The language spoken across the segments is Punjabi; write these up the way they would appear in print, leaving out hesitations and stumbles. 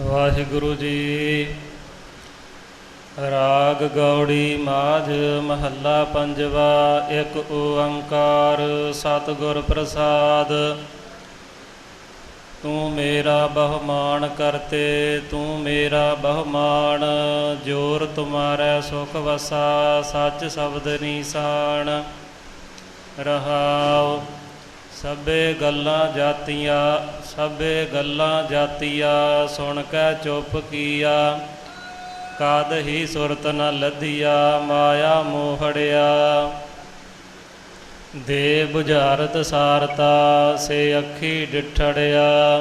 ਵਾਹਿਗੁਰੂ ਜੀ। ਰਾਗ ਗੌੜੀ ਮਾਝ ਮਹੱਲਾ ਪੰਜਵਾ। ਇੱਕ ਓੰਕਾਰ ਸਤਿਗੁਰ ਪ੍ਰਸਾਦ। ਤੂੰ ਮੇਰਾ ਬਹੁਮਾਨ ਕਰਤੇ, ਤੂੰ ਮੇਰਾ ਬਹੁਮਾਨ। ਜੋਰ ਤੁਮਾਰੈ ਸੁਖ ਵਸਾ, ਸੱਚ ਸ਼ਬਦ ਨੀਸਾਨ। ਰਹਾਉ ਸਭੇ ਗੱਲਾਂ ਜਾਤੀਆ, ਸੁਣ ਕੇ ਚੁੱਪ ਕੀਆ। ਕਦ ਹੀ ਸੁਰਤ ਨ ਲੱਧੀਆ, ਮਾਇਆ ਮੋਹੜਿਆ। ਦੇ ਬੁਝਾਰਤ ਸਾਰਤਾ, ਸੇ ਅੱਖੀ ਡਿਠੜਿਆ।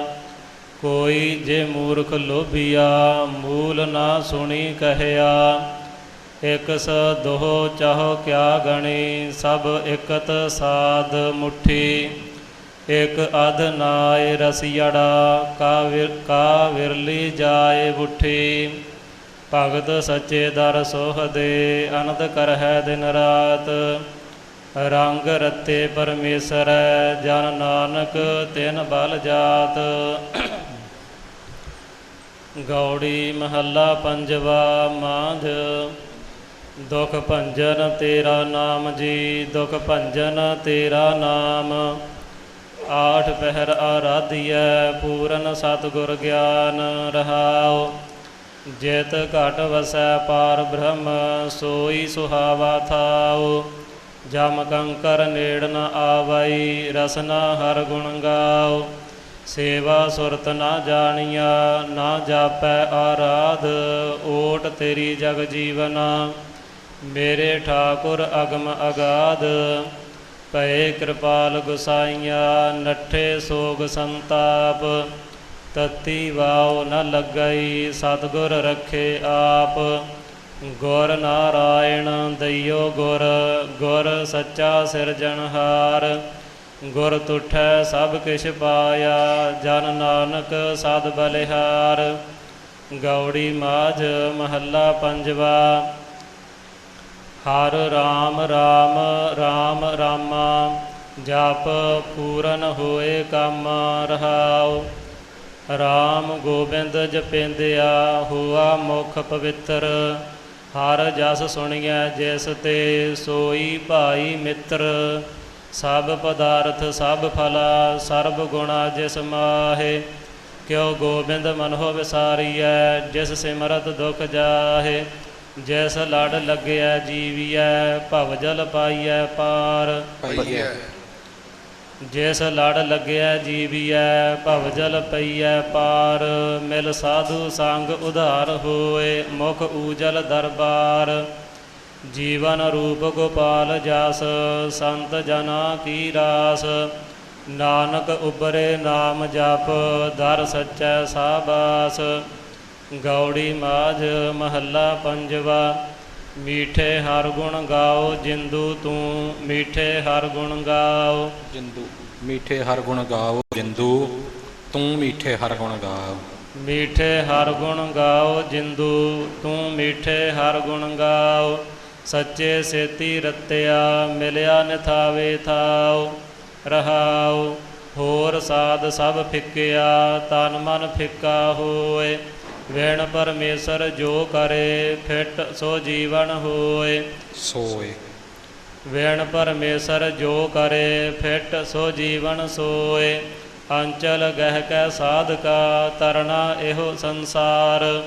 ਕੋਈ ਜੇ ਮੂਰਖ ਲੋਭੀਆ, ਮੂਲ ਨਾ ਸੁਣੀ ਕਹਿਆ। ਇਕ ਸ ਦੋਹ ਚਾਹੋ ਕਿਆ ਗਣੀ, ਸਭ ਇਕਤ ਸਾਧ ਮੁੱਠੀ। ਇਕ ਅਧ ਨਾਇ ਰਸੀੜਾ, ਕਾ ਵਿਰਲੀ ਜਾਏ ਬੁੱਠੀ। ਭਗਤ ਸੱਚੇ ਦਰ ਸੋਹ ਦੇ, ਅਨੰਦ ਕਰਹਿ ਦਿਨ ਰਾਤ। ਰੰਗ ਰਤੇ ਪਰਮੇਸ਼ਰੈ, ਜਨ ਨਾਨਕ ਤਿਨ ਬਲ ਜਾਤ। ਗੌੜੀ ਮਹੱਲਾ ਪੰਜਵਾ। ਮਾਝ। ਦੁਖ ਭੰਜਨ ਤੇਰਾ ਨਾਮ ਜੀ, ਦੁਖ ਭੰਜਨ ਤੇਰਾ ਨਾਮ। ਆਠ ਪਹਿਰ ਆਰਾਧੀਐ, ਪੂਰਨ ਸਤਿਗੁਰ ਗਿਆਨ। ਰਹਾਉ ਜਿਤ ਘਟ ਵਸੈ ਪਾਰ ਬ੍ਰਹਮ, ਸੋਈ ਸੁਹਾਵਾ ਥਾਉ। ਜਮ ਕੰਕਰ ਨੇੜ ਨ ਆਵਈ, ਰਸਨਾ ਹਰ ਗੁਣ ਗਾਉ। ਸੇਵਾ ਸੁਰਤ ਨਾ ਜਾਣੀਆ, ਨਾ ਜਾਪੈ ਆਰਾਧ। ਓਟ ਤੇਰੀ ਜਗ ਜੀਵਨਾ, ਮੇਰੇ ਠਾਕੁਰ ਅਗਮ ਅਗਾਧ। ਭਏ ਕਿਰਪਾਲ ਗੁਸਾਈਆ, ਨੱਠੇ ਸੋਗ ਸੰਤਾਪ। ਤਤੀ ਵਾਉ ਨ ਲੱਗਈ, ਸਤਿਗੁਰ ਰਖੇ ਆਪ। ਗੁਰ ਨਾਰਾਇਣ ਦਈਓ ਗੁਰ, ਗੁਰ ਸੱਚਾ ਸਿਰਜਣਹਾਰ। ਗੁਰ ਤੁਠੈ ਸਭ ਕਿਛ ਪਾਇਆ, ਜਨ ਨਾਨਕ ਸਦ ਬਲਿਹਾਰ। ਗੌੜੀ ਮਾਝ ਮਹੱਲਾ ਪੰਜਵਾ। ਹਰ ਰਾਮ ਰਾਮ ਰਾਮ ਰਾਮਾ, ਜਪ ਪੂਰਨ ਹੋਏ ਕੰਮ। ਰਹਾਉ ਰਾਮ ਗੋਬਿੰਦ ਜਪੇਂਦਿਆ, ਹੋਆ ਮੁਖ ਪਵਿੱਤਰ। ਹਰ ਜਸ ਸੁਣੀਐ ਜਿਸ ਤੇ, ਸੋਈ ਭਾਈ ਮਿੱਤਰ। ਸਭ ਪਦਾਰਥ ਸਭ ਫਲਾ, ਸਰਬ ਗੁਣਾ ਜਿਸ ਮਾਹੇ। ਕਿਉ ਗੋਬਿੰਦ ਮਨਹੁ ਵਿਸਾਰੀਐ, ਜਿਸ ਸਿਮਰਤ ਦੁਖ ਜਾਹੇ। ਜਿਸ ਲੜ ਲੱਗਿਆ ਜੀਵੀਐ, ਭਵ ਜਲ ਪਾਈਐ ਪਾਰ। ਜਿਸ ਲੜ ਲੱਗਿਆ ਜੀਵੀਐ, ਭਵ ਜਲ ਪਈਐ ਪਾਰ। ਮਿਲ ਸਾਧੂ ਸੰਗ ਉਧਾਰ ਹੋਏ, ਮੁਖ ਊਜਲ ਦਰਬਾਰ। ਜੀਵਨ ਰੂਪ ਗੋਪਾਲ ਜਸ, ਸੰਤ ਜਨਾ ਕੀ ਰਾਸ। ਨਾਨਕ ਉਬਰੇ ਨਾਮ ਜਪ, ਦਰ ਸੱਚੈ ਸਾਬਾਸ। ਗੌੜੀ ਮਾਝ ਮਹੱਲਾ ਪੰਜਵਾ। ਮੀਠੇ ਹਰ ਗੁਣ ਗਾਓ ਜਿੰਦੂ ਤੂੰ, ਮੀਠੇ ਹਰ ਗੁਣ ਗਾਓ ਜਿੰਦੂ। ਮੀਠੇ ਹਰ ਗੁਣ ਗਾਓ ਜਿੰਦੂ, ਤੂੰ ਮੀਠੇ ਹਰ ਗੁਣ ਗਾਓ। ਮੀਠੇ ਹਰ ਗੁਣ ਗਾਓ ਜਿੰਦੂ, ਤੂੰ ਮੀਠੇ ਹਰ ਗੁਣ ਗਾਓ। ਸੱਚੇ ਸੇਤੀ ਰਤਿਆ, ਮਿਲਿਆ ਨਿਥਾਵੇ ਥਾਉ। ਰਹਾਉ ਹੋਰ ਸਾਧ ਸਭ ਫਿੱਕਿਆ, ਤਨ ਮਨ ਫਿੱਕਾ ਹੋਏ। ਵਿਣ ਪਰਮੇਸ਼ਰ ਜੋ ਕਰੇ, ਫਿਟ ਸੋ ਜੀਵਨ ਹੋਏ। ਸੋਏ ਵਿਣ ਪਰਮੇਸ਼ਰ ਜੋ ਕਰੇ, ਫਿਟ ਸੋ ਜੀਵਨ ਸੋਏ। ਅੰਚਲ ਗਹਿ ਕੈ ਸਾਧਕਾ, ਤਰਨਾ ਇਹੋ ਸੰਸਾਰ।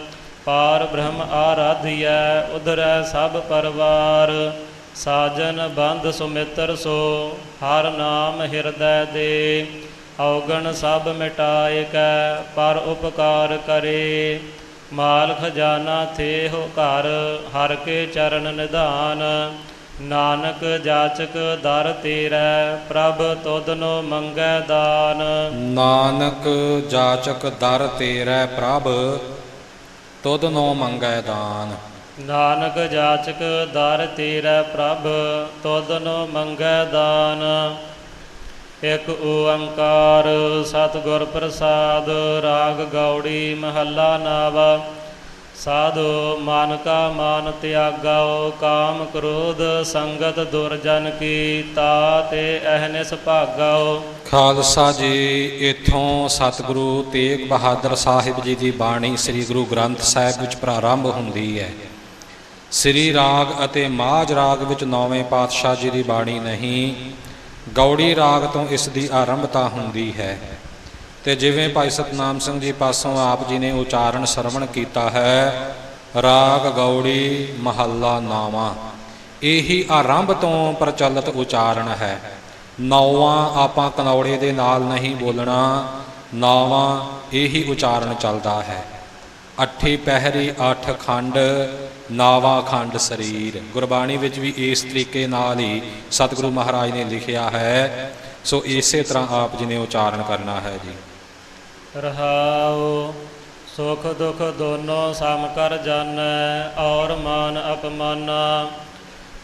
ਪਾਰ ਬ੍ਰਹਮ ਆਰਾਧੀਐ, ਉਧਰੈ ਸਭ ਪਰਵਾਰ। ਸਾਜਨ ਬੰਧ ਸੁਮਿੱਤਰ ਸੋ, ਹਰ ਨਾਮ ਹਿਰਦੈ ਦੇ। ਔਗਣ ਸਭ ਮਿਟਾਏ ਕੈ, ਪਰ ਉਪਕਾਰ ਕਰੇ। ਮਾਲ ਖਜ਼ਾਨਾ ਥੇਹੁ ਘਰ, ਹਰ ਕੇ ਚਰਨ ਨਿਧਾਨ। ਨਾਨਕ ਜਾਚਕ ਦਰ ਤੇਰੈ, ਪ੍ਰਭ ਤੁਧਨੋ ਮੰਗੈ ਦਾਨ। ਨਾਨਕ ਜਾਚਕ ਦਰ ਤੇਰੈ, ਪ੍ਰਭ ਤੁਧਨੋ ਮੰਗੈ ਦਾਨ। ਨਾਨਕ ਜਾਚਕ ਦਰ ਤੇਰੈ, ਪ੍ਰਭ ਤੁਧਨੋ ਮੰਗੈ ਦਾਨ। ਇੱਕ ਓੰਕਾਰ ਸਤਿਗੁਰ ਪ੍ਰਸਾਦ। ਰਾਗ ਗੌੜੀ ਮਹੱਲਾ ਨਾਵਾ। ਸਾਧੂ ਮਨ ਕਾ ਮਾਨ ਤਿਆਗਾਓ, ਕਾਮ ਕ੍ਰੋਧ ਸੰਗਤ ਦੁਰਜਨ ਕੀ, ਤਾਤੇ ਅਹਨਿਸ ਭਾਗਾਓ। ਖਾਲਸਾ ਜੀ, ਇਥੋਂ ਸਤਿਗੁਰੂ ਤੇਗ ਬਹਾਦਰ ਸਾਹਿਬ ਜੀ ਦੀ ਬਾਣੀ ਸ੍ਰੀ ਗੁਰੂ ਗ੍ਰੰਥ ਸਾਹਿਬ ਵਿੱਚ ਪ੍ਰਾਰੰਭ ਹੁੰਦੀ ਹੈ। ਸ੍ਰੀ ਰਾਗ ਅਤੇ ਮਾਝ ਰਾਗ ਵਿੱਚ ਨੌਵੇਂ ਪਾਤਸ਼ਾਹ ਜੀ ਦੀ ਬਾਣੀ ਨਹੀਂ, ਗੌੜੀ ਰਾਗ ਤੋਂ ਇਸ ਦੀ ਆਰੰਭਤਾ ਹੁੰਦੀ ਹੈ। ਤੇ ਜਿਵੇਂ ਭਾਈ ਸਤਨਾਮ ਸਿੰਘ ਜੀ ਪਾਸੋਂ ਆਪ ਜੀ ਨੇ ਉਚਾਰਨ ਸਰਵਣ ਕੀਤਾ ਹੈ, ਰਾਗ ਗੌੜੀ ਮਹੱਲਾ ਨਾਵਾਂ, ਇਹੀ ਆਰੰਭ ਤੋਂ ਪ੍ਰਚਲਿਤ ਉਚਾਰਨ ਹੈ। ਨੌਵਾਂ ਆਪਾਂ ਕਨੌੜੇ ਦੇ ਨਾਲ ਨਹੀਂ ਬੋਲਣਾ, ਨਾਵਾਂ ਇਹੀ ਉਚਾਰਨ ਚੱਲਦਾ ਹੈ। ਅੱਠੀ ਪਹਿਰੀ ਅੱਠ ਖੰਡ, ਨਾਵਾ ਖੰਡ ਸਰੀਰ। ਗੁਰਬਾਣੀ ਵਿੱਚ ਵੀ ਇਸ ਤਰੀਕੇ ਨਾਲ ਹੀ ਸਤਿਗੁਰੂ ਮਹਾਰਾਜ ਨੇ ਲਿਖਿਆ ਹੈ, ਸੋ ਇਸੇ ਤਰ੍ਹਾਂ ਆਪ ਜੀ ਨੇ ਉਚਾਰਨ ਕਰਨਾ ਹੈ ਜੀ। ਰਹਾਉ ਸੁਖ ਦੁਖ ਦੋਨੋਂ ਸਮ ਕਰ ਜਾਣੈ, ਔਰ ਮਾਨ ਅਪਮਾਨਾ,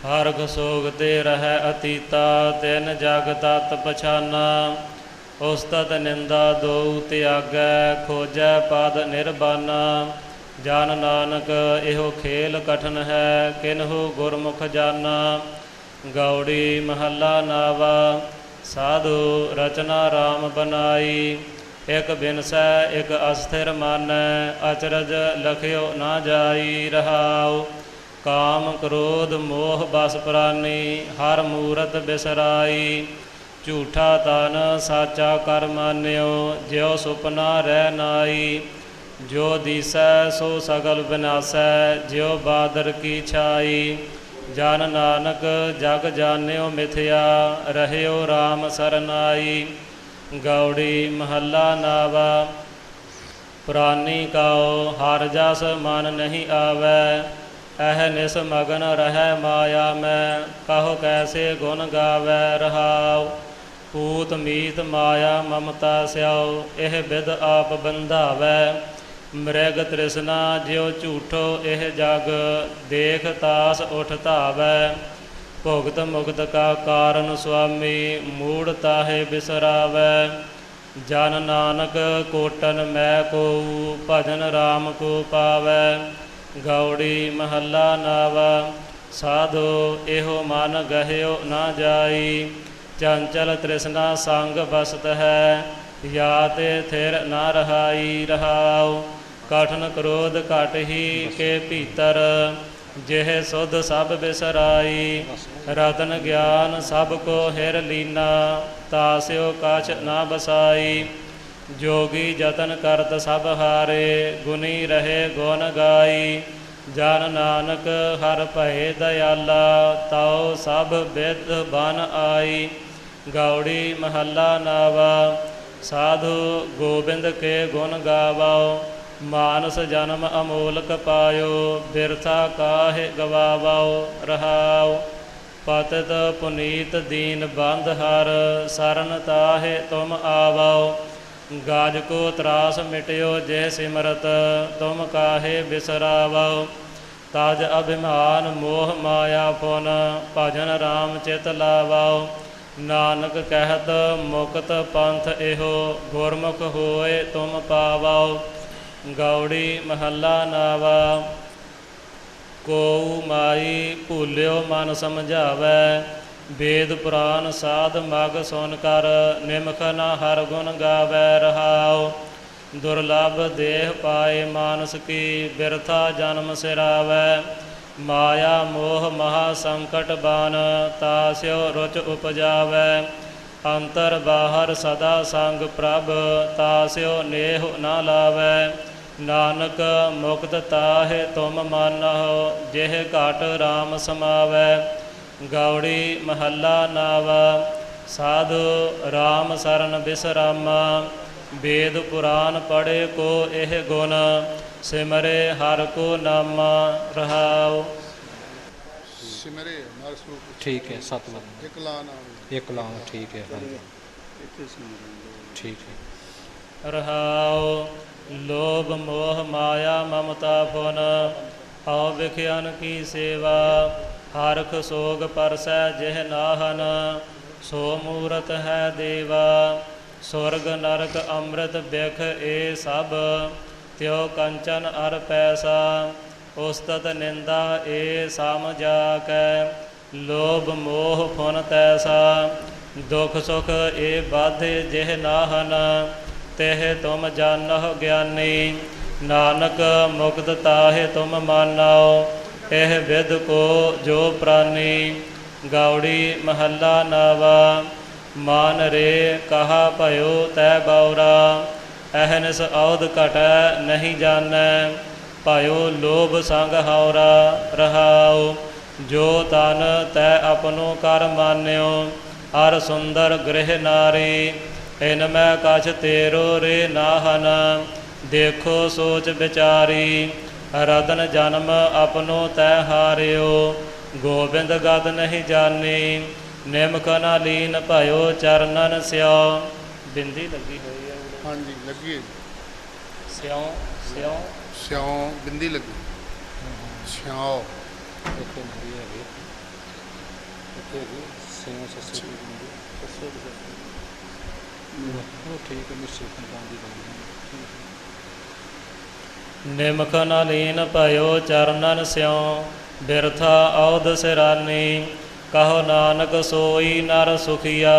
ਹਰਖ ਸੋਗ ਤੇ ਰਹਿ ਅਤੀਤਾ, ਤਿਨ ਜਗ ਤਤ ਪਛਾਨਾ। ਉਸਤਤ ਨਿੰਦਾ ਦੋ ਤਿਆਗੈ, ਖੋਜੈ ਪਦ ਨਿਰਬਾਨਾ। ਜਨ ਨਾਨਕ ਇਹੋ ਖੇਲ ਕਠਨ ਹੈ, ਕਿਨਹੂ ਗੁਰਮੁਖ ਜਾਨਾ। ਗੌੜੀ ਮਹੱਲਾ ਨਾਵਾ, ਸਾਧੂ ਰਚਨਾ ਰਾਮ ਬਨਾਈ, ਇਕ ਬਿਨਸੈ ਇਕ ਅਸਥਿਰ ਮਾਨੈ, ਅਚਰਜ ਲਖਿਓ ਨਾ ਜਾਈ। ਰਹਾਉ ਕਾਮ ਕ੍ਰੋਧ ਮੋਹ ਬਸ ਪ੍ਰਾਨੀ, ਹਰ ਮੂਰਤ ਬਿਸਰਾਈ। ਝੂਠਾ ਤਨ ਸਾਚਾ ਕਰ ਮਾਨਿਓ, ਜਿਉ ਸੁਪਨਾ ਰਹਿ ਨਾਈ। ਜੋ ਦੀਸੈ ਸੋ ਸਗਲ ਵਿਨਾਸੈ, ਜਿਉ ਬਾਦਰ ਕੀ ਛਾਈ। ਜਨ ਨਾਨਕ ਜਗ ਜਾਣਿਓ ਮਿਥਿਆ, ਰਹਿਓ ਰਾਮ ਸਰਨਾਈ। ਗੌੜੀ ਮਹੱਲਾ ਨਾਵਾ, ਪ੍ਰਾਨੀ ਕਾਓ ਹਰ ਜਸ ਮਨ ਨਹੀਂ ਆਵੈ, ਅਹ ਨਿਸ ਮਗਨ ਰਹਿ ਮਾਇਆ ਮੈਂ, ਕਹੋ ਕੈਸੇ ਗੁਣ ਗਾਵੈ। ਰਹਾਉ ਪੂਤ ਮੀਤ ਮਾਇਆ ਮਮਤਾ ਸਿਆਓ, ਇਹ ਬਿਦ ਆਪ ਬੰਧਾਵੈ। ਮ੍ਰਿਗ ਤ੍ਰਿਸ਼ਨਾ ਜਿਉ ਝੂਠੋ ਇਹ ਜਗ, ਦੇਖ ਤਾਸ ਉਠ ਧਾਵੈ। ਭੁਗਤ ਮੁਕਤ ਕਾ ਕਾਰਨ ਸੁਆਮੀ, ਮੂੜ ਤਾਹੇ ਬਿਸਰਾਵੈ। ਜਨ ਨਾਨਕ ਕੋਟਨ ਮੈਂ ਕੋਊ, ਭਜਨ ਰਾਮ ਕੋ ਪਾਵੈ। ਗੌੜੀ ਮਹੱਲਾ ਨਾਵਾ, ਸਾਧੋ ਇਹੋ ਮਨ ਗਹਿਓ ਨਾ ਜਾਈ। ਚੰਚਲ ਤ੍ਰਿਸ਼ਨਾ ਸੰਗ ਬਸਤ ਹੈ, ਯਾ ਤੇ ਥਿਰ ਨਾ ਰਹਾਈ। ਰਹਾਉ ਕਠਨ ਕ੍ਰੋਧ ਘਟ ਹੀ ਕੇ ਭੀਤਰ, ਜਿਹ ਸੁਧ ਸਭ ਬਿਸਰਾਈ। ਰਤਨ ਗਿਆਨ ਸਭ ਕੋ ਹਿਰ ਲੀਨਾ, ਤਾਸਿਓ ਕਛ ਨਾ ਬਸਾਈ। ਜੋਗੀ ਜਤਨ ਕਰਤ ਸਭ ਹਾਰੇ, ਗੁਣੀ ਰਹੇ ਗੁਣ ਗਾਈ। ਜਨ ਨਾਨਕ ਹਰ ਭਏ ਦਇਆਲਾ, ਤਾਉ ਸਭ ਬਿਦ ਬਨ ਆਈ। ਗੌੜੀ ਮਹੱਲਾ ਨਾਵਾ, ਸਾਧੂ ਗੋਬਿੰਦ ਕੇ ਗੁਣ ਗਾਵਾਓ। ਮਾਨਸ ਜਨਮ ਅਮੋਲਕ ਪਾਇਓ, ਬਿਰਥਾ ਕਾਹੇ ਗਵਾਵਾਓ। ਰਹਾਉ ਪਤਿਤ ਪੁਨੀਤ ਦੀਨ ਬੰਧ ਹਰ, ਸਰਨ ਤਾਹੇ ਤੁਮ ਆਵਾਓ। ਗਾਜ ਕੋ ਤਰਾਸ ਮਿਟਿਓ ਜੇ ਸਿਮਰਤ, ਤੁਮ ਕਾਹੇ ਬਿਸਰਾਵਾਓ। ਤਜ ਅਭਿਮਾਨ ਮੋਹ ਮਾਇਆ ਪੁਨ, ਭਜਨ ਰਾਮ ਚਿਤ ਲਾਵਾਓ। ਨਾਨਕ ਕਹਿਤ ਮੁਕਤ ਪੰਥ ਇਹੋ, ਗੁਰਮੁਖ ਹੋਏ ਤੁਮ ਪਾਵਾਓ। ਗੌੜੀ ਮਹੱਲਾ ਨਾਵਾ, ਕੋਊ ਮਾਈ ਭੂਲਿਓ ਮਨ ਸਮਝਾਵੈ। ਵੇਦ ਪੁਰਾਨ ਸਾਧ ਮਗ ਸੁਨ ਕਰ, ਨਿਮਖ ਨਾ ਹਰ ਗੁਣ ਗਾਵੈ। ਰਹਾਉ ਦੁਰਲਭ ਦੇਹ ਪਾਏ ਮਾਨਸ ਕੀ, ਬਿਰਥਾ ਜਨਮ ਸਿਰਾਵੈ। ਮਾਇਆ ਮੋਹ ਮਹਾ ਸੰਕਟ ਬਾਨ, ਤਾਸਿਓ ਰੁਚ ਉਪਜਾਵੈ। ਅੰਤਰ ਬਾਹਰ ਸਦਾ ਸੰਗ ਪ੍ਰਭ, ਤਾਸਿਓ ਨੇਹ ਨਾ ਲਾਵੈ। ਨਾਨਕ ਮੁਕਤ ਤਾਹੇ ਤੁਮ ਮਾਨਹੁ, ਜਿਹ ਘਟ ਰਾਮ ਸਮਾਵੈ। ਗੌੜੀ ਮਹੱਲਾ ਨਾਵਾ, ਸਾਧੂ ਰਾਮ ਸਰਨ ਬਿਸਰਾਮਾ। ਵੇਦ ਪੁਰਾਨ ਪੜ੍ਹੇ ਕੋ ਇਹ ਗੁਣ, ਸਿਮਰੇ ਹਰ ਕੋ ਨਾਮਾ। ਰਹਾਉ ਸਿਮਰੇ ਨਾਲ ਸਰੂਪ ਠੀਕ ਹੈ, ਸਤਿਗੁਰੂ ਇੱਕ ਲਾ ਨਾਲ ਇੱਕ ਲਾਂ ਠੀਕ ਹੈ, ਹਾਂਜੀ ਠੀਕ ਹੈ। ਰਹਾਉ ਲੋਭ ਮੋਹ ਮਾਇਆ ਮਮਤਾ ਫੁਨ, ਹਉ ਵਿਖਿਆਨ ਕੀ ਸੇਵਾ। ਹਰਖ ਸੋਗ ਪਰਸੈ ਜਿਹ ਨਾਹਨ, ਸੋ ਮੂਰਤ ਹੈ ਦੇਵਾ। ਸੁਰਗ ਨਰਕ ਅੰਮ੍ਰਿਤ ਬਿਖ ਏ ਸਭ, ਤਿਉ ਕੰਚਨ ਅਰ ਪੈਸਾ ਉਸਤਤ ਨਿੰਦਾ ਏ ਸਮ ਜਾਕੈ ਲੋਭ ਮੋਹ ਫੁਨ ਤੈਸਾ ਦੁਖ ਸੁਖ ਏ ਬਾਧੇ ਜਿਹ ਨਾਹਨ ਤਿਹ ਤੁਮ ਜਾਨਹੁ ਗਿਆਨੀ ਨਾਨਕ ਮੁਕਤ ਤਾਹਿ ਤੁਮ ਮਾਨੋ ਇਹ ਵਿਦ ਕੋ ਜੋ ਪ੍ਰਾਨੀ ਗੌੜੀ ਮਹੱਲਾ ਨਾਵਾ ਮਾਨ ਰੇ ਕਹਾ ਭਇਓ ਤੈ ਬਉਰਾ ਅਹਨਿਸ ਔਧ ਘਟੈ ਨਹੀਂ ਜਾਣੈ ਭਇਓ ਲੋਭ ਸੰਗ ਹਉਰਾ ਰਹਾਉ ਜੋ ਤਨ ਤੈ ਆਪਣੋ ਕਰ ਮਾਨਿਓ ਅਰ ਸੁੰਦਰ ਗ੍ਰਹਿ ਨਾਰੀ ਇਨ ਮੈਂ ਕਛ ਤੇਰੋ ਰੇ ਨਾਹਨ ਦੇਖੋ ਸੋਚ ਵਿਚਾਰੀ ਰਤਨ ਜਨਮ ਆਪਣੋ ਤੈ ਹਾਰਿਓ ਗੋਬਿੰਦ ਗਦ ਨਹੀਂ ਜਾਣੀ ਨਿਮਕ ਨਾ ਲੀਨ ਭਇਓ ਚਰਨਨ ਸਿਓ ਬਿੰਦੀ ਲੱਗੀ ਹੋਈ ਹੈ ਹਾਂਜੀ ਲੱਗੀ ਹੈ ਜੀ। ਸਿਓ ਸਿਓ ਸਿਉਂ ਬਿੰਦੀ ਲੱਗੀ ਸਿਉਂ ਇੱਥੇ ਨਹੀਂ ਹੈਗੀ ਇੱਥੇ ਹੈਗੀ ਸਿਉਂ ਸੱਸੇ ਦੀ ਬਿੰਦੀ ਸੱਸੇ ਦੀ ਉਹ ਠੀਕ ਹੈ ਮਿਸੇ ਪੰਜਾਬੀ ਨਿਮਕ ਨਾ ਲੀਨ ਭਇਓ ਚਰਨਨ ਸਿਉ ਬਿਰਥਾ ਔਧ ਸਿਰਾਨੀ ਕਹੋ ਨਾਨਕ ਸੋਈ ਨਰ ਸੁਖੀਆ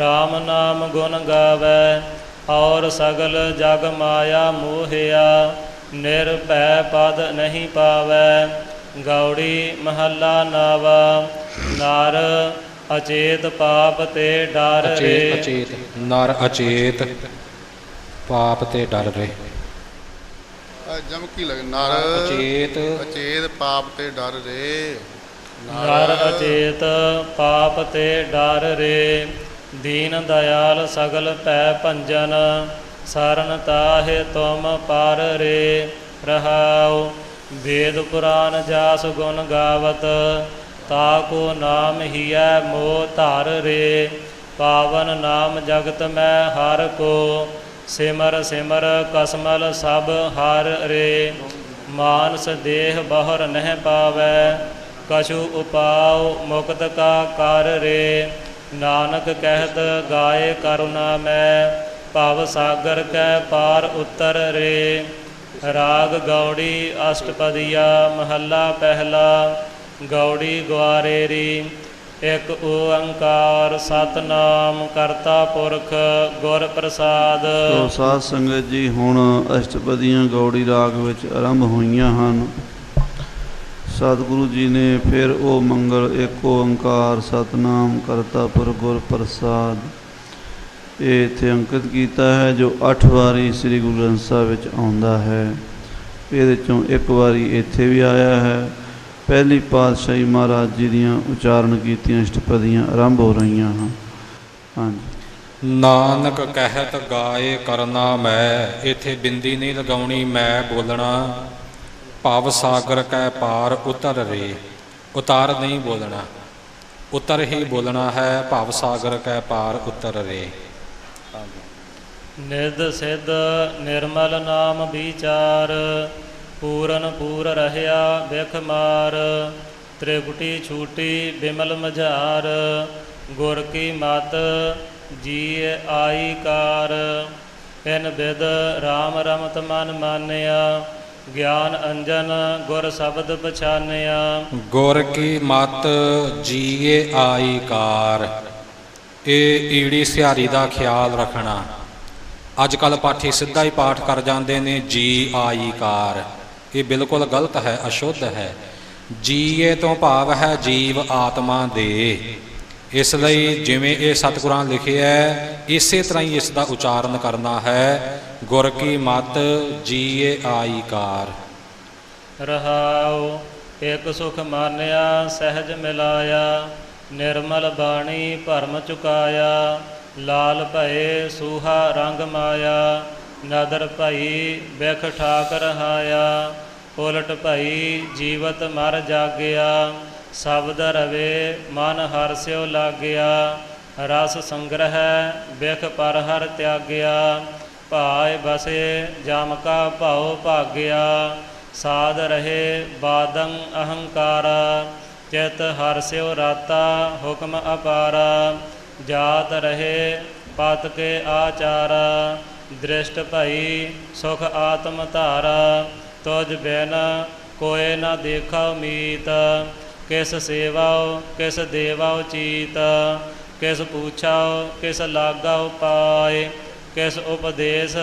RAM ਨਾਮ ਗੁਣ ਗਾਵੈ ਔਰ ਸਗਲ ਜਗ ਮਾਇਆ ਮੋਹਿਆ ਨਿਰਭੈ ਪਦ ਨਹੀਂ ਪਾਵੈ ਗੌੜੀ ਮਹੱਲਾ ਨਾਵਾ ਨਰ ਅਚੇਤ ਪਾਪ ਤੇ ਡਰ ਰੇ ਅਚੇਤ ਨਰ ਅਚੇਤ ਪਾਪ ਤੇ ਡਰ ਰੇ ਜਮਕੀ ਲੱਗ ਨਰ ਅਚੇਤ ਅਚੇਤ ਪਾਪ ਤੇ ਡਰ ਰੇ ਨਰ ਅਚੇਤ ਪਾਪ ਤੇ ਡਰ ਰੇ ਦੀਨ ਦਇਆਲ ਸਗਲ ਭੈ ਭੰਜਨ ਸਰਨ ਤਾਹਿ ਤੁਮ ਪਰ ਰੇ ਰਹਾਉ ਵੇਦ ਪੁਰਾਨ ਜਾਸ ਗੁਣ ਗਾਵਤ ਤਾਕੋ ਨਾਮ ਹੀਐ ਮੋਹ ਧਰ ਰੇ ਪਾਵਨ ਨਾਮ ਜਗਤ ਮੈਂ ਹਰ ਕੋ ਸਿਮਰ ਸਿਮਰ ਕਸਮਲ ਸਭ ਹਰ ਰੇ ਮਾਨਸ ਦੇਹ ਬਹਰ ਨਹਿ ਪਾਵੈ ਕਛੂ ਉਪਾਉ ਮੁਕਤ ਕਾ ਕਰ ਰੇ ਨਾਨਕ ਕਹਿਤ ਗਾਏ ਕਰੁਣਾ ਮੈਂ ਭਵ ਸਾਗਰ ਕੈ ਪਾਰ ਉਤਰ ਰੇ ਰਾਗ ਗੌੜੀ ਅਸ਼ਟਪਦੀਆ ਮਹੱਲਾ ਪਹਿਲਾ ਗੌੜੀ ਗਵਾਰੇਰੀ ਇਕ ਓੰਕਾਰ ਸਤਨਾਮ ਕਰਤਾ ਪੁਰਖ ਗੁਰ ਪ੍ਰਸਾਦ। ਸੋ ਸਾਧ ਸੰਗਤ ਜੀ, ਹੁਣ ਅਸ਼ਟਪਦੀਆਂ ਗੌੜੀ ਰਾਗ ਵਿੱਚ ਆਰੰਭ ਹੋਈਆਂ ਹਨ। ਸਤਿਗੁਰੂ ਜੀ ਨੇ ਫਿਰ ਉਹ ਮੰਗਲ ਇੱਕ ਓੰਕਾਰ ਸਤਨਾਮ ਕਰਤਾ ਪੁਰਖ ਗੁਰ ਪ੍ਰਸਾਦ ਇਹ ਇੱਥੇ ਅੰਕਿਤ ਕੀਤਾ ਹੈ, ਜੋ 8 ਵਾਰੀ ਸ੍ਰੀ ਗੁਰੂ ਗ੍ਰੰਥ ਸਾਹਿਬ ਵਿੱਚ ਆਉਂਦਾ ਹੈ। ਇਹਦੇ 'ਚੋਂ ਇੱਕ ਵਾਰੀ ਇੱਥੇ ਵੀ ਆਇਆ ਹੈ। ਪਹਿਲੀ ਪਾਤਸ਼ਾਹੀ ਮਹਾਰਾਜ ਜੀ ਦੀਆਂ ਉਚਾਰਨ ਕੀਤੀਆਂ ਅਸ਼ਟਪਦੀਆਂ ਆਰੰਭ ਹੋ ਰਹੀਆਂ ਹਨ। ਹਾਂਜੀ। ਨਾਨਕ ਕਹਿਤ ਗਾਏ ਕਰਨਾ ਮੈਂ, ਇੱਥੇ ਬਿੰਦੀ ਨਹੀਂ ਲਗਾਉਣੀ, ਮੈਂ ਬੋਲਣਾ। ਭਵ ਸਾਗਰ ਕੈ ਪਾਰ ਉਤਰ ਰੇ, ਉਤਾਰ ਨਹੀਂ ਬੋਲਣਾ, ਉਤਰ ਹੀ ਬੋਲਣਾ ਹੈ। ਭਵ ਸਾਗਰ ਕੈ ਪਾਰ ਉਤਰ ਰੇ। ਨਿਧ ਸਿਧ ਨਿਰਮਲ ਨਾਮ ਵਿਚਾਰ ਪੂਰਨ ਪੂਰ ਰਹਿਆ ਬਿਖ ਮਾਰ ਤ੍ਰਿਕੁਟੀ ਛੂਟੀ ਬਿਮਲ ਮਝਾਰ ਗੁਰ ਕੀ ਮਤ ਜੀ ਆਈ ਕਾਰ ਇਨ ਬਿਦ RAM ਰਮਤ ਮਨ ਮਾਨਿਆ ਗਿਆਨ ਅੰਜਨ ਗੁਰ ਸ਼ਬਦ ਪਛਾਨਿਆ। ਗੁਰ ਕੀ ਮਤ ਜੀਏ ਆਈ ਕਾਰ, ਇਹ ਈੜੀ ਸਿਹਾਰੀ ਦਾ ਖਿਆਲ ਰੱਖਣਾ। ਅੱਜ ਕੱਲ੍ਹ ਪਾਠੀ ਸਿੱਧਾ ਹੀ ਪਾਠ ਕਰ ਜਾਂਦੇ ਨੇ ਜੀ ਆਈ ਕਾਰ, ਇਹ ਬਿਲਕੁਲ ਗਲਤ ਹੈ, ਅਸ਼ੁੱਧ ਹੈ। ਜੀਏ ਤੋਂ ਭਾਵ ਹੈ ਜੀਵ ਆਤਮਾ ਦੇ। ਇਸ ਲਈ ਜਿਵੇਂ ਇਹ ਸਤਿਗੁਰਾਂ ਲਿਖਿਆ ਹੈ, ਇਸੇ ਤਰ੍ਹਾਂ ਹੀ ਇਸ ਦਾ ਉਚਾਰਨ ਕਰਨਾ ਹੈ। ਗੁਰ ਕੀ ਮਤ ਜੀਏ ਆਈ ਕਾਰ। ਰਹਾਉ ਇਕ ਸੁਖ ਮਾਨਿਆ ਸਹਿਜ ਮਿਲਾਇਆ ਨਿਰਮਲ ਬਾਣੀ ਭਰਮ ਚੁਕਾਇਆ ਲਾਲ ਭਏ ਸੂਹਾ ਰੰਗ ਮਾਇਆ ਨਦਰ ਭਈ ਬਿਖ ਠਾਕ ਰਹਾਇਆ ਉਲਟ ਭਈ ਜੀਵਤ ਮਰ ਜਾਗਿਆ ਸ਼ਬਦ ਰਵੇ ਮਨ ਹਰਸਿਓ ਲਾਗਿਆ ਰਸ ਸੰਗ੍ਰਹਿ ਬਿਖ ਪਰ ਹਰ ਤਿਆਗਿਆ ਭਾਇ ਬਸੇ ਜਮ ਕਾ ਭਾਉ ਭਾਗਿਆ ਸਾਧ ਰਹੇ ਬਾਦੰ ਅਹੰਕਾਰਾ ਚਿਤ ਹਰਸਿਓ ਰਾਤਾ ਹੁਕਮ ਅਪਾਰਾ ਜਾਤ ਰਹੇ ਪਤ ਕੇ ਆਚਾਰਾ ਦ੍ਰਿਸ਼ਟ ਭਈ ਸੁਖ ਆਤਮ ਧਾਰਾ। ਤੁਜ ਬਿਨ ਕੋਇ ਨ ਦੇਖਾ ਮੀਤ, ਕਿਸ ਸੇਵਾਉ ਕਿਸ ਦੇਵਾਉ ਚੀਤ। ਕਿਸ ਪੁੱਛਾਉ ਕਿਸ ਲਾਗਾਉ ਪਾਏ, ਕਿਸ ਉਪਦੇਸ਼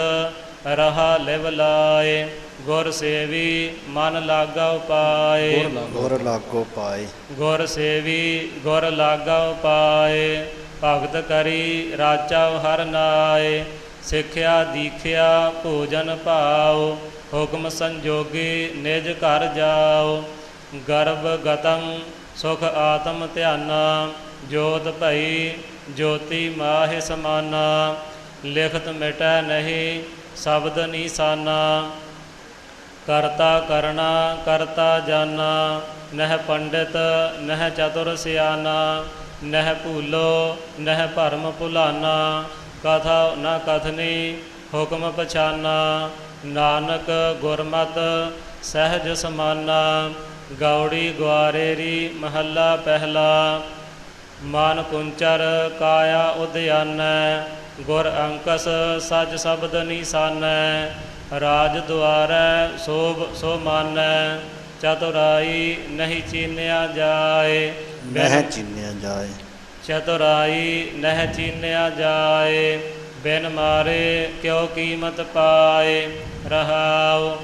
ਰਹਾ ਲਿਵ ਲਾਏ। ਗੁਰ ਸੇਵੀ ਮਨ ਲਾਗਾਉ ਪਾਏ, ਗੁਰ ਲਾਗੋ ਪਾਏ। ਗੁਰ ਸੇਵੀ ਗੁਰ ਲਾਗਾਉ ਪਾਏ। ਭਗਤ ਕਰੀ ਰਾਚਾਉ ਹਰ ਨਾਏ, ਸਿੱਖਿਆ ਦੀਖਿਆ ਭੋਜਨ ਭਾਉ। ਹੁਕਮ ਸੰਜੋਗੀ ਨਿਜ ਘਰ ਜਾਓ, ਗਰਭ ਗਤੰ ਸੁਖ ਆਤਮ ਧਿਆਨਾ। ਜੋਤ ਭਈ ਜੋਤੀ ਮਾਹਿ ਸਮਾਨਾ, ਲਿਖਤ ਮਿਟੈ ਨਹੀਂ ਸ਼ਬਦ ਨੀਸਾਨਾ। ਕਰਤਾ ਕਰਣਾ ਕਰਤਾ ਜਾਨਾ, ਨਹਿ ਪੰਡਿਤ ਨਹਿ ਚਤੁਰ ਸਿਆਨਾ। ਨਹਿ ਭੂਲੋ ਨਹਿ ਭਰਮ ਭੁਲਾਨਾ, ਕਥਾ ਨ ਕਥਨੀ ਹੁਕਮ ਪਛਾਨਾ। ਨਾਨਕ ਗੁਰਮਤਿ ਸਹਿਜ ਸਮਾਨਾ, ਗੌੜੀ ਗੁਆਰੇਰੀ ਮਹੱਲਾ ਪਹਿਲਾ। ਮਨ ਕੁੰਚਰ ਕਾਇਆ ਉਦਿਆਨੈ, ਗੁਰ ਅੰਕਸ ਸਚ ਸ਼ਬਦ ਨੀਸਾਨੈ। ਰਾਜ ਦੁਆਰੈ ਸੋਭ ਸੋ ਮਾਨੈ, ਚਤੁਰਾਈ ਨਹੀਂ ਚੀਨਿਆ ਜਾਏ। ਨਹਿ ਚੀਨਿਆ ਜਾਏ। ਚਤੁਰਾਈ ਨਹਿ ਚੀਨਿਆ ਜਾਏ, ਬਿਨ ਮਾਰੇ ਕਿਉ ਕੀਮਤ ਪਾਏ। ਰਹਾਉ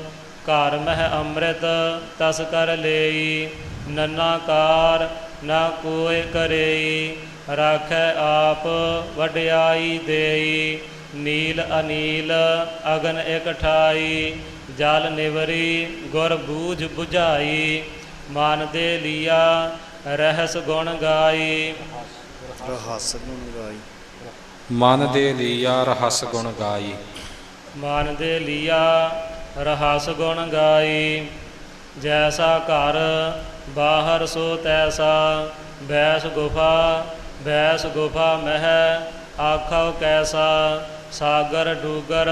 ਘਰ ਮਹਿ ਅੰਮ੍ਰਿਤ ਤਸ ਕਰ ਲਈ, ਨੰਨਾ ਕਾਰ ਨਾ ਕੋਇ ਕਰੇਈ। ਰਾਖੈ ਆਪ ਵਡਿਆਈ ਦੇਈ, ਨੀਲ ਅਨੀਲ ਅਗਨ ਇਕਠਾਈ। ਜਲ ਨਿਵਰੀ ਗੁਰ ਬੂਝ ਬੁਝਾਈ, ਮਨ ਦੇ ਲੀਆ ਰਹਿਸ ਗੁਣ ਗਾਈ। ਰਹੱਸ ਗੁਣ ਗਾਈ। ਮਨ ਦੇ ਲੀਆ ਰਹਸ ਗੁਣ ਗਾਈ। ਮਨ ਦੇ ਲੀਆ ਰਹਸ ਗੁਣ ਗਾਈ। ਜੈਸਾ ਘਰ ਬਾਹਰ ਸੋ ਤੈਸਾ, ਬੈਸ ਗੁਫਾ ਮਹਿ ਆਖਾਉ ਕੈਸਾ। ਸਾਗਰ ਡੂਗਰ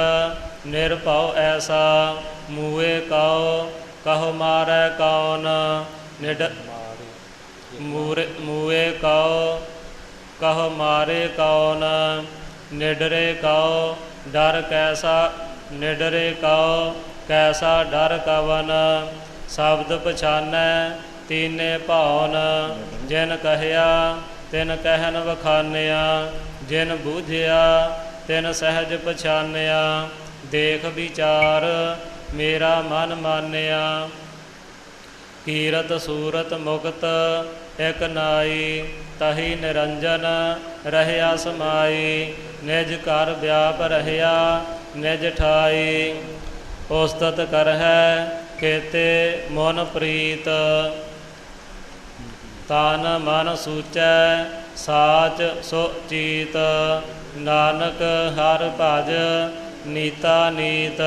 ਨਿਰਭਉ ਐਸਾ, ਮੂਏ ਕਉ ਕਹੋ ਮਾਰੈ ਕੌਣ। ਮੂਏ ਕਉ ਕਹੋ ਮਾਰੇ ਕੌਣ। ਨਿਡਰੇ ਕਉ ਡਰ ਕੈਸਾ, ਨਿਡਰੇ ਕਉ ਕੈਸਾ ਡਰ ਕਵਨ। ਸ਼ਬਦ ਪਛਾਨੈ ਤੀਨੇ ਭਾਉਨ, ਜਿਨ ਕਹਿਆ ਤਿਨ ਕਹਿਨ ਵਖਾਨਿਆ। ਜਿਨ ਬੂਝਿਆ ਤਿਨ ਸਹਿਜ ਪਛਾਨਿਆ, ਦੇਖ ਵਿਚਾਰ ਮੇਰਾ ਮਨ ਮਾਨਿਆ। ਕੀਰਤ ਸੂਰਤ ਮੁਕਤ ਇਕ ਨਾਈ, ਤਹੀ ਨਿਰੰਜਨ ਰਹਿਆ ਸਮਾਈ। ਨਿਜ ਘਰ ਵਿਆਪ ਰਹਿਆ ਨਿਜ ਠਾਈ, ਉਸਤਤ ਕਰਹਿ ਕੇਤੇ ਮਨ ਪ੍ਰੀਤ। ਤਨ ਮਨ ਸੂਚੈ ਸਾਚ ਸੋ ਚੀਤ, ਨਾਨਕ ਹਰ ਭਜ ਨੀਤਾ ਨੀਤ।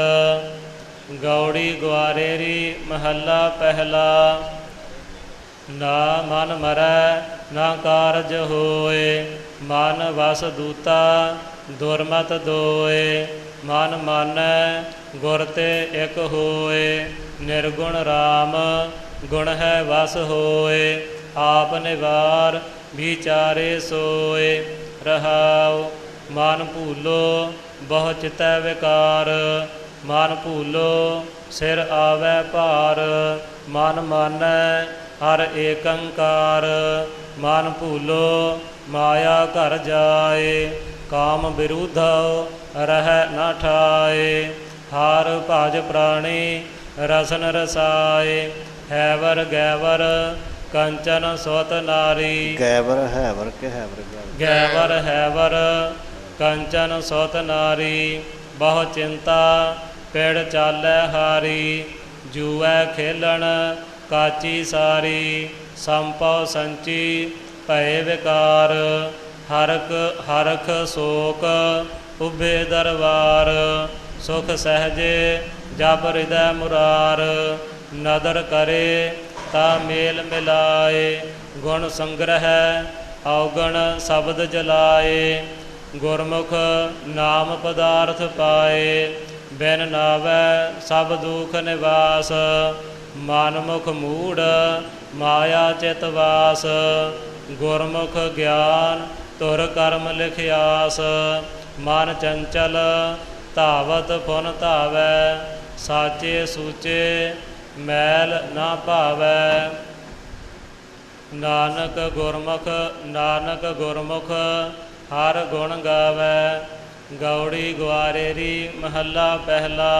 ਗੌੜੀ ਗੁਆਰੇਰੀ ਮਹੱਲਾ ਪਹਿਲਾ। ਨਾ ਮਨ ਮਰੈ ਨਾ ਕਾਰਜ ਹੋਏ, ਮਨ ਵਸ ਦੂਤਾ ਦੁਰਮਤ ਦੋਏ। ਮਨ ਮਾਨੈ ਗੁਰ ਤੇ ਇਕ ਹੋਏ, ਨਿਰਗੁਣ ਰਾਮ ਗੁਣ ਹੈ ਵਸ ਹੋਏ। ਆਪ ਨਿਵਾਰ ਵਿਚਾਰੇ ਸੋਏ। ਰਹਾਉ ਮਨ ਭੂਲੋ ਬਹੁ ਚਿਤੈ ਵਿਕਾਰ, ਮਨ ਭੂਲੋ ਸਿਰ ਆਵੈ ਭਾਰ। ਮਨ ਮਾਨੈ ਹਰ ਏਕੰਕਾਰ, ਮਨ ਭੂਲੋ ਮਾਇਆ ਘਰ ਜਾਏ। ਕਾਮ ਬਿਰੂਧਉ ਰਹਿ ਨ ਠਾਏ, ਹਰ ਭਜ ਪ੍ਰਾਣੀ ਰਸਨ ਰਸਾਏ। ਹੈਵਰ ਗੈਵਰ ਕੰਚਨ ਸੁਤ ਨਾਰੀ, ਗੈਵਰ ਹੈਵਰ ਕੇ ਹੈਵਰ ਗੈਵਰ ਹੈਵਰ ਕੰਚਨ ਸੁਤ ਨਾਰੀ। ਬਹੁ ਚਿੰਤਾ ਪਿੜ ਚਾਲੈ ਹਾਰੀ, ਜੂਐ ਖੇਲਣ ਕਾਚੀ ਸਾਰੀ। ਸੰਪਉ ਸੰਚੀ ਭਏ ਵਿਕਾਰ, ਹਰਖ ਸੋਕ ਉਭੇ ਦਰਬਾਰ। ਸੁਖ ਸਹਜੇ ਜਪ ਹਿਰਦੈ ਮੁਰਾਰ, ਨਦਰ ਕਰੇ ਤਾ ਮੇਲ ਮਿਲਾਏ। ਗੁਣ ਸੰਗ੍ਰਹਿ ਔਗਣ ਸ਼ਬਦ ਜਲਾਏ, ਗੁਰਮੁਖ ਨਾਮ ਪਦਾਰਥ ਪਾਏ। ਬਿਨ ਨਾਵੈ ਸਭ ਦੁਖ ਨਿਵਾਸ, ਮਨ ਮੁਖ ਮੂੜ ਮਾਇਆ ਚਿਤ ਵਾਸ। ਗੁਰਮੁਖ ਗਿਆਨ ਧੁਰ ਕਰਮ ਲਿਖਿਆਸ, ਮਨ ਚੰਚਲ ਧਾਵਤ ਪੁਨ ਧਾਵੈ, ਸਾਚੇ ਸੂਚੇ ਮੈਲ ਨਾ ਭਾਵੈ। ਨਾਨਕ ਗੁਰਮੁਖ ਹਰ ਗੁਣ ਗਾਵੈ। ਗੌੜੀ ਗੁਆਰੇਰੀ ਮਹੱਲਾ ਪਹਿਲਾ।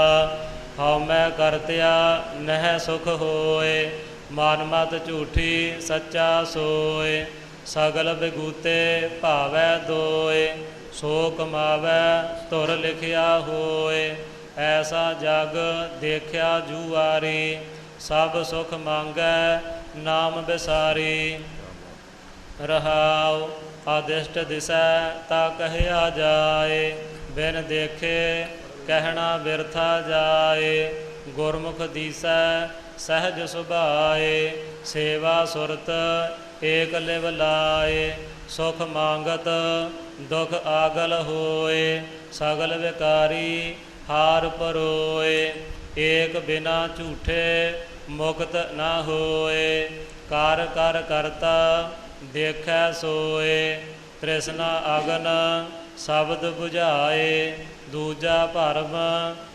ਹਉ ਮੈਂ ਕਰਤਿਆ ਨਹਿ ਸੁਖ ਹੋਏ, ਮਨ ਮਤ ਝੂਠੀ ਸੱਚਾ ਸੋਏ। ਸਗਲ ਬਿਗੂਤੇ ਭਾਵੈ ਦੋਏ, ਸੋ ਕਮਾਵੈ ਧੁਰ ਲਿਖਿਆ ਹੋਏ। ਐਸਾ ਜਗ ਦੇਖਿਆ ਜੁਆਰੀ, ਸਭ ਸੁਖ ਮੰਗੈ ਨਾਮ ਬਿਸਾਰੀ। ਰਹਾਉ ਆਦਿਸ਼ਟ ਦਿਸੈ ਤਾ ਕਹਿਆ ਜਾਏ, ਬਿਨ ਦੇਖੇ ਕਹਿਣਾ ਬਿਰਥਾ ਜਾਏ। ਗੁਰਮੁਖ ਦੀਸੈ ਸਹਿਜ ਸੁਭਾਏ, ਸੇਵਾ ਸੁਰਤ ਏਕ ਲਿਵ ਲਾਏ। ਸੁਖ ਮੰਗਤ ਦੁਖ ਆਗਲ ਹੋਏ, ਸਗਲ ਵਿਕਾਰੀ ਹਾਰ ਪਰੋਏ। ਏਕ ਬਿਨਾ ਝੂਠੇ ਮੁਕਤ ਨਾ ਹੋਏ, ਕਰ ਕਰ ਕਰਤਾ ਦੇਖੈ ਸੋਏ। ਤ੍ਰਿਸ਼ਨਾ ਅਗਨ ਸ਼ਬਦ 부ਝਾਏ, ਦੂਜਾ ਭਰਮ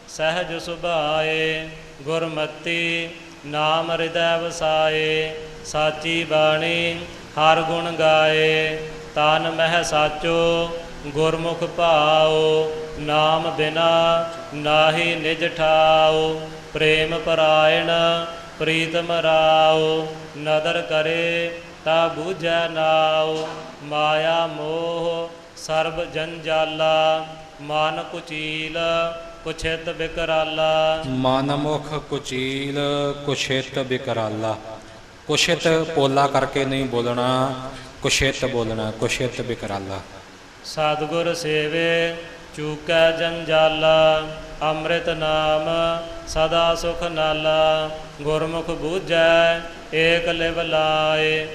ਸਹਿਜ ਸੁਭਾਏ। ਗੁਰਮਤੀ ਨਾਮ ਹਿਰਦੈ ਵਸਾਏ, ਸਾਚੀ ਬਾਣੀ ਹਰ ਗੁਣ ਗਾਏ। ਤਨ ਮਹਿ ਸਾਚੋ ਗੁਰਮੁਖ ਭਾਉ, ਨਾਮ ਬਿਨਾ ਨਾਹੀ ਨਿਜ ਠਾਉ। ਪ੍ਰੇਮ ਪਰਾਇਣ ਪ੍ਰੀਤਮ ਰਾਉ, ਨਦਰ ਕਰੇ ਤਾ ਬੂਝੈ ਨਾਉ। ਮਾਇਆ ਮੋਹ ਸਰਬ ਜੰਜਾਲਾ, ਮਨ ਕੁਚੀਲ ਕੁਛਿਤ ਬਿਕਰਾਲਾ। ਮਨ ਮੁਖ ਕੁਚੀਲ ਕੁਛਿਤ ਬਿਕਰਾਲਾ। ਕੁਛਿਤ ਪੋਲਾ ਕਰਕੇ ਨਹੀਂ ਬੋਲਣਾ, ਕੁਛਿਤ ਬੋਲਣਾ, ਕੁਛਿਤ ਬਿਕਰਾਲਾ। ਸਤਿਗੁਰ ਸੇਵੇ ਚੂਕੈ ਜੰਜਾਲਾ, ਅੰਮ੍ਰਿਤ ਨਾਮ ਸਦਾ ਸੁਖ ਨਾਲਾ। ਗੁਰਮੁਖ ਬੂਝੈ ਏਕ ਲਿਵ ਲਾਏ,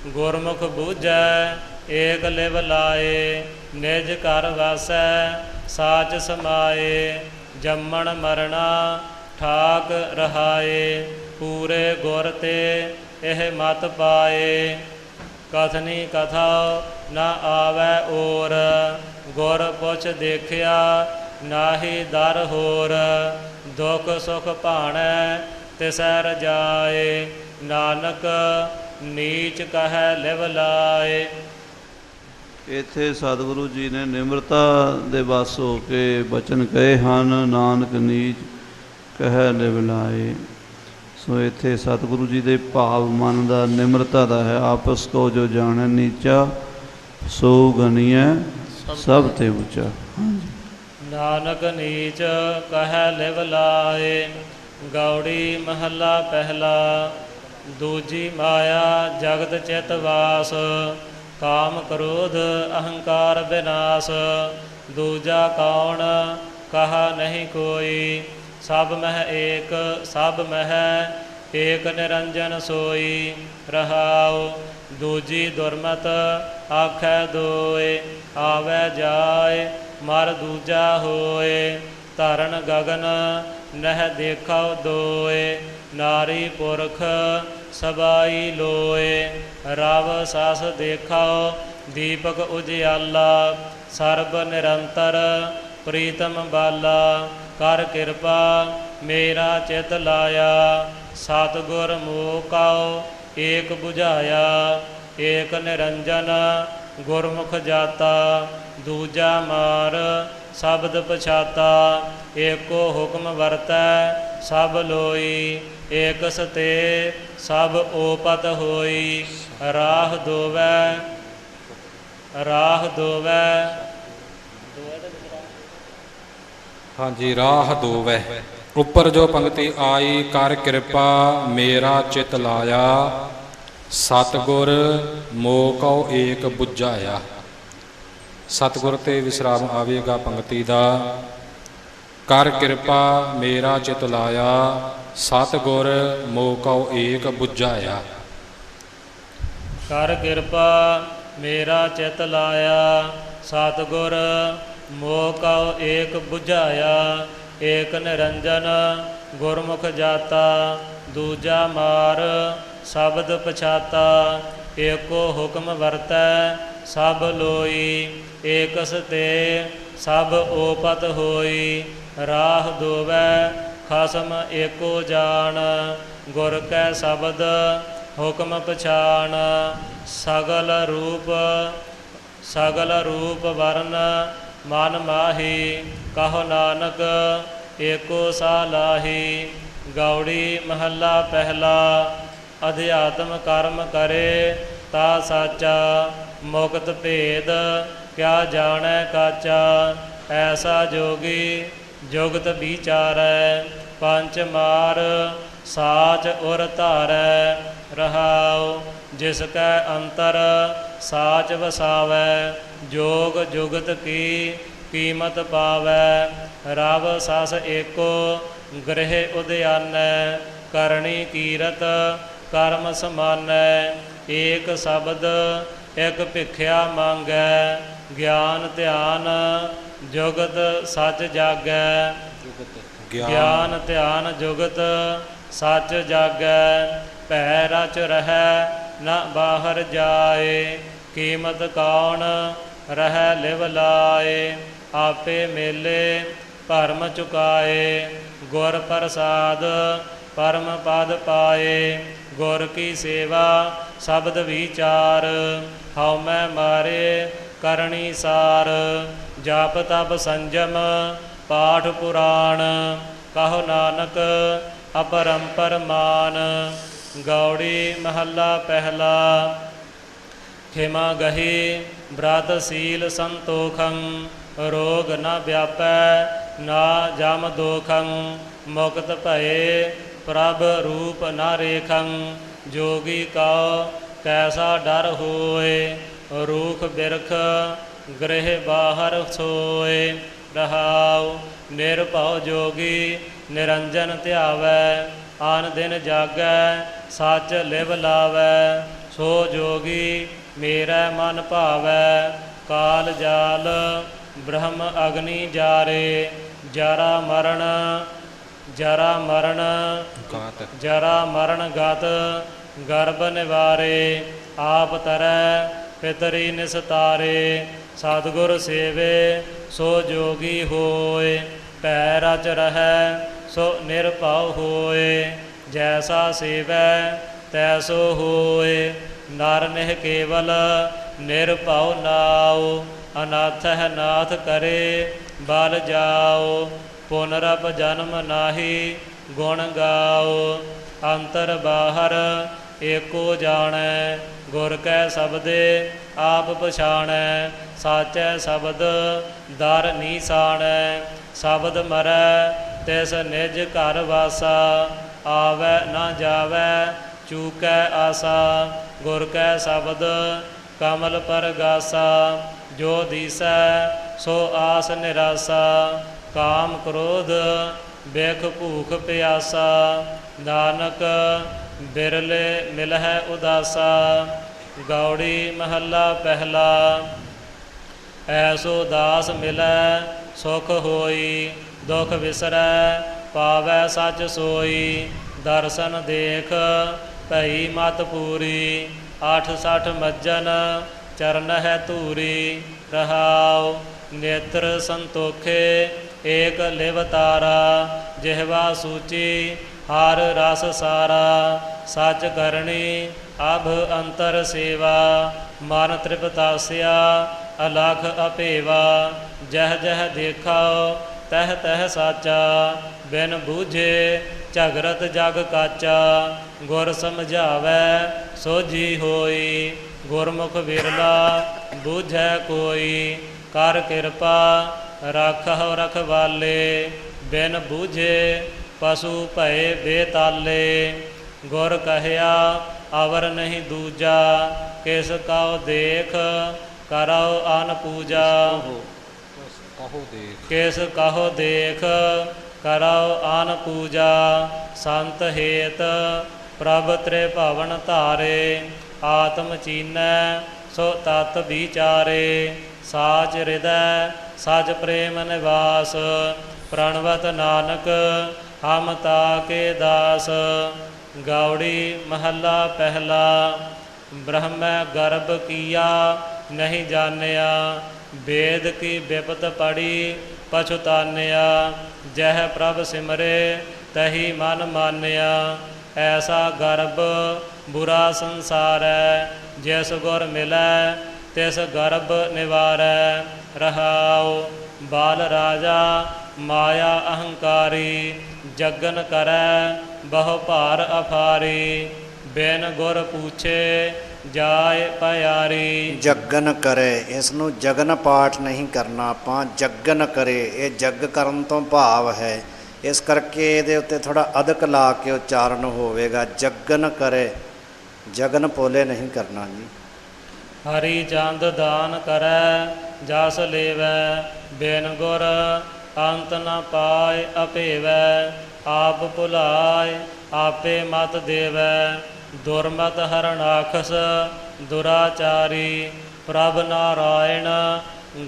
ਗੁਰਮੁਖ ਬੂਝੈ ਏਕ ਲਿਵ ਲਾਏ। ਨਿਜ ਘਰ ਵਾਸੈ ਸਾਚ ਸਮਾਏ, ਜੰਮਣ ਮਰਣਾ ਠਾਕ ਰਹਾਏ। ਪੂਰੇ ਗੁਰ ਤੇ ਇਹ ਮਤ ਪਾਏ, ਕਥਨੀ ਕਥਾ ਨਾ ਆਵੈ ਔਰ। ਗੁਰ ਪੁੱਛ ਦੇਖਿਆ ਨਾਹੀ ਦਰ ਹੋਰ, ਦੁਖ ਸੁਖ ਭਾਣੈ ਤਿਸੈ ਰਜਾਏ। ਨਾਨਕ ਨੀਚ ਕਹੈ ਲਿਵ ਲਾਏ। ਇੱਥੇ ਸਤਿਗੁਰੂ ਜੀ ਨੇ ਨਿਮਰਤਾ ਦੇ ਵਸ ਹੋ ਕੇ ਬਚਨ ਕਹੇ ਹਨ, ਨਾਨਕ ਨੀਚ ਕਹਿ ਲਿਵ ਲਾਏ। ਸੋ ਇੱਥੇ ਸਤਿਗੁਰੂ ਜੀ ਦੇ ਭਾਵ ਮਨ ਦਾ ਨਿਮਰਤਾ ਦਾ ਹੈ। ਆਪਸ ਕੋ ਜੋ ਜਾਣੈ ਨੀਚਾ, ਸੋ ਗਨੀਐ ਸਭ ਤੇ ਉੱਚਾ। ਨਾਨਕ ਨੀਚ ਕਹਿ ਲਿਵ ਲਾਏ। ਗੌੜੀ ਮਹੱਲਾ ਪਹਿਲਾ। ਦੂਜੀ ਮਾਇਆ ਜਗਤ ਚਿਤ ਵਾਸ, ਕਾਮ ਕ੍ਰੋਧ ਅਹੰਕਾਰ ਬਿਨਾਸ਼। ਦੂਜਾ ਕੌਣ ਕਹਾ ਨਹੀਂ ਕੋਈ, ਸਭ ਮਹਿ ਏਕ ਸਭ ਮਹਿ ਏਕ ਨਿਰੰਜਨ ਸੋਈ। ਰਹਾਉ ਦੂਜੀ ਦੁਰਮਤ ਆਖੈ ਦੋਏ, ਆਵੈ ਜਾਏ ਮਰ ਦੂਜਾ ਹੋਏ। ਧਰਨ ਗਗਨ ਨਹਿ ਦੇਖਾਉ ਦੋਏ, ਨਾਰੀ ਪੁਰਖ ਸਬਾਈ ਲੋਏ। ਰਵ ਸਸ ਦੇਖਾਉ ਦੀਪਕ ਉਜਿਆਲਾ, ਸਰਬ ਨਿਰੰਤਰ ਪ੍ਰੀਤਮ ਬਾਲਾ। ਕਰ ਕਿਰਪਾ ਮੇਰਾ ਚਿਤ ਲਾਇਆ, ਸਤਿਗੁਰ ਮੋਕਾਉ ਏਕ 부ਝਾਇਆ। ਏਕ ਨਿਰੰਜਨ ਗੁਰਮੁਖ ਜਾਤਾ, ਦੂਜਾ ਮਾਰ ਸ਼ਬਦ ਪਛਾਤਾ। ਏਕੋ ਹੁਕਮ ਵਰਤੈ ਸਭ ਲੋਈ, ਏਕ ਸਤੇ ਸਭ ਓਪਤ ਹੋਈ। ਰਾਹ ਦੋਵੈ ਹਾਂਜੀ, ਰਾਹ ਦੋਵੈ। ਉੱਪਰ ਜੋ ਪੰਕਤੀ ਆਈ, ਕਰ ਕਿਰਪਾ ਮੇਰਾ ਚਿਤ ਲਾਇਆ, ਸਤਿਗੁਰ ਮੋਕਉ ਏਕ 부ਝਾਇਆ। ਸਤਿਗੁਰ ਤੇ ਵਿਸਰਾਮ ਆਵੇਗਾ ਪੰਕਤੀ ਦਾ। ਕਰ ਕਿਰਪਾ ਮੇਰਾ ਚਿਤ ਲਾਇਆ, ਸਤਿਗੁਰ ਮੋਕਉ ਏਕ 부ਝਾਇਆ। ਕਰ ਕਿਰਪਾ ਮੇਰਾ ਚਿਤ ਲਾਇਆ, ਸਤਿਗੁਰ ਮੋਕਉ ਏਕ 부ਝਾਇਆ। ਏਕ ਨਿਰੰਜਨ ਗੁਰਮੁਖ ਜਾਤਾ, ਦੂਜਾ ਮਾਰ ਸ਼ਬਦ ਪਛਾਤਾ। ਏਕੋ ਹੁਕਮ ਵਰਤੈ ਸਭ ਲੋਈ, ਏਕਸ ਤੇ ਸਭ ਓਪਤ ਹੋਈ। ਰਾਹ ਦੋਵੈ ਖਸਮ ਏਕੋ ਜਾਣ। ਗੁਰ ਕੈ ਸ਼ਬਦ ਹੁਕਮ ਪਛਾਣ। ਸਗਲ ਰੂਪ ਵਰਨ ਮਨ ਮਾਹੀ। ਕਹੋ ਨਾਨਕ ਏਕੋ ਸਾਲਾਹੀ। ਗੌੜੀ ਮਹੱਲਾ ਪਹਿਲਾ। ਅਧਿਆਤਮ ਕਰਮ ਕਰੇ ਤਾ ਸਾਚਾ। ਮੁਕਤ ਭੇਦ ਕਿਆ ਜਾਣੈ ਕਾਚਾ। ਐਸਾ ਜੋਗੀ ਜੁਗਤ ਵਿਚਾਰੈ। ਪੰਚ ਮਾਰ ਸਾਚ ਉਰ ਧਾਰੈ। ਰਹਾਉ ਜਿਸ ਕੈ ਅੰਤਰ ਸਾਚ ਵਸਾਵੈ। ਜੋਗ ਜੁਗਤ ਕੀ ਕੀਮਤ ਪਾਵੈ। ਰਵ ਸਸ ਏਕੋ ਗ੍ਰਹਿ ਉਦਿਆਨੈ। ਕਰਨੀ ਕੀਰਤ ਕਰਮ ਸਮਾਨੈ। ਏਕ ਸ਼ਬਦ ਇਕ ਭਿਖਿਆ ਮੰਗੈ। ਗਿਆਨ ਧਿਆਨ ਜੁਗਤ ਸੱਚ ਜਾਗੈ। ਗਿਆਨ ਧਿਆਨ ਜੁਗਤ ਸੱਚ ਜਾਗੈ। ਭੈ ਰਚ ਰਹੈ ਨ ਬਾਹਰ ਜਾਏ। ਕੀਮਤ ਕੌਣ ਰਹਿ ਲਿਵ ਲਾਏ। ਆਪੇ ਮੇਲੇ ਭਰਮ ਚੁਕਾਏ। ਗੁਰ ਪ੍ਰਸਾਦ ਪਰਮ ਪਦ ਪਾਏ। ਗੁਰ ਕੀ ਸੇਵਾ ਸ਼ਬਦ ਵਿਚਾਰ। ਹਉਮੈ ਮਾਰੇ ਕਰਨੀ ਸਾਰ। ਜਪ ਤਪ ਸੰਜਮ ਪਾਠ ਪੁਰਾਣ। ਕਹੋ ਨਾਨਕ ਅਪਰੰਪਰ ਮਾਨ। ਗੌੜੀ ਮਹੱਲਾ ਪਹਿਲਾ। ਖਿਮਾ ਗਹੀ ਬ੍ਰਤ ਸੀਲ ਸੰਤੋਖੰ। ਰੋਗ ਨ ਵਿਆਪੈ ਨਾ ਜਮ ਦੋਖੰ। ਮੁਕਤ ਭਏ ਪ੍ਰਭ ਰੂਪ ਨ ਰੇਖੰ। ਜੋਗੀ ਕਉ ਕੈਸਾ ਡਰ ਹੋਏ। ਰੂਖ ਬਿਰਖ ਗ੍ਰਹਿ ਬਾਹਰ ਸੋਏ। ਰਹਾਉ ਨਿਰਭਉ ਜੋਗੀ ਨਿਰੰਜਨ ਧਿਆਵੈ। ਆਨ ਦਿਨ ਜਾਗੈ ਸੱਚ ਲਿਵ ਲਾਵੈ। ਸੋ ਜੋਗੀ ਮੇਰਾ ਮਨ ਭਾਵੈ। ਕਾਲ ਜਾਲ ਬ੍ਰਹਮ ਅਗਨੀ ਜਾਰੇ। ਜਰਾ ਮਰਨ ਗਤ ਗਰਭ ਨਿਵਾਰੇ। ਆਪ ਤਰੈ ਪਿਤਰੀ ਨਿਸਤਾਰੇ। ਸਤਿਗੁਰ ਸੇਵੇ ਸੋ ਜੋਗੀ ਹੋਏ। ਭੈ ਰਚ ਰਹੈ ਸੋ ਨਿਰਭਉ ਹੋਏ। ਜੈਸਾ ਸੇਵੈ ਤੈਸੋ ਹੋਏ। ਨਰ ਨਿਹ ਕੇਵਲ ਨਿਰਭਉ ਨਾਉ। ਅਨਾਥਹਿ ਨਾਥ ਕਰੇ ਬਲ ਜਾਉ। ਪੁਨਰਪ ਜਨਮ ਨਾਹੀ ਗੁਣ ਗਾਉ। ਅੰਤਰ ਬਾਹਰ ਏਕੋ ਜਾਣੈ। ਗੁਰ ਕੈ ਸ਼ਬਦੇ ਆਪ ਪਛਾਣੈ। ਸਾਚੈ ਸ਼ਬਦ ਦਰ ਨੀਸਾਣੈ। ਸ਼ਬਦ ਮਰੈ ਤਿਸ ਨਿਜ ਘਰ ਵਾਸਾ। ਆਵੈ ਨਾ ਜਾਵੈ ਚੂਕੈ ਆਸਾ। ਗੁਰ ਕੈ ਸ਼ਬਦ ਕਮਲ ਪਰਗਾਸਾ। ਜੋ ਦੀਸੈ ਸੋ ਆਸ ਨਿਰਾਸਾ। ਕਾਮ ਕ੍ਰੋਧ ਬਿਖ ਭੂਖ ਪਿਆਸਾ। ਨਾਨਕ ਬਿਰਲੇ ਮਿਲਹਿ ਉਦਾਸਾ। ਗੌੜੀ ਮਹੱਲਾ ਪਹਿਲਾ। ਐਸੋ ਦਾਸ ਮਿਲੈ ਸੁਖ ਹੋਈ। ਦੁਖ ਵਿਸਰੈ ਪਾਵੈ ਸੱਚ ਸੋਈ। ਦਰਸ਼ਨ ਦੇਖ ਭਈ ਮਤ ਪੂਰੀ। 68 ਮੱਜਨ ਚਰਨ ਹੈ ਧੂਰੀ। ਰਹਾਉ ਨੇਤਰ ਸੰਤੋਖੇ ਏਕ ਲਿਵ ਤਾਰਾ। ਜਿਹਵਾ ਸੂਚੀ ਹਰ ਰਸ ਸਾਰਾ। ਸੱਚ ਕਰਨੀ ਅਭ ਅੰਤਰ ਸੇਵਾ। ਮਨ ਤ੍ਰਿਪਤਾਸਿਆ ਅਲਖ ਅਭੇਵਾ। ਜਹ ਜਹ ਦੇਖਾਓ ਤਹ ਤਹ ਸਾਚਾ। ਬਿਨ ਬੂਝੇ ਝਗਰਤ ਜਗ ਕਾਚਾ। ਗੁਰ ਸਮਝਾਵੈ ਸੋਝੀ ਹੋਈ। ਗੁਰਮੁਖ ਵਿਰਲਾ ਬੂਝੈ ਕੋਈ। ਕਰ ਕਿਰਪਾ ਰਾਖਹੁ ਰਖਵਾਲੇ। ਬਿਨ ਬੂਝੇ ਪਸ਼ੂ ਭਏ ਬੇਤਾਲੇ। ਗੁਰ ਕਹਿਆ ਅਵਰ ਨਹੀਂ ਦੂਜਾ। ਕਿਸ ਕਉ ਦੇਖ ਕਰਉ ਅਨ ਪੂਜਾ। ਕਿਸ ਕਹੋ ਦੇਖ ਕਰਉ ਅਨ ਪੂਜਾ। ਸੰਤ ਹੇਤ ਪ੍ਰਭ ਤ੍ਰਿਭਵਨ ਧਾਰੇ। ਆਤਮ ਚੀਨੈ ਸੋ ਤਤ ਵਿਚਾਰੇ। ਸਾਚ ਹਿਰਦੈ ਸਚ ਪ੍ਰੇਮ ਨਿਵਾਸ। ਪ੍ਰਣਵਤ ਨਾਨਕ ਹਮ ਤਾਕੇ ਦਾਸ। ਗੌੜੀ ਮਹੱਲਾ ਪਹਿਲਾ। ਬ੍ਰਹਮੈ ਗਰਭ ਕੀਆ ਨਹੀਂ ਜਾਣਿਆ। ਵੇਦ ਕੀ ਬਿਪਤ ਪੜੀ ਪਛੁਤਾਨਿਆ। ਜਹ ਪ੍ਰਭ ਸਿਮਰੇ ਤਹੀ ਮਨ ਮਾਨਿਆ। ਐਸਾ ਗਰਭ ਬੁਰਾ ਸੰਸਾਰੈ। ਜਿਸ ਗੁਰ ਮਿਲੈ ਤਿਸ ਗਰਭ ਨਿਵਾਰੈ। ਰਹਾਉ ਬਾਲ ਰਾਜਾ ਮਾਇਆ ਅਹੰਕਾਰੀ। ਜਗਨ ਕਰੈ ਬਹੁ ਭਾਰ ਅਫਾਰੀ। ਬਿਨ ਗੁਰ ਪੂਛੇ ਜਾਏ ਪਿਆਰੀ। ਜਗਨ ਕਰੇ, ਇਸ ਨੂੰ ਜਗਨ ਪਾਠ ਨਹੀਂ ਕਰਨਾ ਆਪਾਂ, ਜਗਨ ਕਰੇ। ਇਹ ਜਗ ਕਰਨ ਤੋਂ ਭਾਵ ਹੈ, ਇਸ ਕਰਕੇ ਇਹਦੇ ਉੱਤੇ ਥੋੜ੍ਹਾ ਅਦਕ ਲਾ ਕੇ ਉਚਾਰਨ ਹੋਵੇਗਾ। ਜਗਨ ਕਰੇ, ਜਗਨ ਪੋਲੇ ਨਹੀਂ ਕਰਨਾ ਜੀ। ਹਰੀ ਚੰਦ ਦਾਨ ਕਰੈ ਜਸ ਲੇਵੈ। ਬਿਨ ਗੁਰ ਅੰਤ ਨ ਪਾਇ ਅਭੇਵੈ। ਆਪ ਭੁਲਾਇ ਆਪੇ ਮਤ ਦੇਵੈ। ਦੁਰਮਤ ਹਰਨਾਖਸ ਦੁਰਾਚਾਰੀ। ਪ੍ਰਭ ਨਾਰਾਇਣ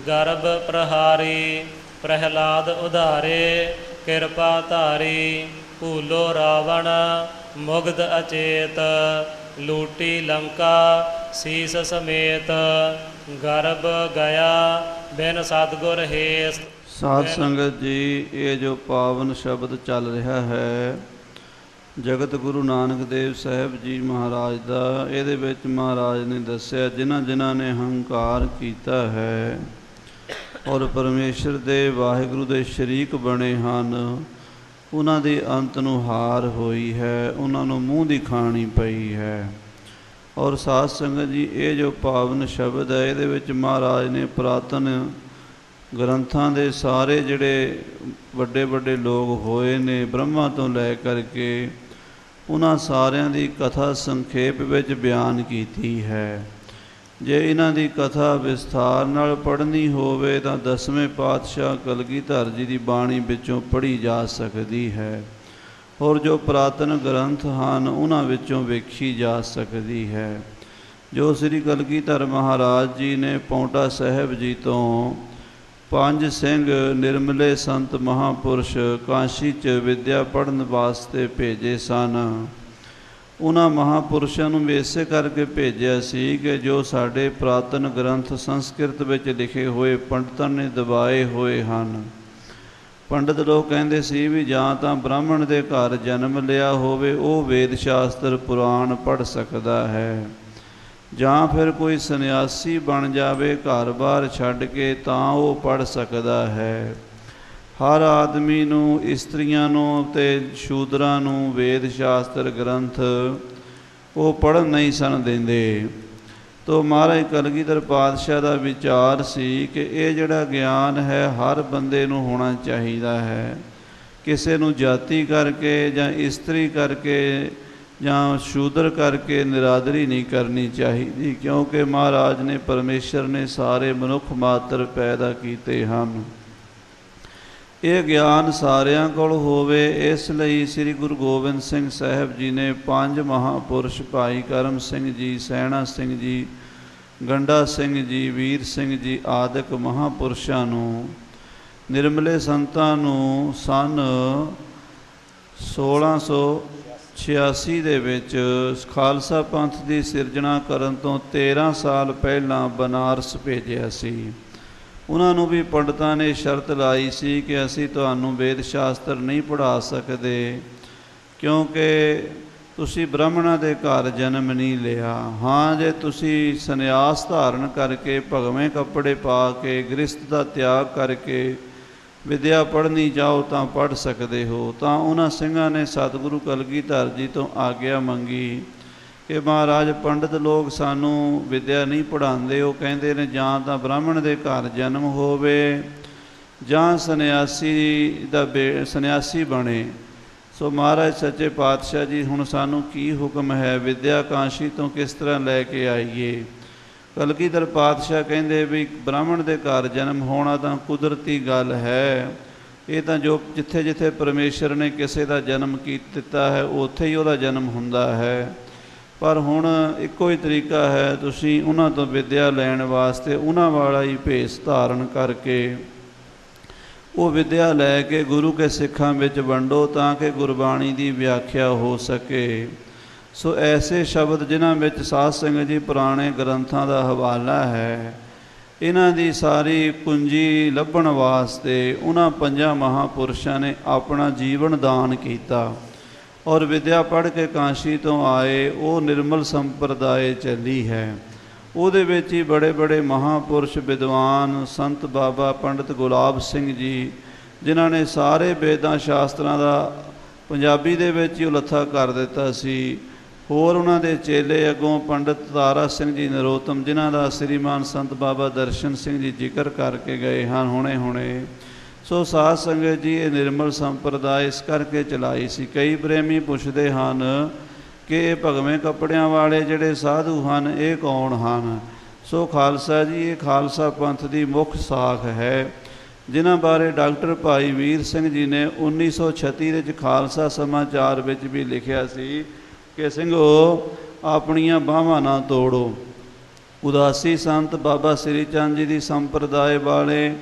ਗਰਭ ਪ੍ਰਹਾਰੀ। ਪ੍ਰਹਿਲਾਦ ਉਧਾਰੇ ਕਿਰਪਾ ਧਾਰੀ। ਭੂਲੋ ਰਾਵਣ ਮੁਗਧ ਅਚੇਤ। ਲੂਟੀ ਲੰਕਾ ਸੀਸ ਸਮੇਤ। ਗਰਭ ਗਿਆ ਬਿਨ ਸਤਿਗੁਰ ਹੇਸ। ਸਾਧ ਸੰਗਤ ਜੀ, ਇਹ ਜੋ ਪਾਵਨ ਸ਼ਬਦ ਚੱਲ ਰਿਹਾ ਹੈ ਜਗਤ ਗੁਰੂ ਨਾਨਕ ਦੇਵ ਸਾਹਿਬ ਜੀ ਮਹਾਰਾਜ ਦਾ, ਇਹਦੇ ਵਿੱਚ ਮਹਾਰਾਜ ਨੇ ਦੱਸਿਆ ਜਿਨ੍ਹਾਂ ਜਿਨ੍ਹਾਂ ਨੇ ਹੰਕਾਰ ਕੀਤਾ ਹੈ ਔਰ ਪਰਮੇਸ਼ਰ ਦੇ ਵਾਹਿਗੁਰੂ ਦੇ ਸ਼ਰੀਕ ਬਣੇ ਹਨ, ਉਹਨਾਂ ਦੀ ਅੰਤ ਨੂੰ ਹਾਰ ਹੋਈ ਹੈ, ਉਹਨਾਂ ਨੂੰ ਮੂੰਹ ਦੀ ਖਾਣੀ ਪਈ ਹੈ। ਔਰ ਸਾਧ ਸੰਗਤ ਜੀ, ਇਹ ਜੋ ਪਾਵਨ ਸ਼ਬਦ ਹੈ ਇਹਦੇ ਵਿੱਚ ਮਹਾਰਾਜ ਨੇ ਪੁਰਾਤਨ ਗ੍ਰੰਥਾਂ ਦੇ ਸਾਰੇ ਜਿਹੜੇ ਵੱਡੇ ਵੱਡੇ ਲੋਕ ਹੋਏ ਨੇ ਬ੍ਰਹਮਾ ਤੋਂ ਲੈ ਕਰਕੇ, ਉਹਨਾਂ ਸਾਰਿਆਂ ਦੀ ਕਥਾ ਸੰਖੇਪ ਵਿੱਚ ਬਿਆਨ ਕੀਤੀ ਹੈ। ਜੇ ਇਹਨਾਂ ਦੀ ਕਥਾ ਵਿਸਥਾਰ ਨਾਲ ਪੜ੍ਹਨੀ ਹੋਵੇ ਤਾਂ 10ਵੇਂ ਪਾਤਸ਼ਾਹ ਕਲਗੀਧਰ ਜੀ ਦੀ ਬਾਣੀ ਵਿੱਚੋਂ ਪੜ੍ਹੀ ਜਾ ਸਕਦੀ ਹੈ, ਔਰ ਜੋ ਪੁਰਾਤਨ ਗ੍ਰੰਥ ਹਨ ਉਹਨਾਂ ਵਿੱਚੋਂ ਵੇਖੀ ਜਾ ਸਕਦੀ ਹੈ। ਜੋ ਸ੍ਰੀ ਕਲਗੀਧਰ ਮਹਾਰਾਜ ਜੀ ਨੇ ਪਾਉਂਟਾ ਸਾਹਿਬ ਜੀ ਤੋਂ 5 ਸਿੰਘ ਨਿਰਮਲੇ ਸੰਤ ਮਹਾਂਪੁਰਸ਼ ਕਾਸ਼ੀ 'ਚ ਵਿੱਦਿਆ ਪੜ੍ਹਨ ਵਾਸਤੇ ਭੇਜੇ ਸਨ, ਉਹਨਾਂ ਮਹਾਂਪੁਰਸ਼ਾਂ ਨੂੰ ਇਸੇ ਕਰਕੇ ਭੇਜਿਆ ਸੀ ਕਿ ਜੋ ਸਾਡੇ ਪੁਰਾਤਨ ਗ੍ਰੰਥ ਸੰਸਕ੍ਰਿਤ ਵਿੱਚ ਲਿਖੇ ਹੋਏ ਪੰਡਤਾਂ ਨੇ ਦਬਾਏ ਹੋਏ ਹਨ। ਪੰਡਤ ਲੋਕ ਕਹਿੰਦੇ ਸੀ ਵੀ ਜਾਂ ਤਾਂ ਬ੍ਰਾਹਮਣ ਦੇ ਘਰ ਜਨਮ ਲਿਆ ਹੋਵੇ ਉਹ ਵੇਦ ਸ਼ਾਸਤਰ ਪੁਰਾਣ ਪੜ੍ਹ ਸਕਦਾ ਹੈ, ਜਾਂ ਫਿਰ ਕੋਈ ਸੰਨਿਆਸੀ ਬਣ ਜਾਵੇ ਘਰ-ਬਾਰ ਛੱਡ ਕੇ ਤਾਂ ਉਹ ਪੜ੍ਹ ਸਕਦਾ ਹੈ। ਹਰ ਆਦਮੀ ਨੂੰ, ਇਸਤਰੀਆਂ ਨੂੰ ਅਤੇ ਸ਼ੂਦਰਾਂ ਨੂੰ ਵੇਦ ਸ਼ਾਸਤਰ ਗ੍ਰੰਥ ਉਹ ਪੜ੍ਹਨ ਨਹੀਂ ਸਨ ਦਿੰਦੇ। ਤੋ ਮਹਾਰਾਜ ਕਲਗੀਧਰ ਪਾਤਸ਼ਾਹ ਦਾ ਵਿਚਾਰ ਸੀ ਕਿ ਇਹ ਜਿਹੜਾ ਗਿਆਨ ਹੈ ਹਰ ਬੰਦੇ ਨੂੰ ਹੋਣਾ ਚਾਹੀਦਾ ਹੈ, ਕਿਸੇ ਨੂੰ ਜਾਤੀ ਕਰਕੇ ਜਾਂ ਇਸਤਰੀ ਕਰਕੇ ਜਾਂ ਸ਼ੂਦਰ ਕਰਕੇ ਨਿਰਾਦਰੀ ਨਹੀਂ ਕਰਨੀ ਚਾਹੀਦੀ, ਕਿਉਂਕਿ ਮਹਾਰਾਜ ਨੇ ਪਰਮੇਸ਼ਰ ਨੇ ਸਾਰੇ ਮਨੁੱਖ ਮਾਤਰ ਪੈਦਾ ਕੀਤੇ ਹਨ। ਇਹ ਗਿਆਨ ਸਾਰਿਆਂ ਕੋਲ ਹੋਵੇ, ਇਸ ਲਈ ਸ੍ਰੀ ਗੁਰੂ ਗੋਬਿੰਦ ਸਿੰਘ ਸਾਹਿਬ ਜੀ ਨੇ 5 ਮਹਾਂਪੁਰਸ਼ ਭਾਈ ਕਰਮ ਸਿੰਘ ਜੀ, ਸੈਣਾ ਸਿੰਘ ਜੀ, ਗੰਡਾ ਸਿੰਘ ਜੀ, ਵੀਰ ਸਿੰਘ ਜੀ ਆਦਿਕ ਮਹਾਂਪੁਰਸ਼ਾਂ ਨੂੰ, ਨਿਰਮਲੇ ਸੰਤਾਂ ਨੂੰ ਸੰਨ 1686 ਦੇ ਵਿੱਚ ਖਾਲਸਾ ਪੰਥ ਦੀ ਸਿਰਜਣਾ ਕਰਨ ਤੋਂ 13 ਸਾਲ ਪਹਿਲਾਂ ਬਨਾਰਸ ਭੇਜਿਆ ਸੀ। ਉਹਨਾਂ ਨੂੰ ਵੀ ਪੰਡਤਾਂ ਨੇ ਸ਼ਰਤ ਲਾਈ ਸੀ ਕਿ ਅਸੀਂ ਤੁਹਾਨੂੰ ਵੇਦ ਸ਼ਾਸਤਰ ਨਹੀਂ ਪੜ੍ਹਾ ਸਕਦੇ, ਕਿਉਂਕਿ ਤੁਸੀਂ ਬ੍ਰਾਹਮਣਾਂ ਦੇ ਘਰ ਜਨਮ ਨਹੀਂ ਲਿਆ। ਹਾਂ, ਜੇ ਤੁਸੀਂ ਸੰਨਿਆਸ ਧਾਰਨ ਕਰਕੇ ਭਗਵੇਂ ਕੱਪੜੇ ਪਾ ਕੇ ਗ੍ਰਸਤ ਦਾ ਤਿਆਗ ਕਰਕੇ ਵਿਦਿਆ ਪੜ੍ਹਨੀ ਚਾਹੋ ਤਾਂ ਪੜ੍ਹ ਸਕਦੇ ਹੋ। ਤਾਂ ਉਹਨਾਂ ਸਿੰਘਾਂ ਨੇ ਸਤਿਗੁਰੂ ਕਲਗੀਧਰ ਜੀ ਤੋਂ ਆਗਿਆ ਮੰਗੀ ਕਿ ਮਹਾਰਾਜ ਪੰਡਤ ਲੋਕ ਸਾਨੂੰ ਵਿਦਿਆ ਨਹੀਂ ਪੜ੍ਹਾਉਂਦੇ, ਉਹ ਕਹਿੰਦੇ ਨੇ ਜਾਂ ਤਾਂ ਬ੍ਰਾਹਮਣ ਦੇ ਘਰ ਜਨਮ ਹੋਵੇ ਜਾਂ ਸੰਨਿਆਸੀ ਬਣੇ। ਸੋ ਮਹਾਰਾਜ ਸੱਚੇ ਪਾਤਸ਼ਾਹ ਜੀ, ਹੁਣ ਸਾਨੂੰ ਕੀ ਹੁਕਮ ਹੈ, ਵਿਦਿਆ ਕਾਸ਼ੀ ਤੋਂ ਕਿਸ ਤਰ੍ਹਾਂ ਲੈ ਕੇ ਆਈਏ? ਕਲਗੀਧਰ ਪਾਤਸ਼ਾਹ ਕਹਿੰਦੇ ਵੀ ਬ੍ਰਾਹਮਣ ਦੇ ਘਰ ਜਨਮ ਹੋਣਾ ਤਾਂ ਕੁਦਰਤੀ ਗੱਲ ਹੈ, ਇਹ ਤਾਂ ਜੋ ਜਿੱਥੇ ਜਿੱਥੇ ਪਰਮੇਸ਼ਰ ਨੇ ਕਿਸੇ ਦਾ ਜਨਮ ਦਿੱਤਾ ਹੈ ਉੱਥੇ ਹੀ ਉਹਦਾ ਜਨਮ ਹੁੰਦਾ ਹੈ। ਪਰ ਹੁਣ ਇੱਕੋ ਹੀ ਤਰੀਕਾ ਹੈ, ਤੁਸੀਂ ਉਹਨਾਂ ਤੋਂ ਵਿਦਿਆ ਲੈਣ ਵਾਸਤੇ ਉਹਨਾਂ ਵਾਲਾ ਹੀ ਭੇਸ ਧਾਰਨ ਕਰਕੇ ਉਹ ਵਿਦਿਆ ਲੈ ਕੇ ਗੁਰੂ ਕੇ ਸਿੱਖਾਂ ਵਿੱਚ ਵੰਡੋ ਤਾਂ ਕਿ ਗੁਰਬਾਣੀ ਦੀ ਵਿਆਖਿਆ ਹੋ ਸਕੇ। ਸੋ ਐਸੇ ਸ਼ਬਦ ਜਿਨ੍ਹਾਂ ਵਿੱਚ ਸਾਧ ਸੰਗਤ ਜੀ ਪੁਰਾਣੇ ਗ੍ਰੰਥਾਂ ਦਾ ਹਵਾਲਾ ਹੈ, ਇਹਨਾਂ ਦੀ ਸਾਰੀ ਪੂੰਜੀ ਲੱਭਣ ਵਾਸਤੇ ਉਹਨਾਂ ਪੰਜਾਂ ਮਹਾਂਪੁਰਸ਼ਾਂ ਨੇ ਆਪਣਾ ਜੀਵਨ ਦਾਨ ਕੀਤਾ ਔਰ ਵਿਦਿਆ ਪੜ੍ਹ ਕੇ ਕਾਂਸ਼ੀ ਤੋਂ ਆਏ। ਉਹ ਨਿਰਮਲ ਸੰਪਰਦਾਇ ਚੱਲੀ ਹੈ। ਉਹਦੇ ਵਿੱਚ ਹੀ ਬੜੇ ਬੜੇ ਮਹਾਂਪੁਰਸ਼ ਵਿਦਵਾਨ ਸੰਤ ਬਾਬਾ ਪੰਡਿਤ ਗੁਲਾਬ ਸਿੰਘ ਜੀ, ਜਿਨ੍ਹਾਂ ਨੇ ਸਾਰੇ ਵੇਦਾਂ ਸ਼ਾਸਤਰਾਂ ਦਾ ਪੰਜਾਬੀ ਦੇ ਵਿੱਚ ਹੀ ਉਲੱਥਾ ਕਰ ਦਿੱਤਾ ਸੀ। ਹੋਰ ਉਹਨਾਂ ਦੇ ਚੇਲੇ ਅੱਗੋਂ ਪੰਡਿਤ ਤਾਰਾ ਸਿੰਘ ਜੀ ਨਰੋਤਮ, ਜਿਨ੍ਹਾਂ ਦਾ ਸ੍ਰੀਮਾਨ ਸੰਤ ਬਾਬਾ ਦਰਸ਼ਨ ਸਿੰਘ ਜੀ ਜ਼ਿਕਰ ਕਰਕੇ ਗਏ ਹਨ ਹੁਣੇ। ਸੋ ਸਾਧ ਸੰਗਤ ਜੀ, ਇਹ ਨਿਰਮਲ ਸੰਪਰਦਾਇ ਇਸ ਕਰਕੇ ਚਲਾਈ ਸੀ। ਕਈ ਪ੍ਰੇਮੀ ਪੁੱਛਦੇ ਹਨ ਕਿ ਇਹ ਭਗਵੇਂ ਕੱਪੜਿਆਂ ਵਾਲੇ ਜਿਹੜੇ ਸਾਧੂ ਹਨ, ਇਹ ਕੌਣ ਹਨ? ਸੋ ਖਾਲਸਾ ਜੀ, ਇਹ ਖਾਲਸਾ ਪੰਥ ਦੀ ਮੁੱਖ ਸਾਖ ਹੈ, ਜਿਨ੍ਹਾਂ ਬਾਰੇ ਡਾਕਟਰ ਭਾਈ ਵੀਰ ਸਿੰਘ ਜੀ ਨੇ 1936 ਵਿੱਚ ਖਾਲਸਾ ਸਮਾਚਾਰ ਵਿੱਚ ਵੀ ਲਿਖਿਆ ਸੀ ਕਿ ਸਿੰਘੋ ਆਪਣੀਆਂ ਬਾਹਾਂ ਨਾ ਤੋੜੋ। ਉਦਾਸੀ ਸੰਤ ਬਾਬਾ ਸ੍ਰੀ ਚੰਦ ਜੀ ਦੀ ਸੰਪਰਦਾਇ ਵਾਲੇ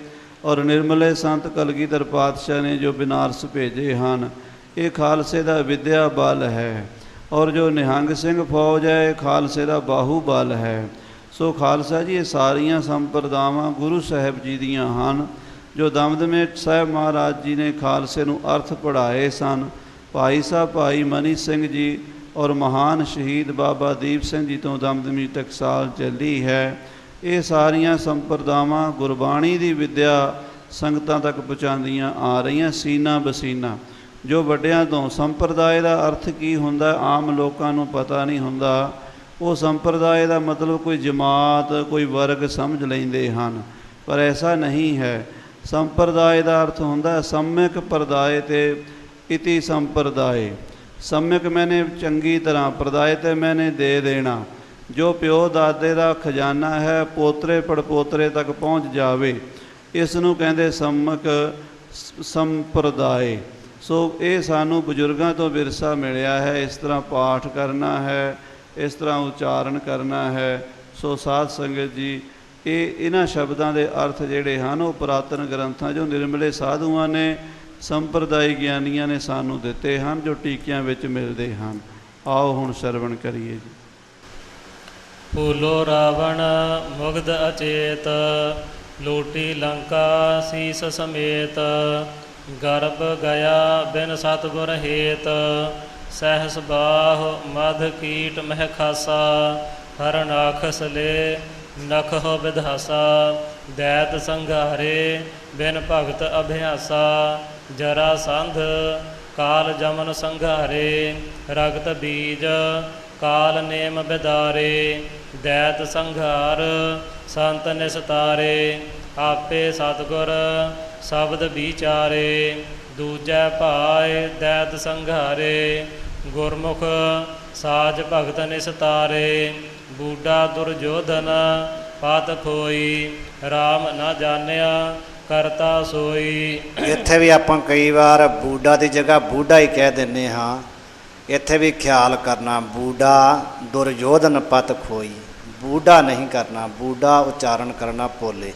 ਔਰ ਨਿਰਮਲੇ ਸੰਤ ਕਲਗੀਧਰ ਪਾਤਸ਼ਾਹ ਨੇ ਜੋ ਬਨਾਰਸ ਭੇਜੇ ਹਨ, ਇਹ ਖਾਲਸੇ ਦਾ ਵਿਦਿਆ ਬਲ ਹੈ। ਔਰ ਜੋ ਨਿਹੰਗ ਸਿੰਘ ਫੌਜ ਹੈ, ਇਹ ਖਾਲਸੇ ਦਾ ਬਾਹੂ ਬਲ ਹੈ। ਸੋ ਖਾਲਸਾ ਜੀ, ਇਹ ਸਾਰੀਆਂ ਸੰਪਰਦਾਵਾਂ ਗੁਰੂ ਸਾਹਿਬ ਜੀ ਦੀਆਂ ਹਨ, ਜੋ ਦਮਦਮੇ ਸਾਹਿਬ ਮਹਾਰਾਜ ਜੀ ਨੇ ਖਾਲਸੇ ਨੂੰ ਅਰਥ ਪੜ੍ਹਾਏ ਸਨ। ਭਾਈ ਸਾਹਿਬ ਭਾਈ ਮਨੀ ਸਿੰਘ ਜੀ ਔਰ ਮਹਾਨ ਸ਼ਹੀਦ ਬਾਬਾ ਦੀਪ ਸਿੰਘ ਜੀ ਤੋਂ ਦਮਦਮੀ ਟਕਸਾਲ ਚੱਲੀ ਹੈ। ਇਹ ਸਾਰੀਆਂ ਸੰਪਰਦਾਵਾਂ ਗੁਰਬਾਣੀ ਦੀ ਵਿਦਿਆ ਸੰਗਤਾਂ ਤੱਕ ਪਹੁੰਚਾਉਂਦੀਆਂ ਆ ਰਹੀਆਂ ਸੀਨਾ ਬਸੀਨਾ। ਜੋ ਵੱਡਿਆਂ ਤੋਂ ਸੰਪਰਦਾਇ ਦਾ ਅਰਥ ਕੀ ਹੁੰਦਾ, ਆਮ ਲੋਕਾਂ ਨੂੰ ਪਤਾ ਨਹੀਂ ਹੁੰਦਾ। ਉਹ ਸੰਪਰਦਾਇ ਦਾ ਮਤਲਬ ਕੋਈ ਜਮਾਤ, ਕੋਈ ਵਰਗ ਸਮਝ ਲੈਂਦੇ ਹਨ, ਪਰ ਐਸਾ ਨਹੀਂ ਹੈ। ਸੰਪਰਦਾਇ ਦਾ ਅਰਥ ਹੁੰਦਾ ਸਮਿਕ ਪ੍ਰਦਾਇ ਤੇ ਇਤੀ ਸੰਪਰਦਾਇ। ਸਮਿਕ ਮੈਨੇ ਚੰਗੀ ਤਰ੍ਹਾਂ, ਪ੍ਰਦਾਇ ਤੇ ਮੈਨੇ ਦੇ ਦੇਣਾ। ਜੋ ਪਿਓ ਦਾਦੇ ਦਾ ਖਜ਼ਾਨਾ ਹੈ, ਪੋਤਰੇ ਪੜਪੋਤਰੇ ਤੱਕ ਪਹੁੰਚ ਜਾਵੇ, ਇਸ ਨੂੰ ਕਹਿੰਦੇ ਸਮਿਕ ਸੰਪਰਦਾਇ। ਸੋ ਇਹ ਸਾਨੂੰ ਬਜ਼ੁਰਗਾਂ ਤੋਂ ਵਿਰਸਾ ਮਿਲਿਆ ਹੈ। ਇਸ ਤਰ੍ਹਾਂ ਪਾਠ ਕਰਨਾ ਹੈ, ਇਸ ਤਰ੍ਹਾਂ ਉਚਾਰਨ ਕਰਨਾ ਹੈ। ਸੋ ਸਾਧ ਸੰਗਤ ਜੀ, ਇਹਨਾਂ ਸ਼ਬਦਾਂ ਦੇ ਅਰਥ ਜਿਹੜੇ ਹਨ, ਉਹ ਪੁਰਾਤਨ ਗ੍ਰੰਥਾਂ ਜੋ ਨਿਰਮਲੇ ਸਾਧੂਆਂ ਨੇ, ਸੰਪਰਦਾਇ ਗਿਆਨੀਆਂ ਨੇ ਸਾਨੂੰ ਦਿੱਤੇ ਹਨ, ਜੋ ਟੀਕਿਆਂ ਵਿੱਚ ਮਿਲਦੇ ਹਨ। ਆਓ ਹੁਣ ਸਰਵਣ ਕਰੀਏ ਜੀ। ਫੂਲੋ ਰਾਵਣ ਮੁਗਧ ਅਚੇਤ, ਲੋਟੀ ਲੰਕਾ ਸੀਸ ਸਮੇਤ। ਗਰਭ ਗਿਆ ਬਿਨ ਸਤਿਗੁਰ ਹੇਤ, ਸਹਿਸ ਬਾਹ ਮਧ ਕੀਟ ਮਹਿ ਖਾਸਾ। ਹਰਨਾਖਸ ਲੈ ਨਖਹੁ ਵਿਧਾਸਾ, ਦੈਤ ਸੰਘਾਰੇ ਬਿਨ ਭਗਤ ਅਭਿਆਸਾ। ਜਰਾ ਸੰਧ ਕਾਲ ਜਮਨ ਸੰਘਾਰੇ, ਰਗਤ ਬੀਜ ਕਾਲ ਨੇਮ ਬਿਦਾਰੇ। ਦੈਤ ਸੰਘਾਰ ਸੰਤ ਨਿਸਤਾਰੇ, ਆਪੇ ਸਤਿਗੁਰ ਸ਼ਬਦ ਵਿਚਾਰੇ। ਦੂਜੈ ਭਾਇ ਦੈਤ ਸੰਘਾਰੇ, ਗੁਰਮੁਖ ਸਾਜ ਭਗਤ ਨਿਸਤਾਰੇ। ਬੂਢਾ ਦੁਰਜੋਧਨ ਪਤ ਖੋਈ, ਰਾਮ ਨਾ ਜਾਣਿਆ ਕਰਤਾ ਸੋਈ। ਇੱਥੇ ਵੀ ਆਪਾਂ ਕਈ ਵਾਰ ਬੂਢਾ ਦੀ ਜਗ੍ਹਾ ਬੂਢਾ ਹੀ ਕਹਿ ਦਿੰਦੇ ਹਾਂ। ਇੱਥੇ ਵੀ ਖਿਆਲ ਕਰਨਾ, ਬੂਢਾ ਦੁਰਯੋਧਨ ਪਤ ਖੋਈ, ਬੂਢਾ ਨਹੀਂ ਕਰਨਾ, ਬੂਢਾ ਉਚਾਰਨ ਕਰਨਾ ਪੋਲੇ।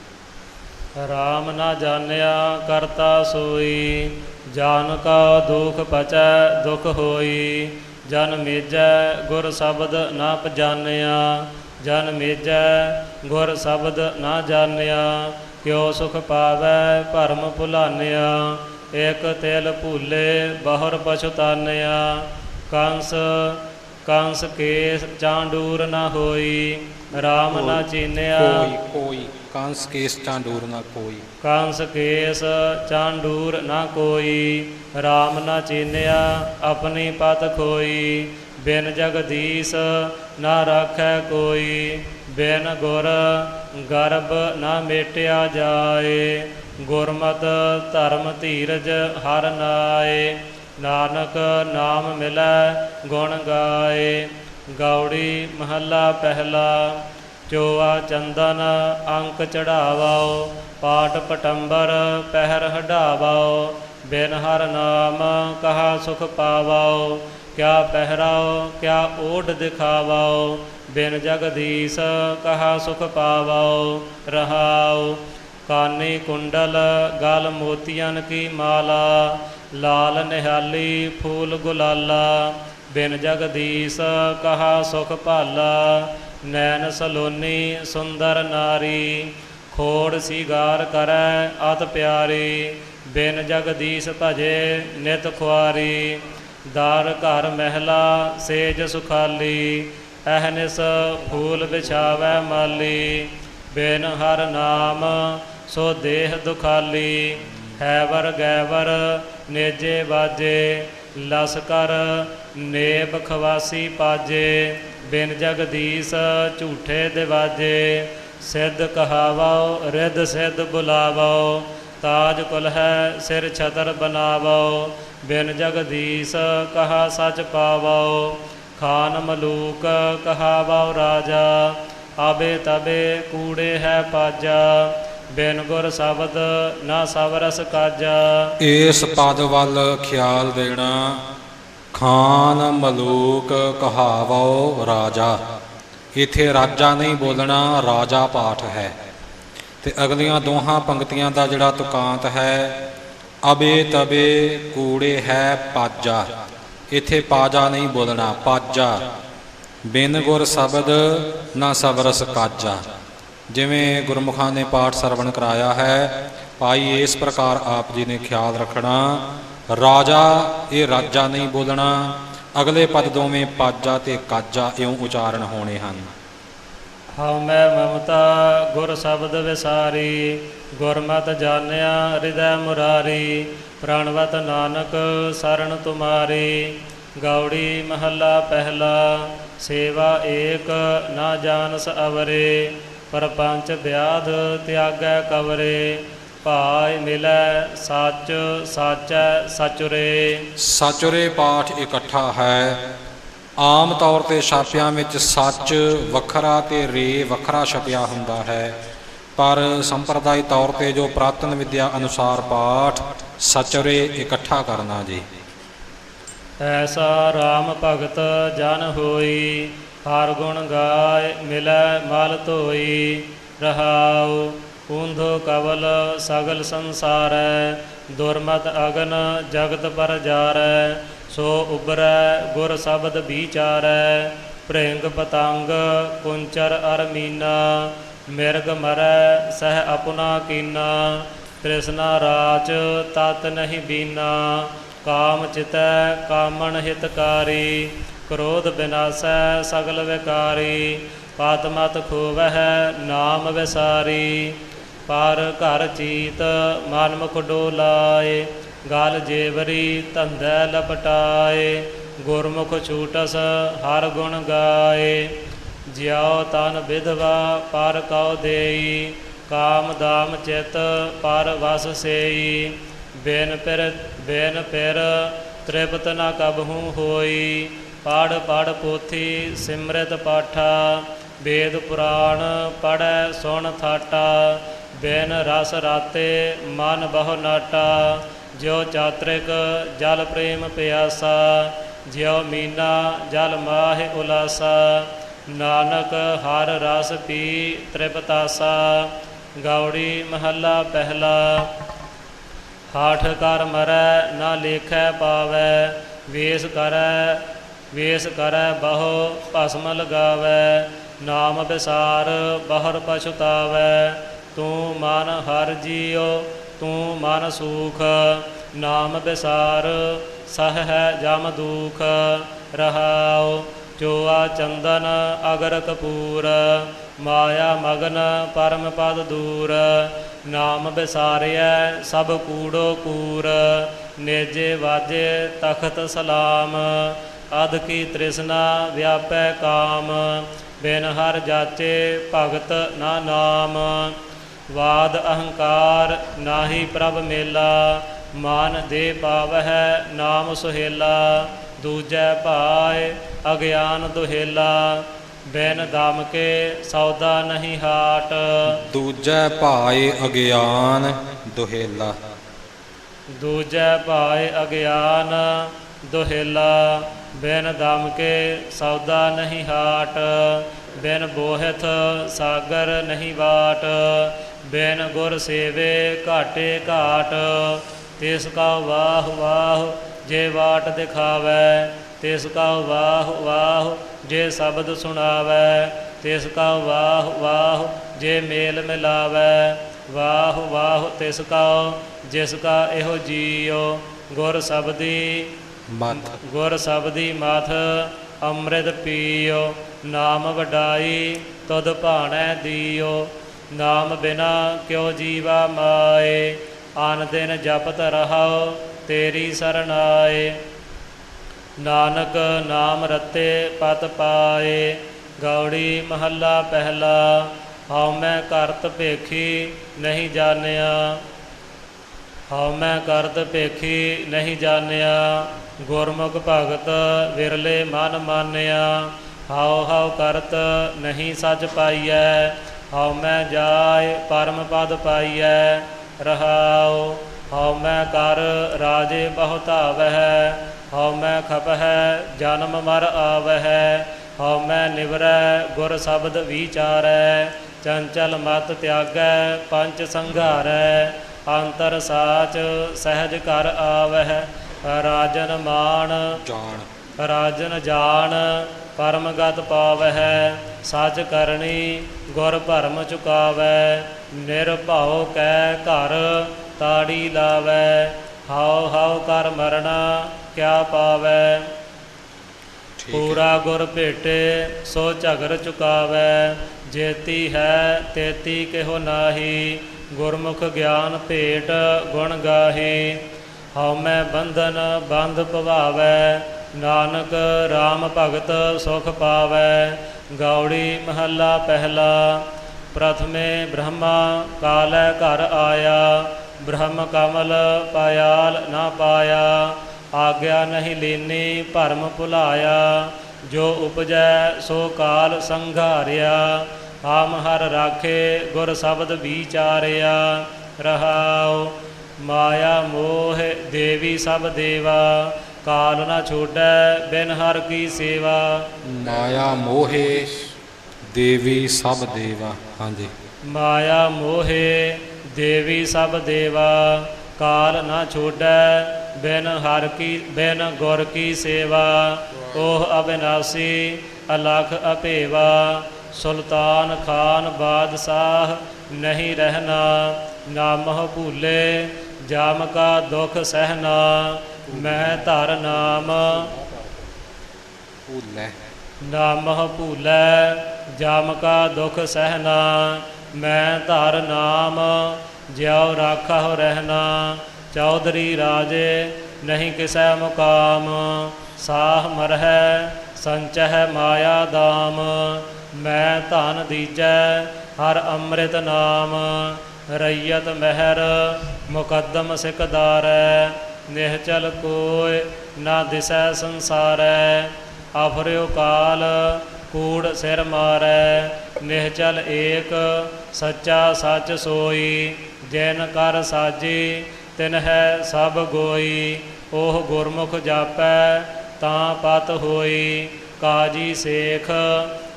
ਰਾਮ ਨਾ ਜਾਣਿਆ ਕਰਤਾ ਸੋਈ, ਜਾਨ ਕਾ ਦੁਖ ਪਚੈ ਦੁਖ ਹੋਈ। ਜਨ ਮੇਜੈ ਗੁਰ ਸ਼ਬਦ ਨਾ ਪਜਾਨਿਆ, ਜਨ ਮੇਜੈ ਗੁਰ ਸ਼ਬਦ ਨਾ ਜਾਣਿਆ। ਕਿਉ ਸੁਖ ਪਾਵੈ ਭਰਮ ਭੁਲਾਨਿਆ, ਇਕ ਤਿਲ ਭੂਲੇ ਬਹੁਰ ਪਛੁਤਾਨਿਆ। ਕੰਸ ਕੇਸ ਚਾਂਡੂਰ ਨਾ ਹੋਈ, ਰਾਮ ਨਾ ਚੀਨਿਆ। ਕੋਈ ਕੰਸ ਕੇਸ ਚਾਂਡੂਰ ਨਾ ਕੋਈ, ਕੰਸ ਕੇਸ ਚਾਂਡੂਰ ਨਾ ਕੋਈ। ਰਾਮ ਨਾ ਚੀਨਿਆ ਆਪਣੀ ਪਤ ਖੋਈ, ਬਿਨ ਜਗਦੀਸ਼ ਨਾ ਰਾਖੈ ਕੋਈ। ਬਿਨ ਗੁਰ ਗਰਭ ਨਾ ਮੇਟਿਆ ਜਾਏ, ਗੁਰਮਤਿ ਧਰਮ ਧੀਰਜ ਹਰ ਨਾਏ। ਨਾਨਕ ਨਾਮ ਮਿਲੈ ਗੁਣ ਗਾਏ। ਗੌੜੀ ਮਹੱਲਾ ਪਹਿਲਾ। ਚੋਆ ਚੰਦਨ ਅੰਕ ਚੜਾਵਾਓ, ਪਾਟ ਪਟੰਬਰ ਪਹਿਰ ਹਢਾਵਾਓ। ਬਿਨ ਹਰ ਨਾਮ ਕਹਾ ਸੁਖ ਪਾਵਾਓ, ਕਿਆ ਪਹਿਰਾਓ ਕਿਆ ਓਢ ਦਿਖਾਵਾਓ। ਬਿਨ ਜਗਦੀਸ਼ ਕਹਾ ਸੁਖ ਪਾਵਾਓ ਰਹਾਓ। ਕਾਨੀ ਕੁੰਡਲ ਗਲ ਮੋਤੀਆਂ ਕੀ ਮਾਲਾ, ਲਾਲ ਨਿਹਾਲੀ ਫੂਲ ਗੁਲਾਲਾ। ਬਿਨ ਜਗਦੀਸ਼ ਕਹਾ ਸੁਖ ਭਾਲਾ, ਨੈਣ ਸਲੋਨੀ ਸੁੰਦਰ ਨਾਰੀ। ਖੋੜ ਸੀਗਾਰ ਕਰੈ ਅਤ ਪਿਆਰੀ, ਬਿਨ ਜਗਦੀਸ਼ ਭਜੇ ਨਿਤ ਖੁਆਰੀ। ਦਰ ਘਰ ਮਹਿਲਾ ਸੇਜ ਸੁਖਾਲੀ, ਅਹਨਿਸ ਫੂਲ ਵਿਛਾਵੈ ਮਾਲੀ। ਬਿਨ ਹਰ ਨਾਮ ਸੋ ਦੇਹ ਦੁਖਾਲੀ, ਹੈਵਰ ਗੈਵਰ ਨੇਜੇ ਬਾਜੇ। ਲਸਕਰ ਨੇਬ ਖਵਾਸੀ ਪਾਜੇ, ਬਿਨ ਜਗਦੀਸ਼ ਝੂਠੇ ਦਿਵਾਜੇ। ਸਿੱਧ ਕਹਾਵੋ ਰਿੱਧ ਸਿੱਧ ਬੁਲਾਵੋ, ਤਾਜ ਕੁਲ ਹੈ ਸਿਰ ਛਤਰ ਬਨਾਵੋ। ਬਿਨ ਜਗਦੀਸ਼ ਕਹਾ ਸਚ ਪਾਵੋ, ਖਾਨ ਮਲੂਕ ਕਹਾਵੋ ਰਾਜਾ। ਆਬੇ ਤਬੇ ਕੂੜੇ ਹੈ ਪਾਜਾ, ਬਿਨ ਗੁਰ ਸ਼ਬਦ ਨਾ ਸਵਰਸ ਕਾਜਾ। ਇਸ ਪਦ ਵੱਲ ਖਿਆਲ ਦੇਣਾ। ਖਾਨ ਮਲੂਕ ਕਹਾਵੋ ਰਾਜਾ, ਇੱਥੇ ਰਾਜਾ ਨਹੀਂ ਬੋਲਣਾ, ਰਾਜਾ ਪਾਠ ਹੈ। ਤੇ ਅਗਲੀਆਂ ਦੋਹਾਂ ਪੰਕਤੀਆਂ ਦਾ ਜਿਹੜਾ ਤੁਕਾਂਤ ਹੈ, ਅਬੇ ਤਬੇ ਕੂੜੇ ਹੈ ਪਾਜਾ, ਇੱਥੇ ਪਾਜਾ ਨਹੀਂ ਬੋਲਣਾ, ਪਾਜਾ। ਬਿਨ ਗੁਰ ਸ਼ਬਦ ਨਾ ਸਵਰਸ ਕਾਜਾ। ਜਿਵੇਂ ਗੁਰਮੁਖਾਂ ਨੇ ਪਾਠ ਸਰਵਣ ਕਰਾਇਆ ਹੈ, ਭਾਈ ਇਸ ਪ੍ਰਕਾਰ ਆਪ ਜੀ ਨੇ ਖਿਆਲ ਰੱਖਣਾ। ਰਾਜਾ ਇਹ ਰਾਜਾ ਨਹੀਂ ਬੋਲਣਾ, ਅਗਲੇ ਪਦ ਦੋਵੇਂ ਪਾਜਾ ਤੇ ਕਾਜਾ ਇਉਂ ਉਚਾਰਨ ਹੋਣੇ ਹਨ। ਹਉ ਮੈਂ ਮਮਤਾ ਗੁਰ ਸ਼ਬਦ ਵਿਸਾਰੀ, ਗੁਰਮਤਿ ਜਾਣਿਆ ਹਿਰਦੈ ਮੁਰਾਰੀ। ਪ੍ਰਣਵਤ ਨਾਨਕ ਸਰਣ ਤੁਮਾਰੀ, ਗੌੜੀ ਮਹੱਲਾ ਪਹਿਲਾ। ਸੇਵਾ ਏਕ ਨਾ ਜਾਣਸ ਅਵਰੇ, ਪਰਪੰਚ ਵਿਆਧ ਤਿਆਗੈ ਕਵਰੇ। ਭਾਇ ਮਿਲੈ ਸੱਚ ਸਾਚੈ ਸਚੁਰੇ। ਸਚੁਰੇ ਪਾਠ ਇਕੱਠਾ ਹੈ। ਆਮ ਤੌਰ ਤੇ ਛਾਪਿਆਂ ਵਿੱਚ ਸੱਚ ਵੱਖਰਾ ਤੇ ਰੇ ਵੱਖਰਾ ਛਪਿਆ ਹੁੰਦਾ ਹੈ, ਪਰ ਸੰਪਰਦਾਇ ਤੌਰ ਤੇ ਜੋ ਪ੍ਰਾਤਨ ਵਿਦਿਆ ਅਨੁਸਾਰ ਪਾਠ ਸਚੁਰੇ ਇਕੱਠਾ ਕਰਨਾ ਜੀ। ਐਸਾ ਰਾਮ ਭਗਤ ਜਨ ਹੋਈ, ਹਰ ਗੁਣ ਗਾਏ ਮਿਲੈ ਮਲ ਧੋਈ। ਰਹਾਉ ਊਂਧੋ ਕਵਲ ਸਗਲ ਸੰਸਾਰੈ, ਦੁਰਮਤ ਅਗਨ ਜਗਤ ਪਰ ਜਾਰੈ। ਸੋ ਉਬਰੈ ਗੁਰ ਸ਼ਬਦ ਵਿਚਾਰੈ, ਭ੍ਰਿੰਗ ਪਤੰਗ ਕੁੰਚਰ ਅਰ ਮੀਨਾ। ਮਿਰਗ ਮਰੈ ਸਹਿ ਆਪਣਾ ਕੀਨਾ, ਤ੍ਰਿਸ਼ਨਾ ਰਾਚ ਤਤ ਨਹੀਂ ਬੀਨਾ। ਕਾਮ ਚਿਤੈ ਕਾਮਣ ਹਿਤਕਾਰੀ, ਕ੍ਰੋਧ ਬਿਨਾਸੈ ਸਗਲ ਵਿਕਾਰੀ। ਪਤ ਮਤ ਖੋਵਹਿ ਨਾਮ ਵਿਸਾਰੀ, ਪਰ ਘਰ ਚੀਤ ਮਨ ਮੁਖ ਡੋਲਾਏ। ਗਲ ਜੇਵਰੀ ਧੰਦੈ ਲਪਟਾਏ, ਗੁਰਮੁਖ ਛੂਟਸ ਹਰ ਗੁਣ ਗਾਏ। ਜਿਉ ਤਨ ਵਿਧਵਾ ਪਰ ਕਉ ਦੇਈ, ਕਾਮ ਦਾਮ ਚਿਤ ਪਰ ਵਸ ਸੇਈ। ਬਿਨ ਪਿਰ ਤ੍ਰਿਪਤ ਨ ਕਬਹੂ ਹੋਈ, ਪੜ ਪੜ ਪੋਥੀ ਸਿਮਰਤ ਪਾਠਾ। ਵੇਦ ਪੁਰਾਣ ਪੜੈ ਸੁਣ ਥਾਟਾ, ਬਿਨ ਰਸ ਰਾਤੇ ਮਨ ਬਹੁ ਨਾਟਾ। ਜਿਉ ਚਾਤ੍ਰਿਕ ਜਲ ਪ੍ਰੇਮ ਪਿਆਸਾ, ਜਿਉ ਮੀਨਾ ਜਲ ਮਾਹਿ ਉਲਾਸਾ। ਨਾਨਕ ਹਰ ਰਸ ਪੀ ਤ੍ਰਿਪਤਾਸਾ। ਗੌੜੀ ਮਹੱਲਾ ਪਹਿਲਾ। ਹਾਠ ਕਰ ਮਰੈ ਨਾ ਲੇਖੈ ਪਾਵੈ, ਵੇਸ ਕਰੈ ਬਹੁ ਭਸਮ ਲਗਾਵੈ। ਨਾਮ ਵਿਸਾਰ ਬਹੁਰ ਪਛੁਤਾਵੈ, ਤੂੰ ਮਨ ਹਰ ਜੀਉ ਤੂੰ ਮਨ ਸੂਖ। ਨਾਮ ਵਿਸਾਰ ਸਹ ਹੈ ਜਮ ਦੂਖ। ਰਹਾਉ ਚੋਆ ਚੰਦਨ ਅਗਰ ਕਪੂਰ, ਮਾਇਆ ਮਗਨ ਪਰਮ ਪਦ ਦੂਰ। ਨਾਮ ਵਿਸਾਰਿਐ ਸਭ ਕੂੜੋ ਕੂਰ, ਨੇਜੇ ਵਾਜੇ ਤਖਤ ਸਲਾਮ। ਅਧ ਕੀ ਤ੍ਰਿਸ਼ਨਾ ਵਿਆਪੈ ਕਾਮ, ਬਿਨ ਹਰ ਜਾਚੇ ਭਗਤ ਨਾ ਨਾਮ। ਵਾਦ ਅਹੰਕਾਰ ਨਾਹੀ ਪ੍ਰਭ ਮੇਲਾ, ਮਾਨ ਦੇ ਪਾਵਹਿ ਨਾਮ ਸੁਹੇਲਾ। ਦੂਜੈ ਭਾਇ ਅਗਿਆਨ ਦੁਹੇਲਾ, ਬਿਨ ਦਮ ਕੇ ਸੌਦਾ ਨਹੀਂ ਹਾਟ। ਦੂਜੈ ਭਾਇ ਅਗਿਆਨ ਦੁਹੇਲਾ। ਦੂਜੈ ਭਾਇ ਅਗਿਆਨ ਦੁਹੇਲਾ, ਬਿਨ ਦਮ ਕੇ ਸੌਦਾ ਨਹੀਂ ਹਾਟ। ਬਿਨ ਬੋਹਿਥ ਸਾਗਰ ਨਹੀਂ ਬਾਟ, ਬਿਨ ਗੁਰ ਸੇਵੇ ਘਾਟੇ ਘਾਟ। ਤਿਸ ਕਾ ਵਾਹ ਵਾਹ ਜੇ ਵਾਟ ਦਿਖਾਵੈ, ਤਿਸ ਕਾ ਵਾਹ ਵਾਹ ਜੇ ਸ਼ਬਦ ਸੁਣਾਵੈ। ਤਿਸ ਕਾ ਵਾਹ ਵਾਹ ਜੇ ਮੇਲ ਮਿਲਾਵੈ। ਵਾਹ ਵਾਹ ਤਿਸ ਕਾ ਜਿਸ ਕਾ ਇਹੋ ਜੀਉ। ਗੁਰ ਸਬਦੀ ਗੁਰ ਸਬਦੀ ਮਥ ਅੰਮ੍ਰਿਤ ਪੀਓ। ਨਾਮ ਵਡਾਈ ਤੁਧ ਭਾਣੈ ਦੀਓ। ਨਾਮ ਬਿਨਾ ਕਿਉ ਜੀਵਾ ਮਾਏ। ਆਨ ਦਿਨ ਜਪਤ ਰਹਾਉ ਤੇਰੀ ਸਰਨਾਏ। ਨਾਨਕ ਨਾਮ ਰਤੇ ਪਤ ਪਾਏ। ਗੌੜੀ ਮਹੱਲਾ ਪਹਿਲਾ। ਹਉ ਮੈਂ ਕਰਤ ਭੇਖੀ ਨਹੀਂ ਜਾਣਿਆ। ਹਉ ਮੈਂ ਕਰਤ ਭੇਖੀ ਨਹੀਂ ਜਾਣਿਆ। ਗੁਰਮੁਖ ਭਗਤ ਵਿਰਲੇ ਮਨ ਮਾਨਿਆ। ਹਉ ਹਉ ਕਰਤ ਨਹੀਂ ਸੱਚ ਪਾਈਐ। ਹਉ ਮੈਂ ਜਾਇ ਪਰਮ ਪਦ ਪਾਈਐ। ਰਹਾਉ ਹਉ ਮੈਂ ਕਰ ਰਾਜੇ ਬਹੁ ਧਾਵਹਿ। ਹਉ ਮੈਂ ਖਪਹਿ ਜਨਮ ਮਰ ਆਵਹਿ। ਹਉ ਮੈਂ ਨਿਵਰੈ ਗੁਰ ਸ਼ਬਦ ਵਿਚਾਰੈ। ਚੰਚਲ ਮਤ ਤਿਆਗੈ ਪੰਚ ਸੰਘਾਰੈ। ਅੰਤਰ ਸਾਚ ਸਹਿਜ ਕਰ ਆਵਹਿ। ਰਾਜਨ ਮਾਣ ਰਾਜਨ ਜਾਣ ਪਰਮਗਤ ਪਾਵਹਿ। ਸਚ ਕਰਨੀ ਗੁਰ ਭਰਮ ਚੁਕਾਵੈ। ਨਿਰਭਉ ਕੈ ਘਰ ਤਾੜੀ ਲਾਵੈ। ਹਉ ਹਉ ਕਰ ਮਰਣਾ ਕਿਆ ਪਾਵੈ। ਪੂਰਾ ਗੁਰ ਭੇਟੇ ਸੋ ਝਗਰ ਚੁਕਾਵੈ। ਜੇਤੀ ਹੈ ਤੇਤੀ ਕਿਹੋ ਨਾਹੀ। ਗੁਰਮੁਖ ਗਿਆਨ ਭੇਟ ਗੁਣ ਗਾਹੀ। ਹਉ ਮੈਂ ਬੰਧਨ ਬੰਧ ਭਵਾਵੈ। ਨਾਨਕ RAM ਭਗਤ ਸੁਖ ਪਾਵੈ। ਗੌੜੀ ਮਹੱਲਾ ਪਹਿਲਾ। ਪ੍ਰਥਮੇ ਬ੍ਰਹਮਾ ਕਾਲੈ ਘਰ ਆਇਆ। ਬ੍ਰਹਮ ਕਮਲ ਪਾਇਆਲ ਨਾ ਪਾਇਆ। ਆਗਿਆ ਨਹੀਂ ਲੀਨੀ ਭਰਮ ਭੁਲਾਇਆ। ਜੋ ਉਪਜੈ ਸੋ ਕਾਲ ਸੰਘਾਰਿਆ। ਆਮ ਹਰ ਰਾਖੇ ਗੁਰ ਸ਼ਬਦ ਵਿਚਾਰਿਆ। ਰਹਾਉ ਮਾਇਆ ਮੋਹ ਦੇਵੀ ਸਭ ਦੇਵਾ। ਕਾਲ ਨਾ ਛੋੜੈ ਬਿਨ ਹਰ ਕੀ ਸੇਵਾ। ਮਾਇਆ ਮੋਹੇ ਦੇਵੀ ਸਭ ਦੇਵਾ। ਹਾਂਜੀ। ਮਾਇਆ ਮੋਹੇ ਦੇਵੀ ਸਭ ਦੇਵਾ। ਕਾਲ ਨਾ ਛੋੜੈ ਬਿਨ ਹਰ ਕੀ ਬਿਨ ਗੁਰ ਕੀ ਸੇਵਾ। ਉਹ ਅਬਿਨਾਸੀ ਅਲਖ ਅਭੇਵਾ। ਸੁਲਤਾਨ ਖਾਨ ਬਾਦਸ਼ਾਹ ਨਹੀਂ ਰਹਿਣਾ। ਨਾਮਹ ਭੂਲੇ ਜਾਮ ਕਾ ਦੁਖ ਸਹਿਨਾ। ਮੈਂ ਧਰ ਨਾਮ ਭੂਲੇ ਨਾਮਹ ਭੂਲੇ ਜਾਮ ਕਾ ਦੁਖ ਸਹਿਨਾ। ਮੈਂ ਧਰ ਨਾਮ ਜਿਉ ਰਾਖਹੁ ਰਹਿਣਾ। ਚੌਧਰੀ ਰਾਜੇ ਨਹੀਂ ਕਿਸੈ ਮੁਕਾਮ। ਸਾਹ ਮਰਹਿ ਸੰਚਹਿ ਮਾਇਆ ਦਾਮ। ਮੈਂ ਧਨ ਦੀਜੈ ਹਰ ਅੰਮ੍ਰਿਤ ਨਾਮ। ਰਈਅਤ ਮਹਿਰ ਮੁਕੱਦਮ ਸਿਕਦਾਰੈ। ਨਿਹਚਲ ਕੋਇ ਨਾ ਦਿਸੈ ਸੰਸਾਰੈ। ਆਫਰਿਓ ਕਾਲ ਕੂੜ ਸਿਰ ਮਾਰੈ। ਨਿਹਚਲ ਏਕ ਸੱਚਾ ਸੱਚ ਸੋਈ। ਜਿਨ ਕਰ ਸਾਜੀ ਤਿਨ ਹੈ ਸਭ ਗੋਈ। ਉਹ ਗੁਰਮੁਖ ਜਾਪੈ ਤਾਂ ਪਤ ਹੋਈ। ਕਾਜੀ ਸੇਖ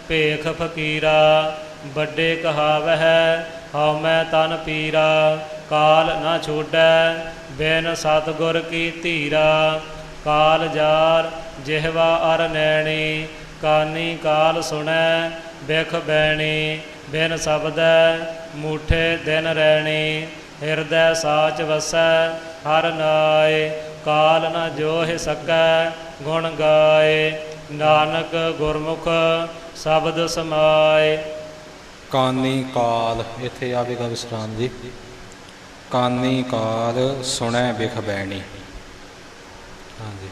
ਭੇਖ ਫਕੀਰਾ। ਵੱਡੇ ਕਹਾਵਹਿ ਹਉ ਮੈਂ ਤਨ ਪੀਰਾ। ਕਾਲ ਨਾ ਛੋੜੈ ਬਿਨ ਸਤਿਗੁਰ ਕੀ ਧੀਰਾ। ਕਾਲ ਜਾਰ ਜਿਹਵਾ ਅਰ ਨੈਣੀ। ਕਾਨੀ ਕਾਲ ਸੁਣੈ ਬਿਖ ਬੈਣੀ। ਬਿਨ ਸ਼ਬਦੈ ਮੂਠੇ ਦਿਨ ਰਹਿਣੀ। ਹਿਰਦੈ ਸਾਚ ਵਸੈ ਹਰ ਨਾਏ। ਕਾਲ ਨ ਜੋਹਿ ਸਕੈ ਗੁਣ ਗਾਏ। ਨਾਨਕ ਗੁਰਮੁਖ ਸ਼ਬਦ ਸਮਾਏ। ਕਾਨੀ ਕਾਲ ਇੱਥੇ ਆਵੇਗਾ ਵਿਸਰਾਮ ਜੀ। ਕਾਨੀ ਕਾਲ ਸੁਣੈ ਬਿਖ ਬੈਣੀ। ਹਾਂਜੀ।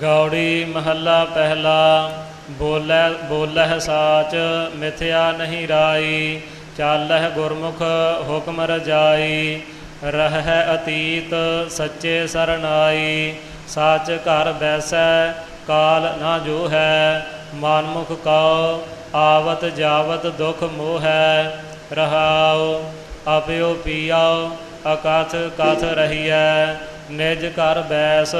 ਗੌੜੀ ਮਹੱਲਾ ਪਹਿਲਾ। ਬੋਲਹਿ ਸਾਚ ਮਿਥਿਆ ਨਹੀਂ ਰਾਈ। ਚਾਲਹਿ ਗੁਰਮੁਖ ਹੁਕਮ ਰਜਾਈ। ਰਹਿ ਅਤੀਤ ਸੱਚੇ ਸਰਨਾਈ। ਸਾਚ ਘਰ ਬੈਸੈ ਕਾਲ ਨਾ ਜੋ ਹੈ। ਮਨਮੁਖ ਕਉ ਆਵਤ ਜਾਵਤ ਦੁਖ ਮੋਹੈ। ਰਹਾਉ ਆਪਿਓ ਪੀਆਉ ਅਕਥ ਕਥ ਰਹੀਐ। ਨਿਜ ਘਰ ਬੈਸ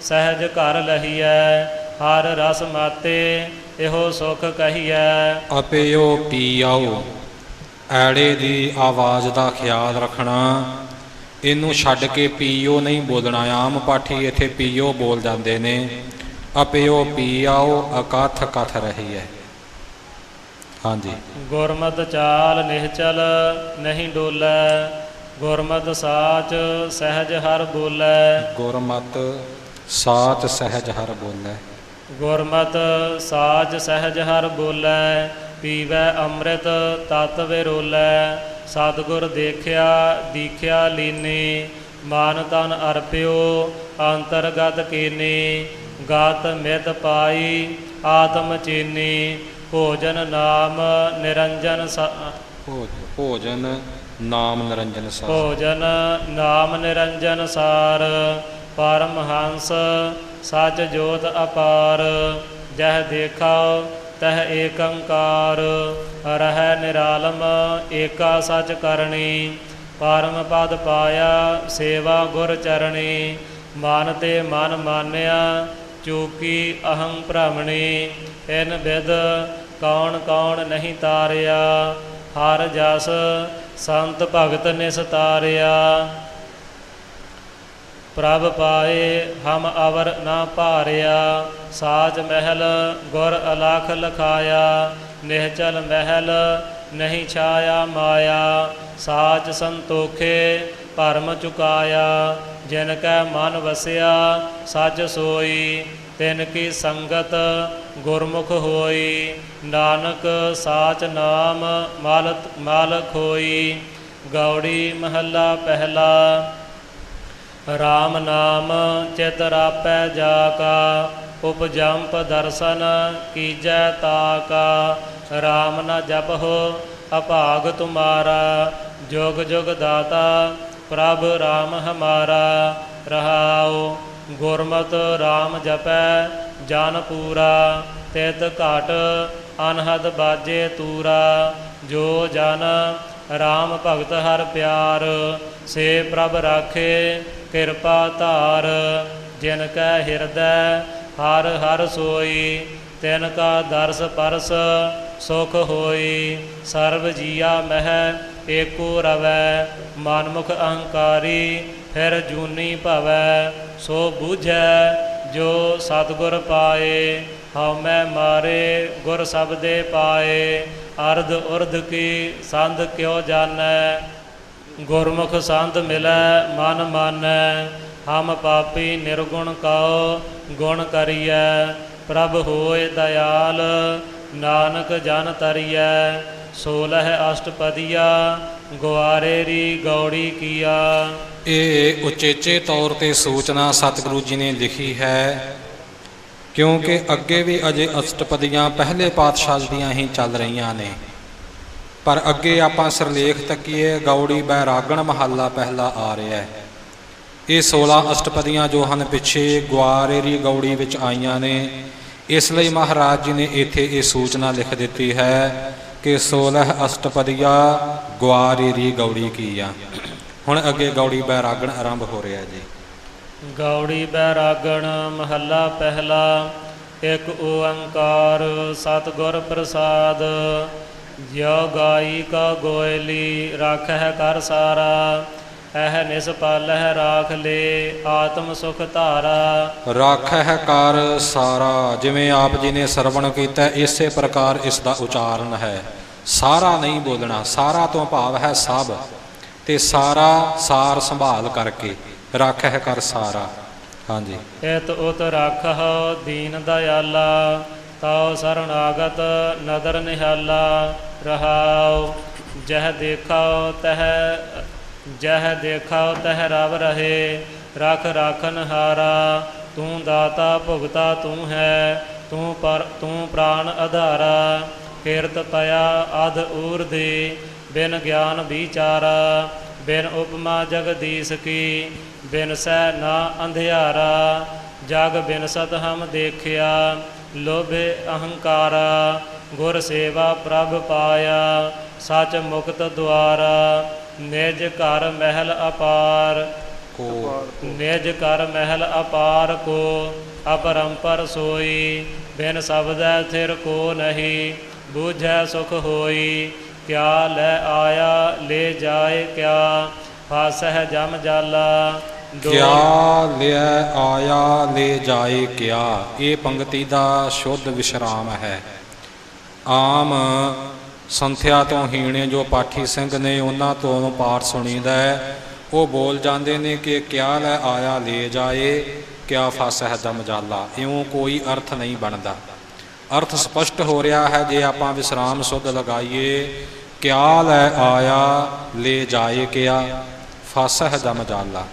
ਸਹਿਜ ਘਰ ਲਹੀਐ। ਹਰ ਰਸ ਮਾਤੇ ਇਹੋ ਸੁਖ ਕਹੀਐ। ਅਪਿਓ ਪੀਆਓ ਐੜੇ ਦੀ ਆਵਾਜ਼ ਦਾ ਖਿਆਲ ਰੱਖਣਾ। ਇਹਨੂੰ ਛੱਡ ਕੇ ਪੀਓ ਨਹੀਂ ਬੋਲਣਾ। ਆਮ ਪਾਠੀ ਇੱਥੇ ਪੀਓ ਬੋਲ ਜਾਂਦੇ ਨੇ। ਅਪਿਓ ਪੀਆਓ ਅਕਥ ਕਥ ਰਹੀ ਹੈ। ਹਾਂਜੀ। ਗੁਰਮਤਿ ਚਾਲ ਨਿਹਚਲ ਨਹੀਂ ਡੋਲੈ, ਗੁਰਮਤਿ ਸਾਚ ਸਹਿਜ ਹਰ ਬੋਲੈ। ਗੁਰਮਤਿ ਸਾਚ ਸਹਿਜ ਹਰ ਬੋਲੈ। ਗੁਰਮਤਿ ਸਾਚ ਸਹਿਜ ਹਰ ਬੋਲੈ, ਪੀਵੈ ਅੰਮ੍ਰਿਤ ਤਤ ਵਿਰੋਲੈ। ਸਤਿਗੁਰ ਦੇਖਿਆ ਦੀਖਿਆ ਲੀਨੀ, ਮਨ ਤਨ ਅਰਪਿਓ ਅੰਤਰਗਤ ਕੀਨੀ। ਗਤ ਮਿਤ ਪਾਈ ਆਤਮ ਚੀਨੀ, ਭੋਜਨ ਨਾਮ ਨਿਰੰਜਨ ਭੋਜਨ ਨਾਮ ਨਿਰੰਜਨ ਸਾਰ। ਭੋਜਨ ਨਾਮ ਨਿਰੰਜਨ ਸਾਰ, ਪਰਮਹੰਸ ਸਚ ਜੋਤ ਅਪਾਰ। ਜਹ ਦੇਖਾ ਤਹ ਏਕੰਕਾਰ, ਰਹਿ ਨਿਰਾਲਮ ਏਕਾ ਸਚ ਕਰਨੀ। ਪਰਮ ਪਦ ਪਾਇਆ ਸੇਵਾ ਗੁਰ ਚਰਣੀ, ਮਨ ਤੇ ਮਨ ਮਾਨਿਆ ਚੂਕੀ ਅਹੰ ਭ੍ਰਮਣੀ। ਇਨ ਬਿਦ ਕੌਣ ਕੌਣ ਨਹੀਂ ਤਾਰਿਆ, ਹਰ ਜਸ ਸੰਤ ਭਗਤ ਨਿਸਤਾਰਿਆ। ਪ੍ਰਭ ਪਾਏ ਹਮ ਅਵਰ ਨਾ ਭਾਰਿਆ, ਸਾਚ ਮਹਿਲ ਗੁਰ ਅਲਖ ਲਖਾਇਆ। ਨਿਹਚਲ ਮਹਿਲ ਨਹੀਂ ਛਾਇਆ ਮਾਇਆ, ਸਾਚ ਸੰਤੋਖੇ ਭਰਮ ਚੁਕਾਇਆ। ਜਿਨ ਕੈ ਮਨ ਵਸਿਆ ਸਚ ਸੋਈ, ਤਿਨ ਕੀ ਸੰਗਤ ਗੁਰਮੁਖ ਹੋਈ। ਨਾਨਕ ਸਾਚ ਨਾਮ ਮਲ ਖੋਈ। ਗੌੜੀ ਮਹੱਲਾ ਪਹਿਲਾ। ਰਾਮ ਨਾਮ ਚਿਤ ਰਾਪੈ ਜਾ ਕਾ, ਉਪਜੰਪ ਦਰਸ਼ਨ ਕੀਜੈ ਤਾਕਾ। ਰਾਮ ਨ ਜਪਹੁ ਅਭਾਗ ਤੁਮਾਰਾ, ਜੁਗ ਜੁਗ ਦਾਤਾ ਪ੍ਰਭ ਰਾਮ ਹਮਾਰਾ। ਰਹਾਉ ਗੁਰਮਤਿ ਰਾਮ ਜਪੈ ਜਨ ਪੂਰਾ, ਤਿਤ ਘਟ ਅਨਹਦ ਬਾਜੇ ਤੂਰਾ। ਜੋ ਜਨ ਰਾਮ ਭਗਤ ਹਰ ਪਿਆਰ, ਸੇ ਪ੍ਰਭ ਰਾਖੇ ਕਿਰਪਾ ਧਾਰ। ਜਿਨ ਕੈ ਹਿਰਦੈ ਹਰ ਹਰ ਸੋਈ, ਤਿਨ ਕਾ ਦਰਸ ਪਰਸ ਸੁਖ ਹੋਈ। ਸਰਬ ਜੀਆ ਮਹਿ ਏਕੋ ਰਵੈ, ਮਨਮੁਖ ਅਹੰਕਾਰੀ ਫਿਰ ਜੂਨੀ ਭਵੈ। ਸੋ ਬੂਝੈ ਜੋ ਸਤਿਗੁਰ ਪਾਏ, ਹਉਮੈ ਮਾਰੇ ਗੁਰ ਸਬਦੇ ਪਾਏ। ਅਰਧ ਉਰਧ ਕੀ ਸੰਧ ਕਿਉ ਜਾਣੈ, ਗੁਰਮੁਖ ਸੰਤ ਮਿਲੈ ਮਨ ਮਾਨੈ। ਹਮ ਪਾਪੀ ਨਿਰਗੁਣ ਕਉ ਗੁਣ ਕਰੀਐ, ਪ੍ਰਭ ਹੋਏ ਦਇਆਲ ਨਾਨਕ ਜਨ ਤਰੀਐ। 16 ਅਸ਼ਟਪਦੀਆ ਗੁਆਰੇ ਰੀ ਗੌੜੀ ਕੀਆ। ਇਹ ਉਚੇਚੇ ਤੌਰ ਤੇ ਸੂਚਨਾ ਸਤਿਗੁਰੂ ਜੀ ਨੇ ਲਿਖੀ ਹੈ, ਕਿਉਂਕਿ ਅੱਗੇ ਵੀ ਅਜੇ ਅਸ਼ਟਪਦੀਆਂ ਪਹਿਲੇ ਪਾਤਸ਼ਾਹ ਦੀਆਂ ਹੀ ਚੱਲ ਰਹੀਆਂ ਨੇ। ਪਰ ਅੱਗੇ ਆਪਾਂ ਸਿਰਲੇਖ ਤੱਕੀਏ, ਗੌੜੀ ਬੈਰਾਗਣ ਮਹੱਲਾ ਪਹਿਲਾ ਆ ਰਿਹਾ ਹੈ। ਇਹ 16 ਅਸ਼ਟਪਦੀਆਂ ਜੋ ਹਨ ਪਿੱਛੇ ਗੁਆਰੇਰੀ ਗੌੜੀ ਵਿੱਚ ਆਈਆਂ ਨੇ। ਇਸ ਲਈ ਮਹਾਰਾਜ ਜੀ ਨੇ ਇੱਥੇ ਇਹ ਸੂਚਨਾ ਲਿਖ ਦਿੱਤੀ ਹੈ ਕਿ 16 ਅਸ਼ਟਪਦੀਆ ਗੁਆਰੇਰੀ ਗੌੜੀ ਕੀਆ। ਹੁਣ ਅੱਗੇ ਗੌੜੀ ਬੈਰਾਗਣ ਆਰੰਭ ਹੋ ਰਿਹਾ ਜੀ। ਗੌੜੀ ਬੈਰਾਗਣ ਮਹੱਲਾ ਪਹਿਲਾ। ਇੱਕ ਓੰਕਾਰ ਸਤਿਗੁਰ ਪ੍ਰਸਾਦ, ਜਿਉ ਗਾਈ ਕਾ ਗੋਇਲੀ ਰਾਖਹਿ ਕਰ ਸਾਰਾ। ਇਹ ਨਿਸਪਾਲਹਿ ਰਾਖ ਲੇ ਆਤਮ ਸੁਖ ਧਾਰਾ। ਰਾਖਹਿ ਕਰ ਸਾਰਾ, ਜਿਵੇਂ ਆਪ ਜੀ ਨੇ ਸਰਵਣ ਕੀਤਾ ਇਸੇ ਪ੍ਰਕਾਰ ਇਸ ਦਾ ਉਚਾਰਨ ਹੈ। ਸਾਰਾ ਨਹੀਂ ਬੋਲਣਾ, ਸਾਰਾ ਤੋਂ ਭਾਵ ਹੈ ਸਭ, ਤੇ ਸਾਰਾ ਸਾਰ ਸੰਭਾਲ ਕਰਕੇ ਰਾਖਹਿ ਕਰ ਸਾਰਾ। ਹਾਂਜੀ। ਇਤ ਉਤ ਰਾਖਹੁ ਦੀਨ ਦਇਆਲਾ, ਤਾਉ ਸਰਣਾਗਤ ਨਦਰ ਨਿਹਾਲਾ। ਰਹਾਉ ਜਹ ਦੇਖਾਉ ਤਹ ਰਵ ਰਹੇ, ਰਖ ਰਾਖਨ ਹਾਰਾ। ਤੂੰ ਦਾਤਾ ਭੁਗਤਾ ਤੂੰ ਹੈ, ਤੂੰ ਪ੍ਰਾਨ ਆਧਾਰਾ। ਕਿਰਤ ਪਿਆ ਅਧ ਊਰਧੀ, ਬਿਨ ਗਿਆਨ ਵਿਚਾਰਾ। ਬਿਨ ਉਪਮਾ ਜਗਦੀਸ਼ ਕੀ, ਬਿਨ ਸੈ ਨਾ ਅੰਧਿਆਰਾ। ਜਗ ਬਿਨਸਤ ਹਮ ਦੇਖਿਆ, ਲੋਭੇ ਅਹੰਕਾਰਾ। ਗੁਰ ਸੇਵਾ ਪ੍ਰਭ ਪਾਇਆ, ਸਚ ਮੁਕਤ ਦੁਆਰਾ। ਨਿਜ ਘਰ ਮਹਿਲ ਅਪਾਰ ਨਿਜ ਘਰ ਮਹਿਲ ਅਪਾਰ ਕੋ, ਅਪਰੰਪਰ ਸੋਈ। ਬਿਨ ਸ਼ਬਦੈ ਥਿਰ ਕੋ ਨਹੀਂ, ਬੂਝੈ ਸੁਖ ਹੋਈ। ਕਿਆ ਲੈ ਆਇਆ ਲੈ ਜਾਏ ਕਿਆ, ਫਾਸਹਿ ਜਮ ਜਾਲਾ। ਕਿਆ ਲਿਆ ਆਇਆ ਲੈ ਜਾਏ ਕਿਆ, ਇਹ ਪੰਗਤੀ ਦਾ ਸ਼ੁੱਧ ਵਿਸ਼ਰਾਮ ਹੈ। ਆਮ ਸੰਥਿਆ ਤੋਂ ਹੀਣੇ ਜੋ ਪਾਠੀ ਸਿੰਘ ਨੇ ਉਹਨਾਂ ਤੋਂ ਪਾਠ ਸੁਣੀਦਾ ਹੈ, ਉਹ ਬੋਲ ਜਾਂਦੇ ਨੇ ਕਿ ਕਿਆ ਲੈ ਆਇਆ ਲੈ ਜਾਏ, ਕਿਆ ਫਸਹਿ ਦਮ ਜਾਲਾ। ਇਉਂ ਕੋਈ ਅਰਥ ਨਹੀਂ ਬਣਦਾ। ਅਰਥ ਸਪਸ਼ਟ ਹੋ ਰਿਹਾ ਹੈ ਜੇ ਆਪਾਂ ਵਿਸਰਾਮ ਸੁਧ ਲਗਾਈਏ, ਕਿਆ ਲੈ ਆਇਆ ਲੈ ਜਾਏ, ਕਿਆ ਫਸਹਿ ਦਮ ਜਾਲਾ।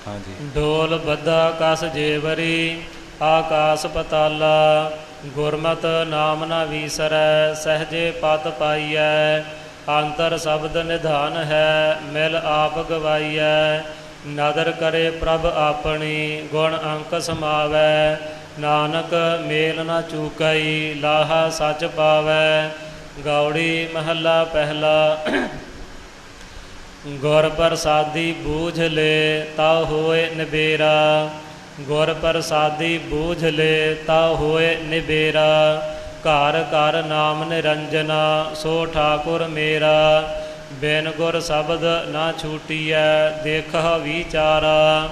ਹਾਂਜੀ। ਡੋਲ ਬੱਧਾ ਕਸ ਜੇਵਰੀ ਆਕਾਸ ਪਤਾਲਾ, ਗੁਰਮਤਿ ਨਾਮ ਨਾ ਵੀਸਰੈ ਸਹਜੇ ਪਤ ਪਾਈਐ। ਅੰਤਰ ਸ਼ਬਦ ਨਿਧਾਨ ਹੈ ਮਿਲ ਆਪ ਗਵਾਈਐ, ਨਦਰ ਕਰੇ ਪ੍ਰਭ ਆਪਣੀ ਗੁਣ ਅੰਕ ਸਮਾਵੈ। ਨਾਨਕ ਮੇਲ ਨਾ ਚੂਕਈ ਲਾਹਾ ਸੱਚ ਪਾਵੈ। ਗੌੜੀ ਮਹੱਲਾ ਪਹਿਲਾ। ਗੁਰ ਪ੍ਰਸਾਦੀ ਬੂਝ ਲੈ ਤਾ ਹੋਏ ਨਿਬੇਰਾ, ਗੁਰ ਪ੍ਰਸਾਦੀ ਬੂਝ ਲੈ ਤਾ ਹੋਏ ਨਿਬੇਰਾ। ਘਰ ਘਰ ਨਾਮ ਨਿਰੰਜਨਾ ਸੋ ਠਾਕੁਰ ਮੇਰਾ, ਬਿਨ ਗੁਰ ਸ਼ਬਦ ਨਾ ਛੂਟੀਐ ਦੇਖਹ ਵਿਚਾਰਾ।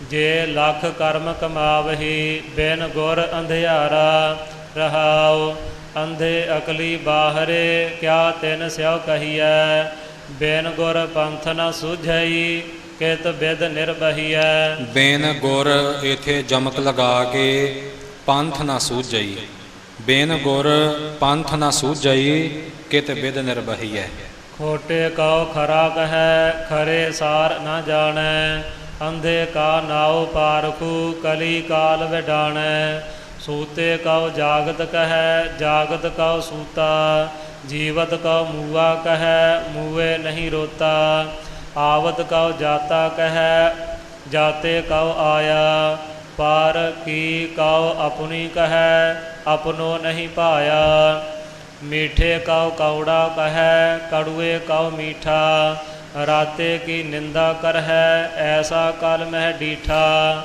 ਜੇ ਲੱਖ ਕਰਮ ਕਮਾਵਹੀ ਬਿਨ ਗੁਰ ਅੰਧਿਆਰਾ, ਰਹਾਉ ਅੰਧੇ ਅਕਲੀ ਬਾਹਰੇ ਕਿਆ ਤਿਨ ਸਿਉ ਕਹੀਐ। ਬਿਨ ਗੁਰ ਪੰਥ ਨ ਸੁਝਈ ਕਿਤ ਬਿਦ ਨਿਰਬਹੀਐ। ਬਿਨ ਗੁਰ ਇਥੇ ਜਮਕ ਲਗਾ ਕੇ ਪੰਥ ਨਾ ਸੂਝਈ, ਬਿਨ ਗੁਰ ਪੰਥ ਨਾ ਸੂਝਈ ਕਿਤ ਬਿਦ ਨਿਰਬਹੀਐ। ਖੋਟੇ ਕਉ ਖਰਾ ਕਹੈ ਖਰੇ ਸਾਰ ਨ ਜਾਣੈ, ਅੰਧੇ ਕਾ ਨਾਉ ਪਾਰਖੂ ਕਲੀ ਕਾਲ ਵਿਡਾਣੈ। ਸੂਤੇ ਕਉ ਜਾਗਤ ਕਹੈ ਜਾਗਤ ਕਉ ਸੂਤਾ, ਜੀਵਤ ਕਉ ਮੂਆ ਕਹੈ ਮੂਏ ਨਹੀਂ ਰੋਤਾ। ਆਵਤ ਕਉ ਜਾਤਾ ਕਹੈ ਜਾਤੇ ਕਉ ਆਇਆ, ਪਾਰ ਕੀ ਕਉ ਆਪਣੀ ਕਹੈ ਆਪਣੋ ਨਹੀਂ ਪਾਇਆ। ਮੀਠੇ ਕਉ ਕੌੜਾ ਕਹੈ ਕੜੂਏ ਕਉ ਮੀਠਾ, ਰਾਤੇ ਕੀ ਨਿੰਦਾ ਕਰਹਿ ਐਸਾ ਕਲ ਮਹਿ ਡੀਠਾ।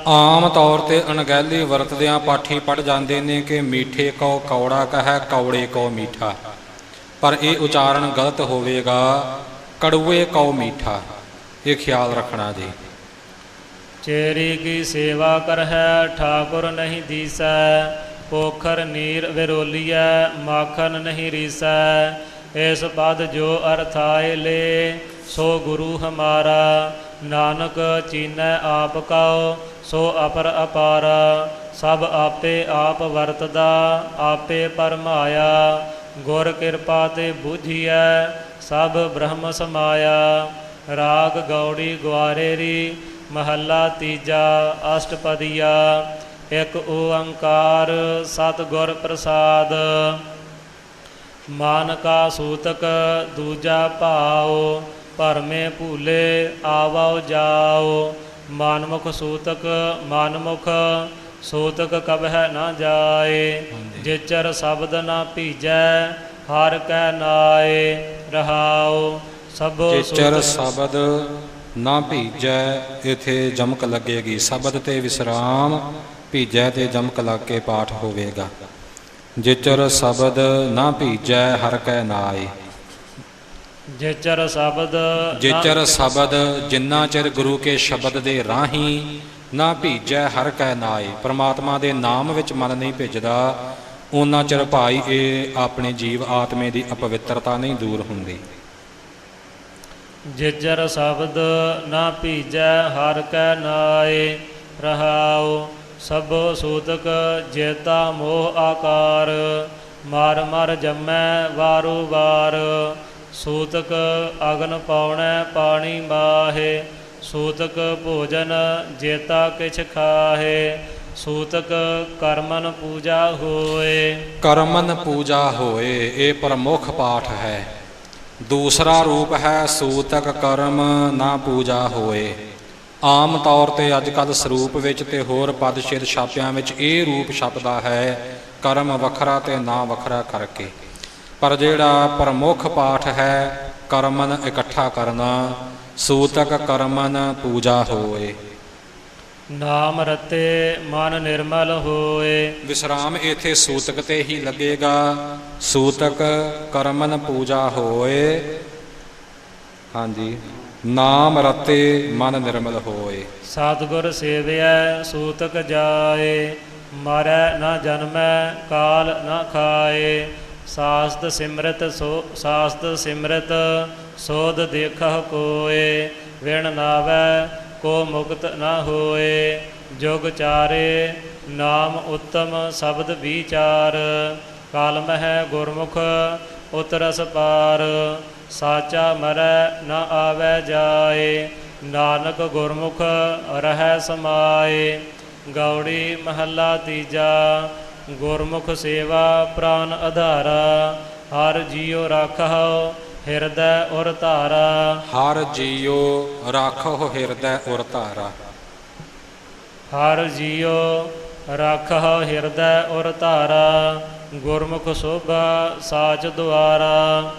ਆਮ ਤੌਰ ਤੇ ਅਣਗਹਿਲੀ ਵਰਤਦਿਆਂ ਪਾਠੀ ਪੜ੍ਹ ਜਾਂਦੇ ਨੇ ਕਿ ਮੀਠੇ ਕਉ ਕੌੜਾ ਕਹੈ ਕੌੜੇ ਕਉ ਮੀਠਾ, ਪਰ ਇਹ ਉਚਾਰਨ ਗਲਤ ਹੋਵੇਗਾ। ਕੜੂਏ ਕਉ ਮੀਠਾ, ਇਹ ਖਿਆਲ ਰੱਖਣਾ ਜੀ। ਚੇਰੀ ਕੀ ਸੇਵਾ ਕਰਹਿ ਠਾਕੁਰ ਨਹੀਂ ਦੀਸੈ, ਪੋਖਰ ਨੀਰ ਵਿਰੋਲੀਐ ਮਾਖਨ ਨਹੀਂ ਰੀਸੈ। ਇਸ ਪਦ ਜੋ ਅਰਥਾਏ ਲੈ ਸੋ ਗੁਰੂ ਹਮਾਰਾ, ਨਾਨਕ ਚੀਨੈ ਆਪ ਕਉ ਸੋ ਅਪਰ ਅਪਾਰਾ। ਸਭ ਆਪੇ ਆਪ ਵਰਤਦਾ ਆਪੇ ਪਰਮਾਇਆ, ਗੁਰ ਕਿਰਪਾ ਤੇ ਬੁਝੀਐ ਸਭ ਬ੍ਰਹਮ ਸਮਾਇਆ। ਰਾਗ ਗੌੜੀ ਗੁਆਰੇਰੀ ਮਹੱਲਾ ਤੀਜਾ ਅਸ਼ਟਪਦੀਆ। ਇਕ ਓੰਕਾਰ ਸਤਿਗੁਰ ਪ੍ਰਸਾਦ, ਮਾਨ ਕਾ ਸੂਤਕ ਦੂਜਾ ਭਾਉ। ਭਰਮੇ ਭੂਲੇ ਆਵਉ ਜਾਉ, ਮਨਮੁਖ ਸੂਤਕ ਮਨਮੁਖ ਸੂਤਕ ਕਬਹਿ ਨਾ ਜਾਏ। ਜਿਚਰ ਸ਼ਬਦ ਨਾ ਭੀਜੈ ਹਰ ਕੈ ਨਾਏ, ਰਹਾਉ ਸਭੋ ਜਿਚਰ ਸ਼ਬਦ ਨਾ ਭੀਜੈ, ਇਥੇ ਜਮਕ ਲੱਗੇਗੀ। ਸ਼ਬਦ ਤੇ ਵਿਸਰਾਮ, ਭੀਜੈ ਤੇ ਜਮਕ ਲੱਗ ਕੇ ਪਾਠ ਹੋਵੇਗਾ। ਜਿਚਰ ਸ਼ਬਦ ਨਾ ਭੀਜੈ ਹਰ ਕੈ ਨਾਏ। ਜਿਚਰ ਸ਼ਬਦ ਜਿਚਰ ਸ਼ਬਦ ਜਿੰਨਾ ਚਿਰ ਗੁਰੂ ਕੇ ਸ਼ਬਦ ਦੇ ਰਾਹੀਂ ਨਾ ਭੀਜੈ ਹਰ ਕੈ ਨਾਏ, ਪਰਮਾਤਮਾ ਦੇ ਨਾਮ ਵਿੱਚ ਮਨ ਨਹੀਂ ਭਿੱਜਦਾ, ਉਹਨਾਂ ਚਿਰ ਭਾਈ ਇਹ ਆਪਣੇ ਜੀਵ ਆਤਮੇ ਦੀ ਅਪਵਿੱਤਰਤਾ ਨਹੀਂ ਦੂਰ ਹੁੰਦੀ। ਜਿਚਰ ਸ਼ਬਦ ਨਾ ਭੀਜੈ ਹਰ ਕੈ ਨਾਏ, ਰਹਾਉ ਸਭੋ ਸੂਤਕ ਜੇਤਾ ਮੋਹ ਆਕਾਰ। ਮਰ ਮਰ ਜੰਮੈ ਵਾਰੋ ਵਾਰ, ਸੂਤਕ ਅਗਨ ਪਾਉਣੈ ਪਾਣੀ ਮਾਹੇ। ਸੂਤਕ ਭੋਜਨ ਜੇਤਾ ਕਿਛ ਖਾਹੇ, ਸੂਤਕ ਕਰਮਨ ਪੂਜਾ ਹੋਏ। ਕਰਮਨ ਪੂਜਾ ਹੋਏ, ਇਹ ਪ੍ਰਮੁੱਖ ਪਾਠ ਹੈ। ਦੂਸਰਾ ਰੂਪ ਹੈ ਸੂਤਕ ਕਰਮ ਨਾ ਪੂਜਾ ਹੋਏ। ਆਮ ਤੌਰ ਤੇ ਅੱਜ ਕੱਲ੍ਹ ਸਰੂਪ ਵਿੱਚ ਤੇ ਹੋਰ ਪਦ ਸ਼ਿਰ ਛਾਪਿਆਂ ਵਿੱਚ ਇਹ ਰੂਪ ਛਪਦਾ ਹੈ ਕਰਮ ਵੱਖਰਾ ਤੇ ਨਾ ਵੱਖਰਾ ਕਰਕੇ, ਪਰ ਜਿਹੜਾ ਪ੍ਰਮੁੱਖ ਪਾਠ ਹੈ ਕਰਮਨ ਇਕੱਠਾ ਕਰਨਾ, ਸੂਤਕ ਕਰਮਨ ਪੂਜਾ ਹੋਏ। ਨਾਮ ਰਤੇ ਮਨ ਨਿਰਮਲ ਹੋਏ। ਵਿਸਰਾਮ ਇਥੇ ਸੂਤਕ ਤੇ ਹੀ ਲੱਗੇਗਾ। ਸੂਤਕ ਕਰਮਨ ਪੂਜਾ ਹੋਏ। ਹਾਂਜੀ, ਨਾਮ ਰਤੇ ਮਨ ਨਿਰਮਲ ਹੋਏ। ਸਤਿਗੁਰ ਸੇਵਿਐ ਸੂਤਕ ਜਾਏ, ਮਰੈ ਨਾ ਜਨਮੈ ਕਾਲ ਨਾ ਖਾਏ। ਸਾਸਤ ਸਿਮਰਤ ਸੋਧ ਦੇਖਹ ਕੋਏ, ਵਿਣ ਨਾਵੈ ਕੋ ਮੁਕਤ ਨ ਹੋਏ। ਜੁਗ ਚਾਰੇ ਨਾਮ ਉਤਮ ਸ਼ਬਦ ਵਿਚਾਰ, ਕਾਲ ਮਹਿ ਗੁਰਮੁਖ ਉਤਰਸ ਪਾਰ। ਸਾਚਾ ਮਰੈ ਨ ਆਵੈ ਜਾਏ, ਨਾਨਕ ਗੁਰਮੁਖ ਰਹੈ ਸਮਾਏ। ਗੌੜੀ ਮਹੱਲਾ ਤੀਜਾ। ਗੁਰਮੁਖ ਸੇਵਾ ਪ੍ਰਾਨ ਆਧਾਰਾ, ਹਰ ਜੀਉ ਰਾਖਹੁ ਹਿਰਦੈ ਉਰ ਧਾਰਾ। ਹਰ ਜੀਉ ਰਾਖਹੁ ਹਿਰਦੈ ਉਰ ਧਾਰਾ। ਹਰ ਜੀਉ ਰਾਖਹੁ ਹਿਰਦੈ ਉਰ ਧਾਰਾ, ਗੁਰਮੁਖ ਸੋਭਾ ਸਾਚ ਦੁਆਰਾ।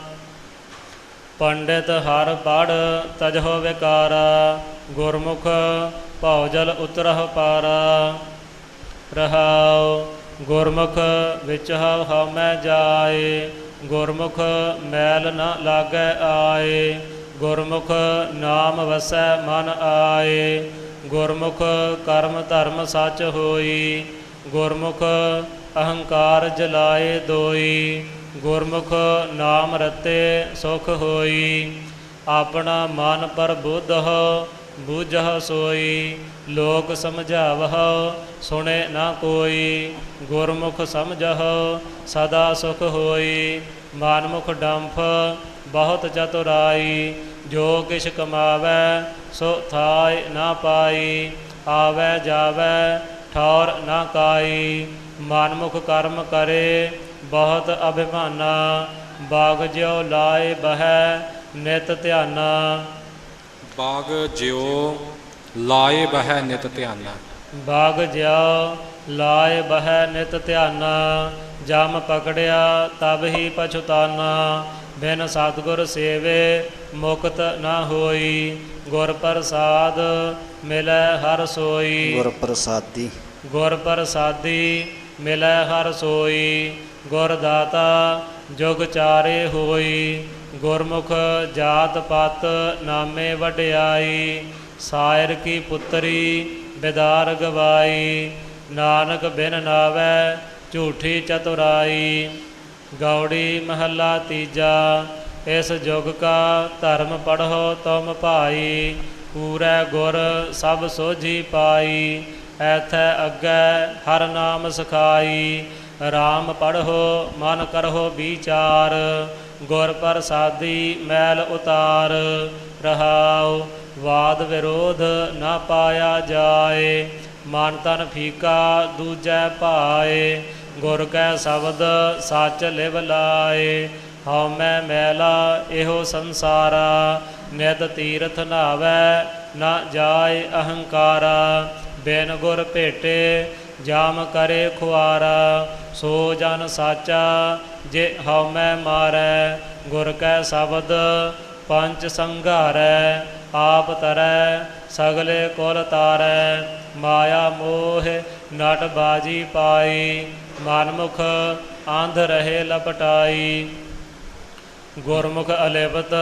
ਪੰਡਿਤ ਹਰ ਪੜ੍ਹ ਤਜਹੁ ਵਿਕਾਰਾ, ਗੁਰਮੁਖ ਭਉ ਜਲ ਉਤਰਹੁ ਪਾਰਾ। ਰਹਾਉ ਗੁਰਮੁਖ ਵਿੱਚ ਹਉਮੈ ਜਾਏ, ਗੁਰਮੁਖ ਮੈਲ ਨ ਲਾਗੈ ਆਏ। ਗੁਰਮੁਖ ਨਾਮ ਵਸੈ ਮਨ ਆਏ, ਗੁਰਮੁਖ ਕਰਮ ਧਰਮ ਸੱਚ ਹੋਈ। ਗੁਰਮੁਖ ਅਹੰਕਾਰ ਜਲਾਏ ਦੋਈ, ਗੁਰਮੁਖ ਨਾਮ ਰਤੇ ਸੁਖ ਹੋਈ। ਆਪਣਾ ਮਨ ਪਰ ਬੁੱਧਹੁ ਬੂਝਹੁ ਸੋਈ, ਲੋਕ ਸਮਝਾਵਹੁ ਸੁਣੇ ਨਾ ਕੋਈ। ਗੁਰਮੁਖ ਸਮਝਹੁ ਸਦਾ ਸੁਖ ਹੋਈ, ਮਨਮੁਖ ਡੰਫ ਬਹੁਤ ਚਤੁਰਾਈ। ਜੋ ਕਿਛ ਕਮਾਵੈ ਸੋ ਥਾਇ ਨਾ ਪਾਈ, ਆਵੈ ਜਾਵੈ ਠੌਰ ਨਾ ਕਾਈ। ਮਨਮੁਖ ਕਰਮ ਕਰੇ ਬਹੁਤ ਅਭਿਮਾਨਾ, ਬਾਗ ਜਿਉ ਲਾਏ ਬਹੈ ਨਿਤ ਧਿਆਨਾ। ਬਾਗ ਜਿਉ ਲਾਏ ਬਹਿ ਨਿਤ ਧਿਆਨਾ। ਬਾਗ ਜਿਉ ਲਾਏ ਬਹੈ ਨਿਤ ਧਿਆਨਾ, ਜਮ ਪਕੜਿਆ ਤਬ ਹੀ ਪਛੁਤਾਨਾ। ਬਿਨ ਸਤਿਗੁਰ ਸੇਵੇ ਮੁਕਤ ਨਾ ਹੋਈ, ਗੁਰ ਪ੍ਰਸਾਦ ਮਿਲੈ ਹਰ ਸੋਈ। ਗੁਰ ਪ੍ਰਸਾਦੀ। ਗੁਰ ਪ੍ਰਸਾਦੀ ਮਿਲੈ ਹਰ ਸੋਈ, ਗੁਰ ਦਾਤਾ ਜੁਗ ਚਾਰੇ ਹੋਈ। ਗੁਰਮੁਖ ਜਾਤ ਪਤ ਨਾਮੇ ਵਡਿਆਈ, ਸਾਇਰ ਕੀ ਪੁੱਤਰੀ ਬਿਦਾਰ ਗਵਾਈ। ਨਾਨਕ ਬਿਨ ਨਾਵੈ ਝੂਠੀ ਚਤੁਰਾਈ। ਗੌੜੀ ਮਹੱਲਾ ਤੀਜਾ। ਇਸ ਜੁਗ ਕਾ ਧਰਮ ਪੜ੍ਹੋ ਤੁਮ ਭਾਈ, ਪੂਰੈ ਗੁਰ ਸਭ ਸੋਝੀ ਪਾਈ। ਐਥੈ ਅੱਗੇ ਹਰ ਨਾਮ ਸਖਾਈ, ਰਾਮ ਪੜ੍ਹੋ ਮਨ ਕਰਹੁ ਵਿਚਾਰ। ਗੁਰ ਪ੍ਰਸਾਦੀ ਮੈਲ ਉਤਾਰ, ਰਹਾਉ ਵਾਦ ਵਿਰੋਧ ਨਾ ਪਾਇਆ ਜਾਏ। ਮਨ ਤਨ ਫੀਕਾ ਦੂਜੈ ਭਾਏ, ਗੁਰ ਕੈ ਸ਼ਬਦ ਸੱਚ ਲਿਵ ਲਾਏ। ਹਉਮੈ ਮੈਲਾ ਇਹੋ ਸੰਸਾਰਾ, ਨਿਤ ਤੀਰਥ ਨਾਵੈ ਨਾ ਜਾਏ ਅਹੰਕਾਰਾ। ਬਿਨ ਗੁਰ ਭੇਟੇ ਜਾਮ ਕਰੇ ਖੁਆਰਾ, ਸੋ ਜਨ ਸਾਚਾ ਜੇ ਹਉਮੈ ਮਾਰੈ। ਗੁਰ ਕੈ ਸ਼ਬਦ ਪੰਚ ਸੰਘਾਰੈ, ਆਪ ਤਰੈ ਸਗਲੇ ਕੁਲ ਤਾਰੈ। ਮਾਇਆ ਮੋਹ ਨਟ ਬਾਜੀ ਪਾਈ, ਮਨਮੁਖ ਅੰਧ ਰਹੇ ਲਪਟਾਈ। ਗੁਰਮੁਖ ਅਲਿਪਤ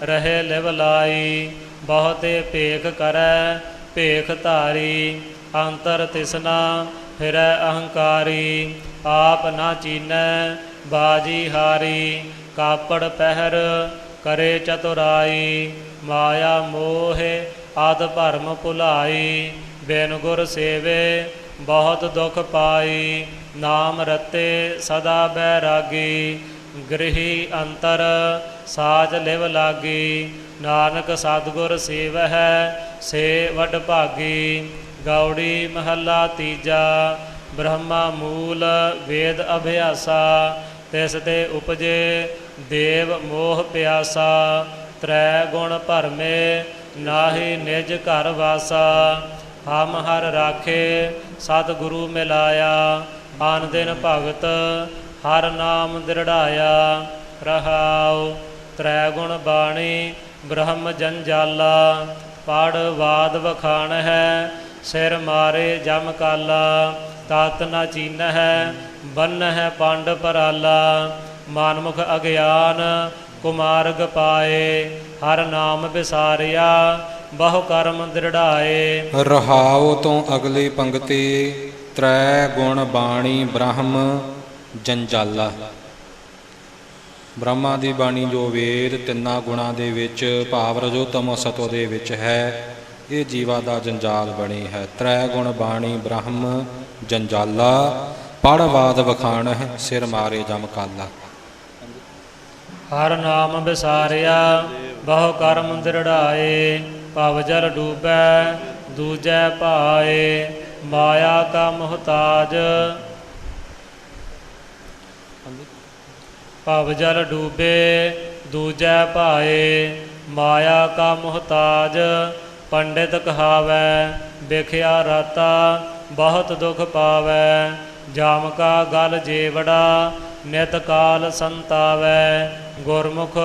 ਰਹੇ ਲਿਵ ਲਾਈ, ਬਹੁਤੇ ਭੇਖ ਕਰੈ ਭੇਖ ਧਾਰੀ। ਅੰਤਰ ਤਿਸਨਾ ਫਿਰੈ ਅਹੰਕਾਰੀ, ਆਪ ਨਾ ਚੀਨੈ ਬਾਜੀ ਹਾਰੀ। ਕਾਪੜ ਪਹਿਰ ਕਰੇ ਚਤੁਰਾਈ, ਮਾਇਆ ਮੋਹ ਆਦ ਭਰਮ ਭੁਲਾਈ। ਬਿਨ ਗੁਰ ਸੇਵੇ ਬਹੁਤ ਦੁਖ ਪਾਈ, ਨਾਮ ਰਤੇ ਸਦਾ ਬੈਰਾਗੀ। ਗ੍ਰਹੀ ਅੰਤਰ ਸਾਜ ਲਿਵ ਲਾਗੀ, ਨਾਨਕ ਸਤਿਗੁਰ ਸੇਵਹਿ ਸੇ ਵਡ ਭਾਗੀ। ਗੌੜੀ ਮਹੱਲਾ ਤੀਜਾ। ਬ੍ਰਹਮਾ ਮੂਲ ਵੇਦ ਅਭਿਆਸਾ, ਤਿਸ ਤੇ ਉਪਜੇ ਦੇਵ ਮੋਹ ਪਿਆਸਾ। ਤ੍ਰੈ ਗੁਣ ਭਰਮੇ ਨਾਹੀ ਨਿਜ ਘਰ ਵਾਸਾ, ਹਮ ਹਰ ਰਾਖੇ ਸਤਿਗੁਰੂ ਮਿਲਾਇਆ। ਆਨ ਦਿਨ ਭਗਤ ਹਰ ਨਾਮ ਦ੍ਰਿੜਾਇਆ। ਰਹਾਉ ਤ੍ਰੈ ਗੁਣ ਬਾਣੀ ਬ੍ਰਹਮ ਜੰਜਾਲਾ, ਪੜ ਵਾਦ ਵਖਾਣ ਹੈ ਸਿਰ ਮਾਰੇ ਜਮ ਕਾਲਾ। ਤਤ ਨ ਚੀਨ ਹੈ ਬੰਨ ਹੈ ਪੰਡ ਪਰਾਲਾ, ਮਨਮੁਖ ਅਗਿਆਨ ਕੁਮਾਰਗ ਪਾਏ। ਹਰ ਨਾਮ ਵਿਸਾਰਿਆ ਬਹੁ ਕਰਮ ਦ੍ਰਿੜਾਏ। ਰਹਾਉ ਤੋਂ ਅਗਲੀ ਪੰਗਤੀ। ਤ੍ਰੈ ਗੁਣ ਬਾਣੀ ਬ੍ਰਹਮ ਜੰਜਾਲਾ। ਬ੍ਰਹਮਾ ਦੀ ਬਾਣੀ ਜੋ ਵੇਦ ਤਿੰਨਾਂ ਗੁਣਾਂ ਦੇ ਵਿੱਚ ਭਾਵ ਰਜੋ ਤਮੋ ਸਤੋ ਦੇ ਵਿੱਚ ਹੈ, ਇਹ ਜੀਵਾ ਦਾ ਜੰਜਾਲ ਬਣੀ ਹੈ। ਤ੍ਰੈ ਗੁਣ ਬਾਣੀ ਬ੍ਰਹਮ ਜੰਜਾਲਾ, ਪੜਵਾਦ ਵਖਾਣਹਿ ਸਿਰ ਮਾਰੇ ਜਮ ਕਾਲਾ। ਹਰ ਨਾਮ ਵਿਸਾਰਿਆ ਬਹੁ ਕਰਮ ਦ੍ਰਿੜਾਏ, ਭਵ ਜਲ ਡੂਬੈ ਦੂਜੈ ਭਾਏ, ਮਾਇਆ ਕਾ ਮੁਹਤਾਜ ਭਵ ਜਲ ਡੂਬੇ ਦੂਜੈ ਭਾਏ, ਮਾਇਆ ਕਾ ਮੁਹਤਾਜ ਪੰਡਿਤ ਕਹਾਵੈ, ਵਿਖਿਆ ਰਾਤਾ ਬਹੁਤ ਦੁਖ ਪਾਵੈ, ਜਾਮ ਕਾ ਗਲ ਜੇਵੜਾ ਨਿਤ ਕਾਲ ਸੰਤਾਵੈ, ਗੁਰਮੁਖ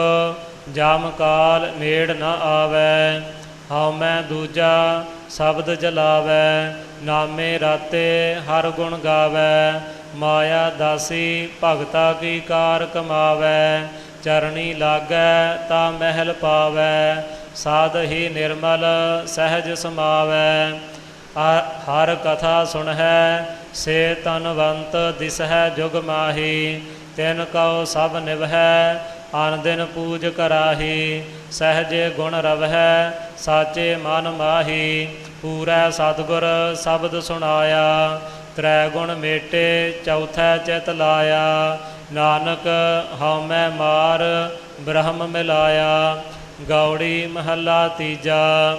ਜਾਮ ਕਾਲ ਨੇੜ ਨ ਆਵੈ, ਹਉ ਮੈਂ ਦੂਜਾ ਸ਼ਬਦ ਜਲਾਵੈ, ਨਾਮੇ ਰਾਤੇ ਹਰ ਗੁਣ ਗਾਵੈ, ਮਾਇਆ ਦਾਸੀ ਭਗਤਾ ਕੀ ਕਾਰ ਕਮਾਵੈ, ਚਰਣੀ ਲਾਗੈ ਤਾ ਮਹਿਲ ਪਾਵੈ, ਸਾਧ ਹੀ ਨਿਰਮਲ ਸਹਿਜ ਸਮਾਵੈ, ਹਰ ਕਥਾ ਸੁਣਹਿ ਸੇ ਤਨਵੰਤ ਦਿਸਹਿ ਜੁਗ ਮਾਹੀ, ਤਿਨ ਕਉ ਸਭ ਨਿਵਹਿ ਆਨ ਦਿਨ ਪੂਜ ਕਰਾਹੀ, ਸਹਿਜੇ ਗੁਣ ਰਵਹਿ ਸਾਚੇ ਮਨ ਮਾਹੀ, ਪੂਰੈ ਸਤਿਗੁਰ ਸ਼ਬਦ ਸੁਣਾਇਆ, ਤ੍ਰੈ ਗੁਣ ਮੇਟੇ ਚੌਥੈ ਚਿਤ ਲਾਇਆ, ਨਾਨਕ ਹਉ ਮੈਂ ਮਾਰ ਬ੍ਰਹਮ ਮਿਲਾਇਆ। ਗੌੜੀ ਮਹੱਲਾ ਤੀਜਾ।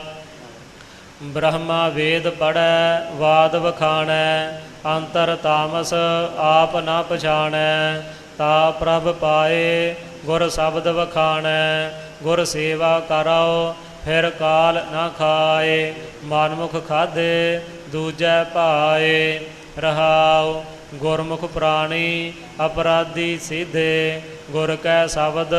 ਬ੍ਰਹਮਾ ਵੇਦ ਪੜ੍ਹੈ ਵਾਦ ਵਖਾਣੈ, ਅੰਤਰ ਤਾਮਸ ਆਪ ਨਾ ਪਛਾਣੈ, ਤਾ ਪ੍ਰਭ ਪਾਏ ਗੁਰ ਸ਼ਬਦ ਵਖਾਣੈ, ਗੁਰ ਸੇਵਾ ਕਰੋ ਫਿਰ ਕਾਲ ਨਾ ਖਾਏ, ਮਨਮੁਖ ਖਾਧੇ ਦੂਜੈ ਭਾਏ। ਰਹਾਉ ਗੁਰਮੁਖ ਪ੍ਰਾਣੀ ਅਪਰਾਧੀ ਸਿਧੇ, ਗੁਰ ਕੈ ਸ਼ਬਦ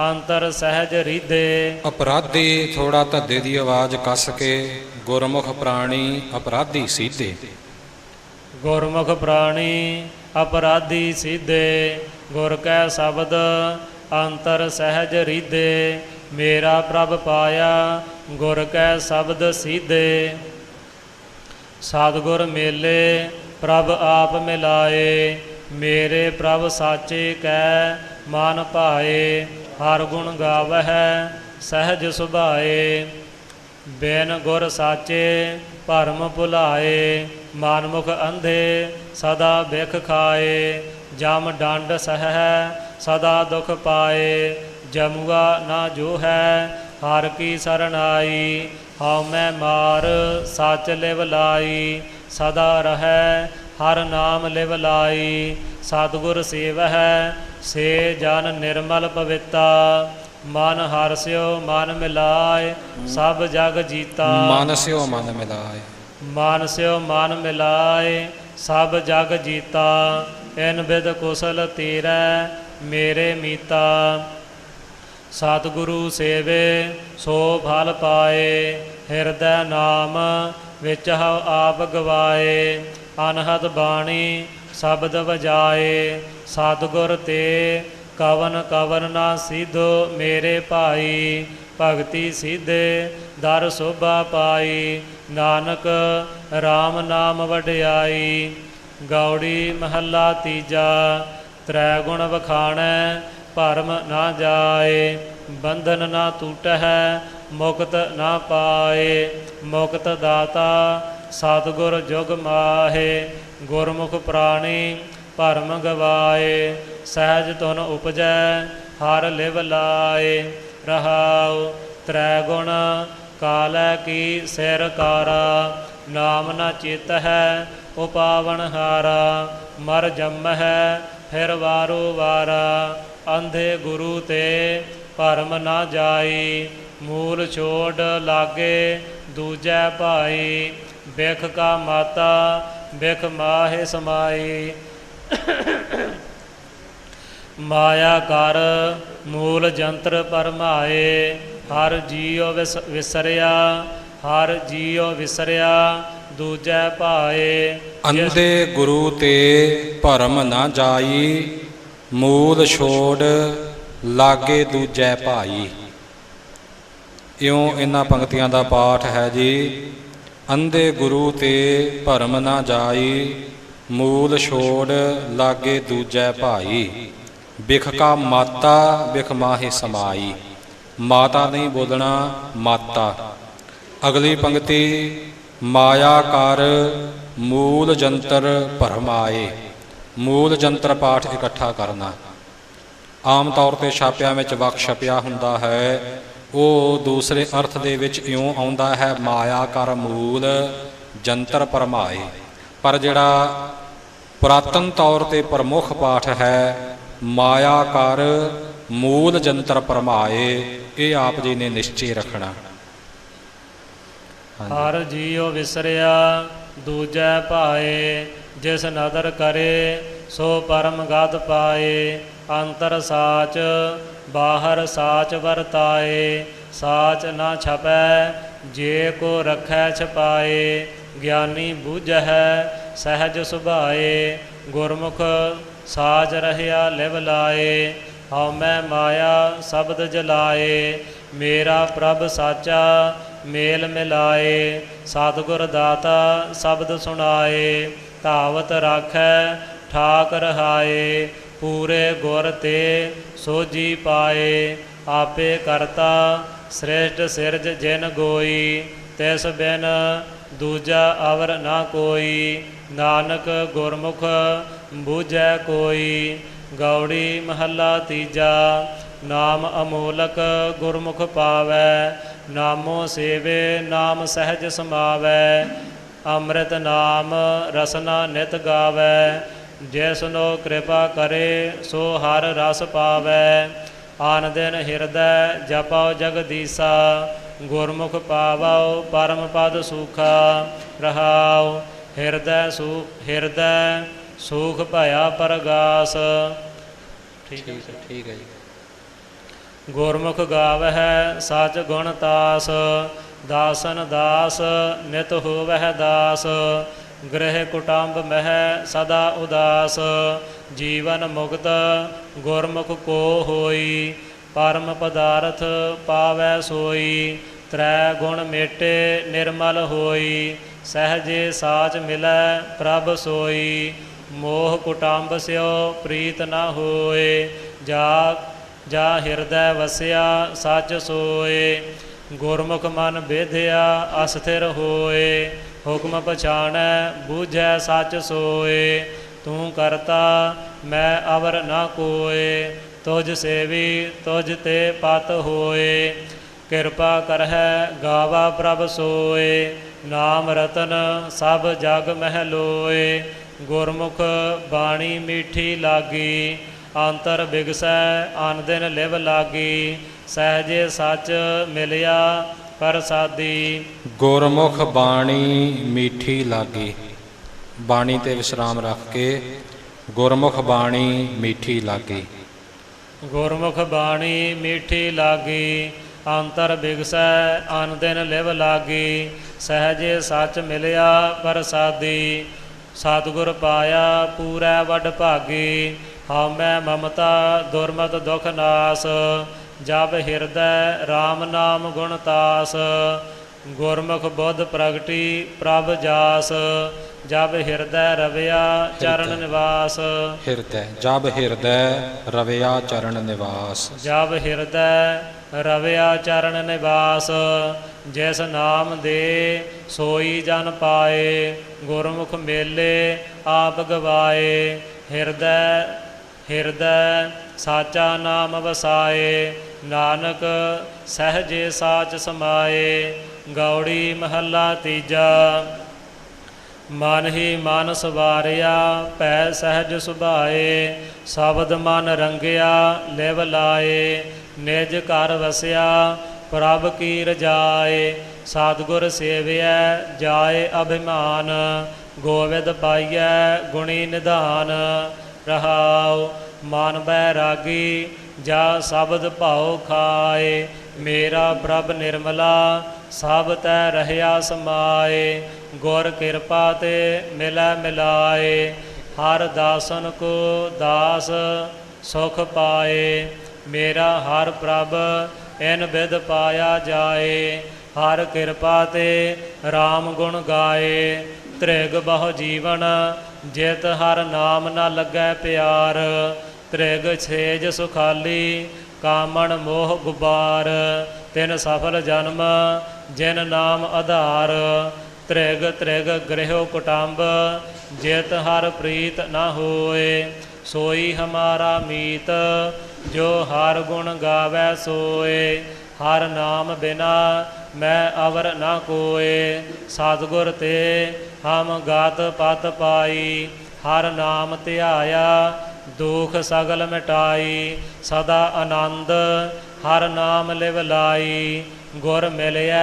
ਅੰਤਰ ਸਹਿਜ ਰੀਧੇ। ਅਪਰਾਧੀ ਥੋੜਾ ਧੱਦੇ ਦੀ ਆਵਾਜ਼ ਕੱਸ ਕੇ, ਗੁਰਮੁਖ ਪ੍ਰਾਣੀ ਅਪਰਾਧੀ ਸੀਧੇ। ਗੁਰਮੁਖ ਪ੍ਰਾਣੀ ਅਪਰਾਧੀ ਸਿਧੇ, ਗੁਰ ਕੈ ਸ਼ਬਦ ਅੰਤਰ ਸਹਿਜ ਰੀਧੇ। ਮੇਰਾ ਪ੍ਰਭ ਪਾਇਆ ਗੁਰ ਕੈ ਸ਼ਬਦ ਸੀਧੇ, ਸਤਿਗੁਰ ਮੇਲੇ ਪ੍ਰਭ ਆਪ ਮਿਲਾਏ, ਮੇਰੇ ਪ੍ਰਭ ਸਾਚੇ ਕੈ ਮਨ ਭਾਏ, ਹਰ ਗੁਣ ਗਾਵਹਿ ਸਹਿਜ ਸੁਭਾਏ। ਬਿਨ ਗੁਰ ਸਾਚੇ ਭਰਮ ਭੁਲਾਏ, ਮਨਮੁਖ ਅੰਧੇ ਸਦਾ ਬਿਖ ਖਾਏ, ਜਮ ਡੰਡ ਸਹਿ ਸਦਾ ਦੁਖ ਪਾਏ, ਜਮੁਆ ਨਾ ਜੋ ਹੈ ਹਰ ਕੀ ਸਰਣਾਈ। ਹਉ ਮੈਂ ਮਾਰ ਸੱਚ ਲਿਵ ਲਾਈ, ਸਦਾ ਰਹੈ ਹਰ ਨਾਮ ਲਿਵ ਲਾਈ। ਸਤਿਗੁਰ ਸੇਵਹਿ ਸੇ ਜਨ ਨਿਰਮਲ ਪਵਿੱਤਾ, ਮਨ ਹਰਸਿਓ ਮਨ ਮਿਲਾਏ ਸਭ ਜਗ ਜੀਤਾ। ਮਨ ਸਿਓ ਮਨ ਮਿਲਾਏ, ਮਨ ਸਿਓ ਮਨ ਮਿਲਾਏ ਸਭ ਜਗ ਜੀਤਾ। ਇਨ ਬਿਦ ਕੁਸਲ ਤੇਰੈ ਮੇਰੇ ਮੀਤਾ, ਸਤਿਗੁਰੂ ਸੇਵੇ ਸੋ ਫਲ ਪਾਏ। ਹਿਰਦੈ ਨਾਮ ਵਿੱਚ ਹਉ ਆਪ ਗਵਾਏ, ਅਨਹਦ ਬਾਣੀ ਸ਼ਬਦ ਵਜਾਏ। ਸਤਿਗੁਰ ਤੇ ਕਵਨ ਕਵਨ ਨਾ ਸਿਧੋ ਮੇਰੇ ਭਾਈ, ਭਗਤੀ ਸਿਧੇ ਦਰ ਸੋਭਾ ਪਾਈ। ਨਾਨਕ RAM ਨਾਮ ਵਡਿਆਈ। ਗੌੜੀ ਮਹੱਲਾ ਤੀਜਾ। ਤ੍ਰੈ ਗੁਣ ਵਖਾਣੈ ਭਰਮ ਨਾ ਜਾਏ, ਬੰਧਨ ਨਾ ਟੂਟਹਿ ਮੁਕਤ ਨਾ ਪਾਏ। ਮੁਕਤ ਦਾਤਾ ਸਤਿਗੁਰ ਜੁਗ ਮਾਹੇ, ਗੁਰਮੁਖ ਪ੍ਰਾਣੀ ਭਰਮ ਗਵਾਏ। ਸਹਿਜ ਤੁਨ ਉਪਜੈ ਹਰ ਲਿਵ ਲਾਏ। ਰਹਾਉ ਤ੍ਰੈ ਗੁਣ ਕਾਲੈ ਕੀ ਸਿਰ ਕਾਰਾ, ਨਾਮ ਨਾ ਚੇਤਹਿ ਉਪਾਵਨ ਹਾਰਾ। ਮਰ ਜੰਮਹਿ ਫਿਰ ਵਾਰੋ ਵਾਰਾ, ਅੰਧੇ ਗੁਰੂ ਤੇ ਭਰਮ ਨਾ ਜਾਈ। ਮੂਲ ਛੋੜ ਲਾਗੇ ਦੂਜੈ ਭਾਈ, ਬਿਖ ਕਾ ਮਾਤਾ ਬਿਖ ਮਾਹੇ ਸਮਾਈ। ਮਾਇਆ ਕਰ ਮੂਲ ਜੰਤਰ ਪਰਮਾਏ, ਹਰ ਜੀਉ ਵਿਸਰਿਆ ਹਰ ਜੀਉ ਵਿਸਰਿਆ ਦੂਜੈ ਭਾਏ। ਅੰਧੇ ਗੁਰੂ ਤੇ ਭਰਮ ਨਾ ਜਾਈ, ਮੂਲ ਛੋੜ ਲਾਗੇ ਦੂਜੈ ਭਾਈ। ਇਉਂ ਇਹਨਾਂ ਪੰਕਤੀਆਂ ਦਾ ਪਾਠ ਹੈ ਜੀ। ਅੰਧੇ ਗੁਰੂ ਤੇ ਭਰਮ ਨਾ ਜਾਈ, ਮੂਲ ਛੋੜ ਲਾਗੇ ਦੂਜੈ ਭਾਈ। ਬਿਖ ਕਾ ਮਾਤਾ ਬਿਖ ਮਾਹੇ ਸਮਾਈ। ਮਾਤਾ ਨਹੀਂ ਬੋਲਣਾ, ਮਾਤਾ। ਅਗਲੀ ਪੰਕਤੀ, ਮਾਇਆ ਕਰ ਮੂਲ ਜੰਤਰ ਭਰਮਾਏ। ਮੂਲ ਜੰਤਰ ਪਾਠ ਇਕੱਠਾ ਕਰਨਾ। ਆਮ ਤੌਰ 'ਤੇ ਛਾਪਿਆਂ ਵਿੱਚ ਵੱਖ ਛਪਿਆ ਹੁੰਦਾ ਹੈ, ਉਹ ਦੂਸਰੇ ਅਰਥ ਦੇ ਵਿੱਚ ਇਉਂ ਆਉਂਦਾ ਹੈ, ਮਾਇਆ ਕਰ ਮੂਲ ਜੰਤਰ ਭਰਮਾਏ। ਪਰ ਜਿਹੜਾ ਪੁਰਾਤਨ ਤੌਰ ਤੇ ਪ੍ਰਮੁੱਖ ਪਾਠ ਹੈ, ਮਾਇਆ ਕਰ ਮੂਲ ਜੰਤਰ ਭਰਮਾਏ, ਇਹ ਆਪ ਜੀ ਨੇ ਨਿਸ਼ਚੇ ਰੱਖਣਾ। ਹਰ ਜੀਉ ਵਿਸਰਿਆ ਦੂਜੈ ਭਾਏ। ਜਿਸ ਨਦਰ ਕਰੇ ਸੋ ਪਰਮ ਗਤ ਪਾਏ। ਅੰਤਰ ਸਾਚ ਬਾਹਰ ਸਾਚ ਵਰਤਾਏ। ਸਾਚ ਨਾ ਛਪੈ ਜੇ ਕੋ ਰਖੈ ਛਪਾਏ। ਗਿਆਨੀ ਬੂਝੈ ਸਹਿਜ ਸੁਭਾਏ। ਗੁਰਮੁਖ ਸਾਜ ਰਹਿਆ ਲਿਵ ਲਾਏ। ਹਉਮੈ ਮਾਇਆ ਸ਼ਬਦ ਜਲਾਏ। ਮੇਰਾ ਪ੍ਰਭ ਸਾਚਾ ਮੇਲ ਮਿਲਾਏ। ਸਤਿਗੁਰ ਦਾਤਾ ਸ਼ਬਦ ਸੁਣਾਏ। ਧਾਵਤ ਰਾਖੈ ਠਾਕ ਰਹਾਏ। ਪੂਰੇ ਗੁਰ ਤੇ ਸੋਝੀ ਪਾਏ। ਆਪੇ ਕਰਤਾ ਸ੍ਰੇਸ਼ਟ ਸਿਰਜ ਜਿਨ ਗੋਈ। ਤਿਸ ਬਿਨ ਦੂਜਾ ਅਵਰ ਨਾ ਕੋਈ। ਨਾਨਕ ਗੁਰਮੁਖ ਬੂਝੈ ਕੋਈ। ਗੌੜੀ ਮਹੱਲਾ ਤੀਜਾ। ਨਾਮ ਅਮੋਲਕ ਗੁਰਮੁਖ ਪਾਵੈ। ਨਾਮੋ ਸੇਵੇ ਨਾਮ ਸਹਿਜ ਸਮਾਵੈ। ਅੰਮ੍ਰਿਤ ਨਾਮ ਰਸਨਾ ਨਿਤ ਗਾਵੈ। ਜਿਸਨੋ ਕਿਰਪਾ ਕਰੇ ਸੋ ਹਰ ਰਸ ਪਾਵੈ। ਆਨ ਦਿਨ ਹਿਰਦੈ ਜਪਉ ਜਗਦੀਸਾ। ਗੁਰਮੁਖ ਪਾਵਉ ਪਰਮ ਪਦ ਸੂਖਾ। ਰਹਾਉ ਹਿਰਦੈ ਸੂਖ ਭਇਆ ਪਰਗਾਸ। ਠੀਕ ਹੈ ਜੀ। ਗੁਰਮੁਖ ਗਾਵਹਿ ਸਚ ਗੁਣ ਤਾਸ। ਦਾਸਨ ਦਾਸ ਨਿਤ ਹੋਵਹਿ ਦਾਸ। ਗ੍ਰਹਿ ਕੁਟੰਬ ਮਹਿ ਸਦਾ ਉਦਾਸ। ਜੀਵਨ ਮੁਕਤ ਗੁਰਮੁਖ ਕੋ ਹੋਈ। ਪਰਮ ਪਦਾਰਥ ਪਾਵੈ ਸੋਈ। ਤ੍ਰੈ ਗੁਣ ਮੇਟੇ ਨਿਰਮਲ ਹੋਈ। ਸਹਿਜੇ ਸਾਚ ਮਿਲੈ ਪ੍ਰਭ ਸੋਈ। ਮੋਹ ਕੁਟੰਬ ਸਿਓ ਪ੍ਰੀਤ ਨ ਹੋਏ। ਜਾ ਹਿਰਦੈ ਵਸਿਆ ਸੱਚ ਸੋਏ। ਗੁਰਮੁਖ ਮਨ ਬੇਧਿਆ ਅਸਥਿਰ ਹੋਏ। ਹੁਕਮ ਪਛਾਣੈ ਬੂਝੈ ਸੱਚ ਸੋਏ। ਤੂੰ ਕਰਤਾ ਮੈਂ ਅਵਰ ਨਾ ਕੋਏ। ਤੁਝ ਸੇਵੀ ਤੁਝ ਤੇ ਪਤ ਹੋਏ। ਕਿਰਪਾ ਕਰਹਿ ਗਾਵਾ ਪ੍ਰਭ ਸੋਏ। ਨਾਮ ਰਤਨ ਸਭ ਜਗ ਮਹਿ ਲੋਏ। ਗੁਰਮੁਖ ਬਾਣੀ ਮੀਠੀ ਲਾਗੀ। ਅੰਤਰ ਬਿਗਸੈ ਅਨ ਦਿਨ ਲਿਵ ਲਾਗੀ। ਸਹਿਜੇ ਸੱਚ ਮਿਲਿਆ ਪ੍ਰਸਾਦੀ। ਗੁਰਮੁਖ ਬਾਣੀ ਮੀਠੀ ਲਾਗੀ। ਬਾਣੀ ਤੇ ਵਿਸਰਾਮ ਰੱਖ ਕੇ ਗੁਰਮੁਖ ਬਾਣੀ ਮੀਠੀ ਲਾਗੀ। ਗੁਰਮੁਖ ਬਾਣੀ ਮੀਠੀ ਲਾਗੀ। ਅੰਤਰ ਬਿਗਸੈ ਅਨ ਦਿਨ ਲਿਵ ਲਾਗੀ। ਸਹਿਜੇ ਸੱਚ ਮਿਲਿਆ ਪ੍ਰਸਾਦੀ। ਸਤਿਗੁਰ ਪਾਇਆ ਪੂਰੈ ਵੱਡ ਭਾਗੀ। ਹਉਮੈ ਮਮਤਾ ਦੁਰਮਤ ਦੁਖ ਨਾਸ। ਜਬ ਹਿਰਦੈ RAM ਨਾਮ ਗੁਣ ਤਾਸ। ਗੁਰਮੁਖ ਬੁੱਧ ਪ੍ਰਗਟੀ ਪ੍ਰਭ ਜਾਸ। ਜਬ ਹਿਰਦੈ ਰਵਿਆ ਚਰਨ ਨਿਵਾਸ। ਹਿਰਦੈ ਜਬ ਹਿਰਦੈ ਰਵਿਆ ਚਰਨ ਨਿਵਾਸ। ਜਬ ਹਿਰਦੈ ਰਵਿਆ ਚਰਨ ਨਿਵਾਸ। ਜਿਸ ਨਾਮ ਦੇ ਸੋਈ ਜਨ ਪਾਏ। ਗੁਰਮੁਖ ਮੇਲੇ ਆਪ ਗਵਾਏ। ਹਿਰਦੈ ਸਾਚਾ ਨਾਮ ਵਸਾਏ। ਨਾਨਕ ਸਹਿਜੇ ਸਾਚ ਸਮਾਏ। ਗੌੜੀ ਮਹੱਲਾ ਤੀਜਾ। ਮਨ ਹੀ ਮਨ ਸਵਾਰਿਆ ਭੈ ਸਹਿਜ ਸੁਭਾਏ। ਸ਼ਬਦ ਮਨ ਰੰਗਿਆ ਲਿਵ ਲਾਏ। ਨਿਜ ਘਰ ਵਸਿਆ ਪ੍ਰਭ ਕੀ ਰਜਾਏ। ਸਤਿਗੁਰ ਸੇਵਿਐ ਜਾਏ ਅਭਿਮਾਨ। ਗੋਵਿੰਦ ਪਾਈਐ ਗੁਣੀ ਨਿਧਾਨ। ਰਹਾਉ ਮਨ ਬੈਰਾਗੀ ਜਾ ਸ਼ਬਦ ਭਾਉ ਖਾਏ। ਮੇਰਾ ਪ੍ਰਭ ਨਿਰਮਲਾ ਸਭ ਤੈ ਰਹਿਆ ਸਮਾਏ। ਗੁਰ ਕਿਰਪਾ ਤੇ ਮਿਲੈ ਮਿਲਾਏ। ਹਰ ਦਾਸਨ ਕੋ ਦਾਸ ਸੁਖ ਪਾਏ। ਮੇਰਾ ਹਰ ਪ੍ਰਭ ਇਨ ਬਿਦ ਪਾਇਆ ਜਾਏ। ਹਰ ਕਿਰਪਾ ਤੇ RAM ਗੁਣ ਗਾਏ। ਤ੍ਰਿਗ ਬਹੁ ਜੀਵਨ ਜਿਤ ਹਰ ਨਾਮ ਨ ਲੱਗੈ ਪਿਆਰ। ਤ੍ਰਿਗ ਛੇਜ ਸੁਖਾਲੀ ਕਾਮਣ ਮੋਹ ਗੁਬਾਰ ਤਿਨ ਸਫਲ ਜਨਮ ਜਿਨ ਨਾਮ ਆਧਾਰ ਤ੍ਰਿਗ ਤ੍ਰਿਗ ਗ੍ਰਹਿਓ ਕੁਟੰਬ ਜਿਤ ਹਰ ਪ੍ਰੀਤ ਨ ਹੋਏ ਸੋਈ ਹਮਾਰਾ ਮੀਤ ਜੋ ਹਰ ਗੁਣ ਗਾਵੈ ਸੋਏ ਹਰ ਨਾਮ ਬਿਨਾ ਮੈਂ ਅਵਰ ਨ ਕੋਏ ਸਤਿਗੁਰ ਤੇ ਹਮ ਗਾਤ ਪਤ ਪਾਈ ਹਰ ਨਾਮ ਧਿਆਇਆ ਦੁਖ ਸਗਲ ਮਿਟਾਈ ਸਦਾ ਆਨੰਦ ਹਰ ਨਾਮ ਲਿਵ ਲਾਈ ਗੁਰ ਮਿਲਿਆ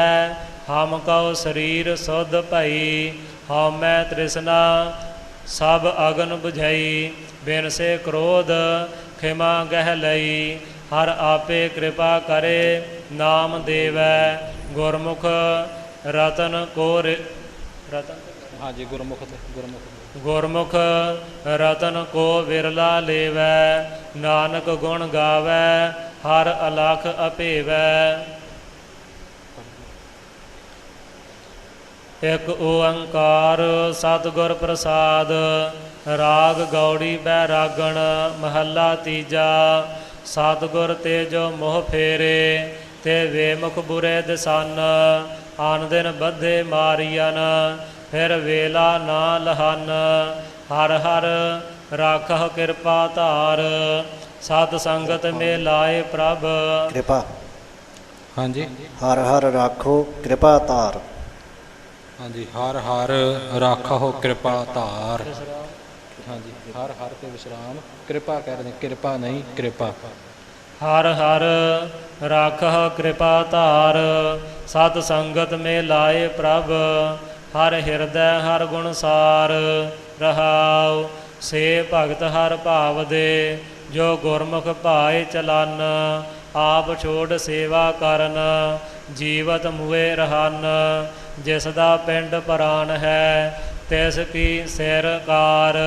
ਹਮ ਕਉ ਸਰੀਰ ਸੁਧ ਭਈ ਹਉਮੈ ਤ੍ਰਿਸ਼ਨਾ ਸਭ ਅਗਨ ਬੁਝਈ ਬਿਨ ਸੇ ਕ੍ਰੋਧ ਖਿਮਾ ਗਹਿ ਲਈ ਹਰ ਆਪੇ ਕਿਰਪਾ ਕਰੇ ਨਾਮ ਦੇਵੈ ਗੁਰਮੁਖ ਰਤਨ ਕੋ ਰਤਨ ਹਾਂਜੀ ਗੁਰਮੁਖ ਗੁਰਮੁਖ ਰਤਨ ਕੋ ਵਿਰਲਾ ਲੇਵੈ ਨਾਨਕ ਗੁਣ ਗਾਵੈ ਹਰ ਅਲਖ ਅਭੇਵੈ ਇਕ ਓੰਕਾਰ ਸਤਿਗੁਰ ਪ੍ਰਸਾਦ ਰਾਗ ਗੌੜੀ ਬੈਰਾਗਣ ਮਹੱਲਾ ਤੀਜਾ ਸਤਿਗੁਰ ਤੇ ਜੋ ਮੋਹ ਫੇਰੇ ਤੇ ਵੇਮੁਖ ਬੁਰੇ ਦਿਸਨ ਆਨ ਦਿਨ ਬੱਧੇ ਮਾਰੀਅਨ ਫਿਰ ਵੇਲਾ ਨਾ ਲਹਨ ਹਰ ਹਰ ਰਾਖਹ ਕਿਰਪਾ ਧਾਰ ਸਤ ਸੰਗਤ ਮੇ ਲਾਏ ਪ੍ਰਭ ਕਿਰਪਾ ਹਾਂਜੀ ਹਰ ਹਰ ਰਾਖੋ ਕਿਰਪਾ ਧਾਰ ਹਾਂਜੀ ਹਰ ਹਰ ਰਾਖੋ ਕਿਰਪਾ ਧਾਰ ਹਾਂਜੀ ਹਰ ਹਰ ਤੇ ਵਿਸ਼ਰਾਮ ਕਿਰਪਾ ਕਹਿ ਰਹੇ ਕਿਰਪਾ ਨਹੀਂ ਕਿਰਪਾ ਹਰ ਹਰ ਰਾਖਹ ਕਿਰਪਾ ਧਾਰ ਸਤ ਸੰਗਤ ਮੇ ਲਾਏ ਪ੍ਰਭ ਹਰ ਹਿਰਦੈ ਹਰ ਗੁਣ ਸਾਰ ਰਹਾਉ ਸੇ ਭਗਤ ਹਰ ਭਾਵ ਦੇ ਜੋ ਗੁਰਮੁਖ ਭਾਏ ਚਲਨ ਆਪ ਛੋੜ ਸੇਵਾ ਕਰਨ ਜੀਵਤ ਮੁਏ ਰਹਨ ਜਿਸ ਦਾ ਪਿੰਡ ਪ੍ਰਾਨ ਹੈ ਤਿਸ ਕੀ ਸਿਰ ਕਾਰ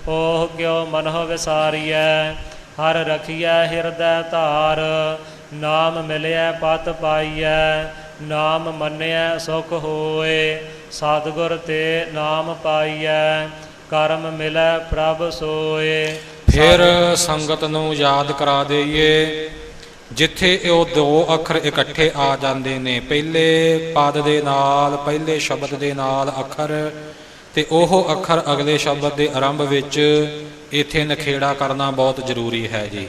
ਉਹ ਕਿਉ ਮਨਹੁ ਵਿਸਾਰੀਐ ਹਰ ਰਖੀਐ ਹਿਰਦੈ ਧਾਰ ਨਾਮ ਮਿਲਿਐ ਪਤ ਪਾਈਐ ਨਾਮ ਮੰਨਿਐ ਸੁਖ ਹੋਏ ਸਤਿਗੁਰ ਤੇ ਨਾਮ ਪਾਈਐ ਕਰਮ ਮਿਲੈ ਪ੍ਰਭ ਸੋਏ ਫਿਰ ਸੰਗਤ ਨੂੰ ਯਾਦ ਕਰਾ ਦਈਏ ਜਿੱਥੇ ਇਹ ਦੋ ਅੱਖਰ ਇਕੱਠੇ ਆ ਜਾਂਦੇ ਨੇ ਪਹਿਲੇ ਪਦ ਦੇ ਨਾਲ ਪਹਿਲੇ ਸ਼ਬਦ ਦੇ ਨਾਲ ਅੱਖਰ ਤੇ ਉਹ ਅੱਖਰ ਅਗਲੇ ਸ਼ਬਦ ਦੇ ਆਰੰਭ ਵਿੱਚ ਇੱਥੇ ਨਖੇੜਾ ਕਰਨਾ ਬਹੁਤ ਜ਼ਰੂਰੀ ਹੈ ਜੀ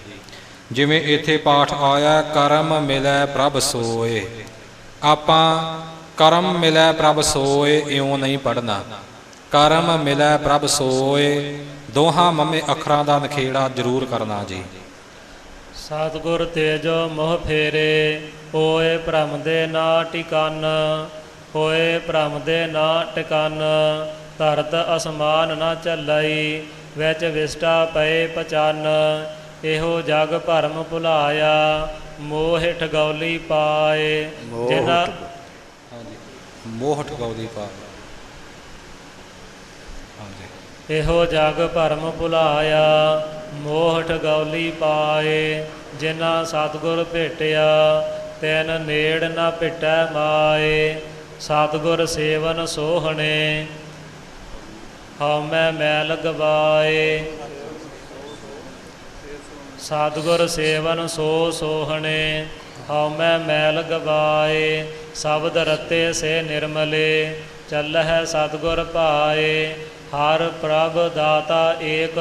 ਜਿਵੇਂ ਇੱਥੇ ਪਾਠ ਆਇਆ ਕਰਮ ਮਿਲੈ ਪ੍ਰਭ ਸੋਏ ਆਪਾਂ ਕਰਮ ਮਿਲੈ ਪ੍ਰਭ ਸੋਏ ਇਉਂ ਨਹੀਂ ਪੜ੍ਹਨਾ ਕਰਮ ਮਿਲੈ ਪ੍ਰਭ ਸੋਏ ਦੋਹਾਂ ਮਮੇ ਅੱਖਰਾਂ ਦਾ ਨਖੇੜਾ ਜ਼ਰੂਰ ਕਰਨਾ ਜੀ ਸਤਿਗੁਰ ਤੇ ਜੋ ਮੋਹ ਫੇਰੇ ਹੋਏ ਭ੍ਰਮ ਦੇ ਨਾ ਟਿਕਾਨ ਹੋਏ ਭ੍ਰਮ ਦੇ ਨਾ ਟਿਕਾਨ ਧਰਤ ਅਸਮਾਨ ਨਾ ਝੱਲਈ ਵਿੱਚ ਵਿਸਟਾ ਪਏ ਪਚਾਨ ਇਹੋ ਜਗ ਭਰਮ ਭੁਲਾਇਆ ਮੋਹ ਠਗੌਲੀ ਪਾਏ ਜਿਨ੍ਹਾਂ ਮੋਹ ਠਗੌਲੀ ਪਾ ਇਹੋ ਜਗ ਭਰਮ ਭੁਲਾਇਆ ਮੋਹ ਠਗੌਲੀ ਪਾਏ ਜਿਨ੍ਹਾਂ ਸਤਿਗੁਰ ਭੇਟਿਆ ਤੈਨ ਨੇੜ ਨਾ ਭਿਟੈ ਮਾਏ ਸਤਿਗੁਰ ਸੇਵਨ ਸੋਹਣੇ ਹਉਮੈ ਮੈਲ ਗਵਾਏ ਸਤਿਗੁਰ ਸੇਵਨ ਸੋ ਸੋਹਣੇ ਹਉਮੈ ਮੈਲ ਗਵਾਏ ਸ਼ਬਦ ਰਤੇ ਸੇ ਨਿਰਮਲੇ ਚੱਲਹਿ ਸਤਿਗੁਰ ਭਾਏ ਹਰ ਪ੍ਰਭ ਦਾਤਾ ਏਕ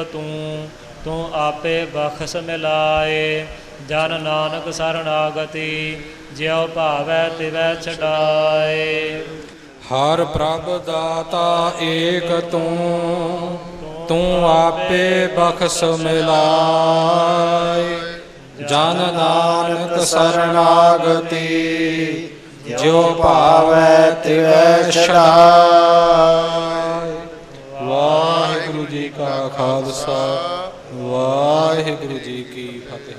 ਤੂੰ ਆਪੇ ਬਖਸ਼ ਮਿਲਾਏ ਜਨ ਨਾਨਕ ਸਰਣਾਗਤੀ ਜਿਉ ਭਾਵੈ ਤਿਵੈ ਛਡਾਏ ਹਰ ਪ੍ਰਭ ਦਾਤਾ ਏਕ ਤੂੰ ਆਪੇ ਬਖਸ਼ ਮਿਲਾਏ ਜਨ ਨਾਨਕ ਸਰਣਾਗਤੀ ਜਿਉ ਭਾਵੈ ਤਿਵੈ ਛਡਾਏ ਵਾਹਿਗੁਰੂ ਜੀ ਕਾ ਖਾਲਸਾ ਵਾਹਿਗੁਰੂ ਜੀ ਕੀ ਫਤਿਹ।